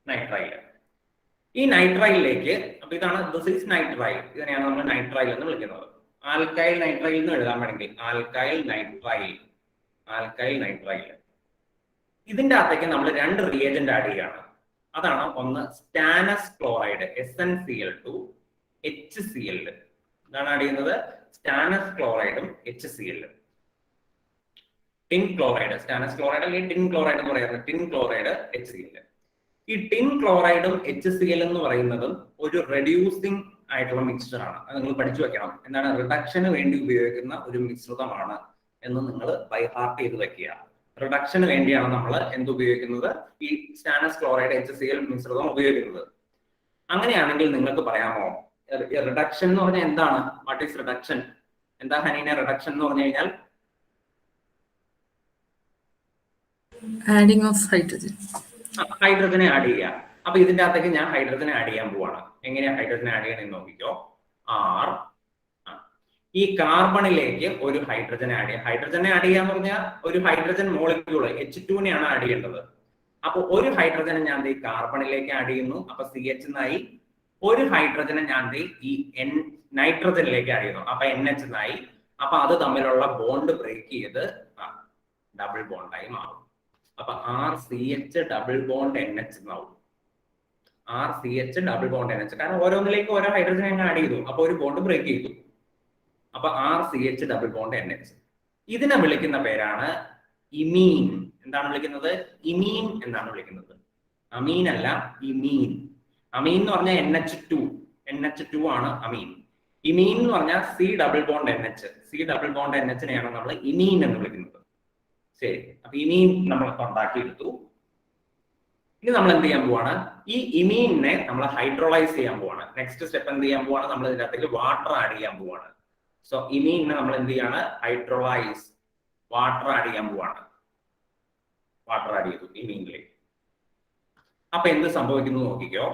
nitrile. ഈ നൈട്രൈലിലേക്ക്, അപ്പൊ ഇതാണ് ദിസ് ഈസ് നൈട്രൈൽ. ഇതിനെയാണ് നമ്മൾ നൈട്രൈൽ എന്ന് വിളിക്കുന്നത്. ആൽക്കൈൽ നൈട്രൈൽ എന്ന് എഴുതാൻ വേണമെങ്കിൽ ആൽക്കൈൽ നൈട്രൈൽ. ഇതിന്റെ അകത്തേക്ക് നമ്മൾ 2 റിയേജന്റ് ആഡ് ചെയ്യാണ്. അതാണ് ഒന്ന് സ്റ്റാനസ് ക്ലോറൈഡ് SnCl2 HCl. ഇതാണ് ആഡ് ചെയ്യുന്നത്. സ്റ്റാനസ് ക്ലോറൈഡും HCl. Tin chloride, stannous chloride അല്ലെങ്കിൽ ടിൻ ക്ലോറൈഡ് എന്ന് പറയുന്നത് ടിൻ ക്ലോറൈഡ് HCl. ഈ ടിൻ ക്ലോറൈഡും HCl എന്ന് പറയുന്നതും ഒരു റെഡ്യൂസിങ് ആയിട്ടുള്ള മിക്സ്ചർ ആണ്. അത് നിങ്ങൾ പഠിച്ചു വെക്കണം. എന്താണ്? റിഡക്ഷന് വേണ്ടി ഉപയോഗിക്കുന്ന ഒരു മിശ്രിതമാണ് എന്ന് നിങ്ങൾ ബൈ ഹാർട്ട് ചെയ്ത് വെക്കുക. റിഡക്ഷന് വേണ്ടിയാണ് നമ്മൾ ഉപയോഗിക്കുന്നത്? ഈ സ്റ്റാനസ് ക്ലോറൈഡ് HCl മിശ്രിതം ഉപയോഗിക്കുന്നത്. അങ്ങനെയാണെങ്കിൽ നിങ്ങൾക്ക് പറയാമോ റിഡക്ഷൻ എന്ന് പറഞ്ഞാൽ എന്താണ്? What is reduction? എന്താ ഹനീന റിഡക്ഷൻ എന്ന് പറഞ്ഞു കഴിഞ്ഞാൽ? Adding of hydrogen. ഹൈഡ്രജനെ ആഡ് ചെയ്യുക. അപ്പൊ ഇതിന്റെ അകത്തേക്ക് ഞാൻ ഹൈഡ്രജനെ ആഡ് ചെയ്യാൻ പോവാണ്. എങ്ങനെയാ ഹൈഡ്രജനെ ആഡ് ചെയ്യണമെന്ന് നോക്കിക്കോ. ഈ കാർബണിലേക്ക് ഒരു ഹൈഡ്രജനെ ആഡ് ചെയ്യുക. ഹൈഡ്രജനെ ആഡ് ചെയ്യാന്ന് പറഞ്ഞാൽ ഒരു ഹൈഡ്രജൻ മോളിക്യൂള് H2-നെയാണ് ആഡ് ചെയ്യേണ്ടത്. അപ്പൊ ഒരു ഹൈഡ്രജനെ ഞാൻ ഈ കാർബണിലേക്ക് ആഡ് ചെയ്യുന്നു. അപ്പൊ CH എന്നായി. ഒരു ഹൈഡ്രജനെ ഞാൻ ഈ നൈട്രജനിലേക്ക് ആഡ് ചെയ്യുന്നു. അപ്പൊ NH എന്നായി. അപ്പൊ അത് തമ്മിലുള്ള ബോണ്ട് ബ്രേക്ക് ചെയ്ത് ഡബിൾ ബോണ്ടായി മാറും. അപ്പൊ RCH ഡബിൾ ബോണ്ട് NH എന്നാവും. RCH double bond NH. കാരണം ഓരോന്നിലേക്ക് ഓരോ ഹൈഡ്രജൻ ഞങ്ങൾ ആഡ് ചെയ്തു. അപ്പൊ ഒരു ബോണ്ട് ബ്രേക്ക് ചെയ്തു. അപ്പൊ RCH ഡബിൾ ബോണ്ട് NH. ഇതിനെ വിളിക്കുന്ന പേരാണ് ഇമീൻ. എന്താണ് വിളിക്കുന്നത്? ഇമീൻ എന്നാണ് വിളിക്കുന്നത്. അമീൻ അല്ല, ഇമീൻ. അമീൻ എന്ന് പറഞ്ഞാൽ NH2 ആണ് അമീൻ. ഇമീൻ എന്ന് പറഞ്ഞാൽ C double bond NH. C double bond NH-നെയാണ് നമ്മൾ ഇമീൻ എന്ന് വിളിക്കുന്നത്. ശരി, അപ്പൊ ഇമീൻ നമ്മൾ ഉണ്ടാക്കിയെടുത്തു. ഇനി നമ്മൾ എന്ത് ചെയ്യാൻ പോവാണ്? ഈ ഇമീനെ നമ്മൾ ഹൈഡ്രോളൈസ് ചെയ്യാൻ പോവാണ്. നെക്സ്റ്റ് സ്റ്റെപ്പ് എന്ത് ചെയ്യാൻ പോവാണ്? നമ്മൾ ഇതിന്റെ അകത്തേക്ക് വാട്ടർ ആഡ് ചെയ്യാൻ പോവാണ്. സോ ഇമീനെ നമ്മൾ എന്ത് ചെയ്യാണ്? ഹൈഡ്രോളൈസ്, വാട്ടർ ആഡ് ചെയ്യാൻ പോവാണ്. വാട്ടർ ആഡ് ചെയ്തു ഇമീനിലേക്ക്. അപ്പൊ എന്ത് സംഭവിക്കുന്നു നോക്കിക്കോ.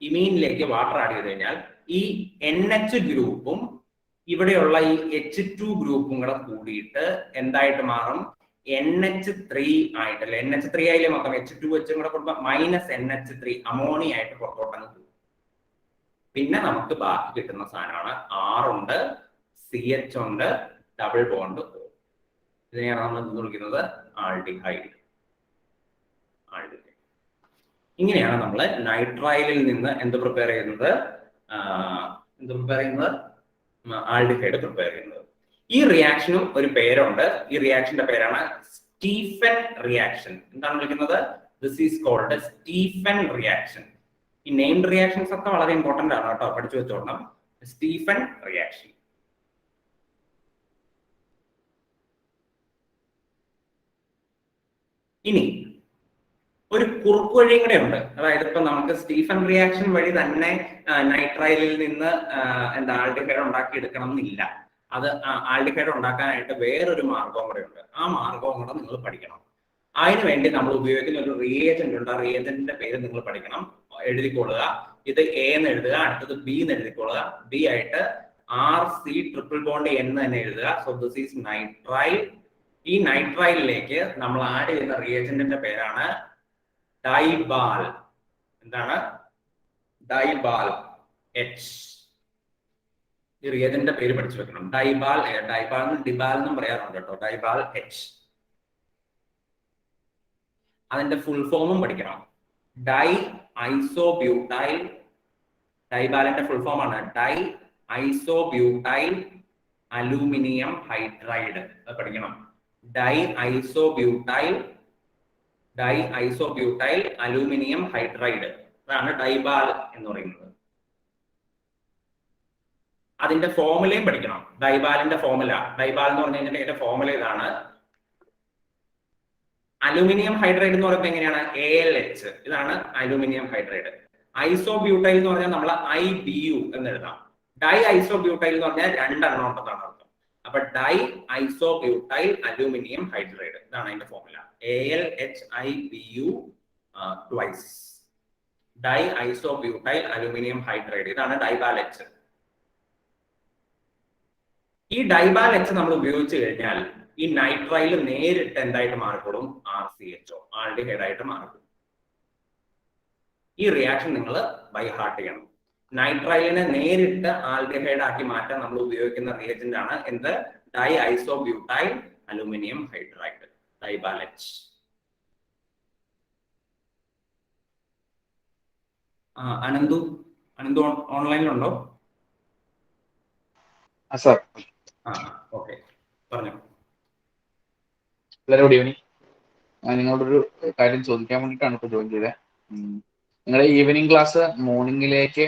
ഇമീനിലേക്ക് വാട്ടർ ആഡ് ചെയ്ത് കഴിഞ്ഞാൽ ഈ NH ഗ്രൂപ്പും ഇവിടെയുള്ള ഈ H2 ഗ്രൂപ്പും കൂടെ കൂടിയിട്ട് എന്തായിട്ട് മാറും? NH3 ആയിട്ടല്ലേ, NH3 ആയില്ലേ മൊത്തം, H2 വെച്ചും കൂടെ കൊടുക്കുമ്പോൾ -NH3 അമോണിയ ആയിട്ട് പുറത്തോട്ടങ്ങ് പോകും. പിന്നെ നമുക്ക് ബാക്കി കിട്ടുന്ന സാധനമാണ് R ഉണ്ട്, CH ഉണ്ട്, ഡബിൾ ബോണ്ട് O. ഇതിനെയാണ് നമ്മൾ എന്ത് വിളിക്കുന്നത്? ആൾഡിഹൈഡ്. ഇങ്ങനെയാണ് നമ്മൾ നൈട്രൈലിൽ നിന്ന് എന്ത് പ്രിപ്പയർ ചെയ്യുന്നത്? ആൾഡിഹൈഡ് പ്രിപ്പയർ ചെയ്യുന്നത്. ഈ റിയാക്ഷനും ഒരു പേരുണ്ട്. ഈ റിയാക്ഷന്റെ പേരാണ് സ്റ്റീഫൻ റിയാക്ഷൻ. എന്താണ് വിളിക്കുന്നത്? This is called Stephen reaction. ഈ നെയിംഡ് റിയാക്ഷൻസ് ഒക്കെ വളരെ ഇമ്പോർട്ടന്റ് ആണ് കേട്ടോ, പഠിച്ചു വെച്ചോളണം. Stephen reaction. ഇനി ഒരു കുറുക്ക് വഴിയും കൂടെ ഉണ്ട്. അതായത് ഇപ്പൊ നമുക്ക് സ്റ്റീഫൻ റിയാക്ഷൻ വഴി തന്നെ നൈട്രൈലിൽ നിന്ന് ആൾഡിഹൈഡ് ഉണ്ടാക്കി എടുക്കണം എന്നില്ല. അത് ആൾഡിഹൈഡ് ഉണ്ടാക്കാനായിട്ട് വേറൊരു മാർഗവും കൂടെ ഉണ്ട്. ആ മാർഗവും കൂടെ നിങ്ങൾ പഠിക്കണം. അതിനു വേണ്ടി നമ്മൾ ഉപയോഗിക്കുന്ന ഒരു റിയേജന്റ് ഉണ്ട്. ആ റിയേജന്റിന്റെ പേര് നിങ്ങൾ പഠിക്കണം, എഴുതിക്കൊള്ളുക. ഇത് A എന്ന് എഴുതുക, അടുത്തത് B എന്ന് എഴുതിക്കൊള്ളുക. B ആയിട്ട് RC ട്രിപ്പിൾ ബോണ്ട് N തന്നെ എഴുതുക. So this is nitrile. ഈ നൈട്രൈലിലേക്ക് നമ്മൾ ആഡ് ചെയ്യുന്ന റിയേജന്റിന്റെ പേരാണ് ഡൈബാൽ. എന്താണ്? ഡൈബാൽ H. ഈ റിയേജന്റിന്റെ പേര് പഠിച്ചു വെക്കണം. ഡൈബാൽ ഡിബാൽ എന്നും പറയാറുണ്ട് കേട്ടോ. ഡൈബാൽ H. അതിന്റെ ഫുൾ ഫോമും പഠിക്കണം. Diisobutyl. ഡൈബാലിന്റെ ഫുൾ ഫോം ആണ് ഡൈ ഐസോബ്യൂട്ടൈൽ അലൂമിനിയം ഹൈഡ്രൈഡ്. അത് പഠിക്കണം. Dye isobutyl aluminium hydride. അതാണ് ഡൈബാൽ എന്ന് പറയുന്നത്. അതിന്റെ ഫോമുലയും പഠിക്കണം. ഡൈബാലിന്റെ ഫോമുല. ഡൈബാൽ എന്ന് പറഞ്ഞു കഴിഞ്ഞാൽ അതിന്റെ ഫോമുല ഇതാണ്. അലൂമിനിയം ഹൈഡ്രൈഡ് എന്ന് പറയുമ്പോൾ എങ്ങനെയാണ്? ALH. ഇതാണ് അലൂമിനിയം ഹൈഡ്രൈഡ്. ഐസോബ്യൂട്ടൈൽ എന്ന് പറഞ്ഞാൽ നമ്മൾ IBU എന്ന് എഴുതാം. ഡൈ ഐസോബ്യൂട്ടൈൽ എന്ന് പറഞ്ഞാൽ രണ്ടെണ്ണം ഉണ്ടെന്നാണ് അർത്ഥം. അപ്പൊ ഡൈ ഐസോബ്യൂട്ടൈൽ അലൂമിനിയം ഹൈഡ്രൈഡ്, ഇതാണ് അതിന്റെ formula. ALHIBU twice. Di isobutyl aluminium hydride. ഇതാണ് ഡൈബാൽ H. ഈ ഡൈബാൽ H നമ്മൾ ഉപയോഗിച്ച് കഴിഞ്ഞാൽ ഈ നൈട്രൈൽ നേരിട്ട് എന്തായിട്ട് മാറിക്കൊള്ളും? RCHO, ആൾഡിഹൈഡ് ആയിട്ട് മാറിക്കൊള്ളും. ഈ റിയാക്ഷൻ നിങ്ങൾ ബൈ ഹാർട്ട് ചെയ്യണം. നൈട്രൈലിനെ നേരിട്ട് ആൾഡിഹൈഡ് ആക്കി മാറ്റാൻ നമ്മൾ ഉപയോഗിക്കുന്ന റിയേജന്റ് ആണ് എന്ത്? Dye isobutyl aluminium hydride, DIBAL H. Ananthu ഓൺലൈനിലുണ്ടോ? സർ. ഓക്കെ, പറഞ്ഞു. എല്ലാവരും ഗുഡ് ഈവനിങ്. നിങ്ങളോടൊരു കാര്യം ചോദിക്കാൻ വേണ്ടിയിട്ടാണ് ഇപ്പോൾ ജോയിൻ ചെയ്തത്. നിങ്ങളുടെ ഈവനിങ് ക്ലാസ് മോർണിംഗിലേക്ക്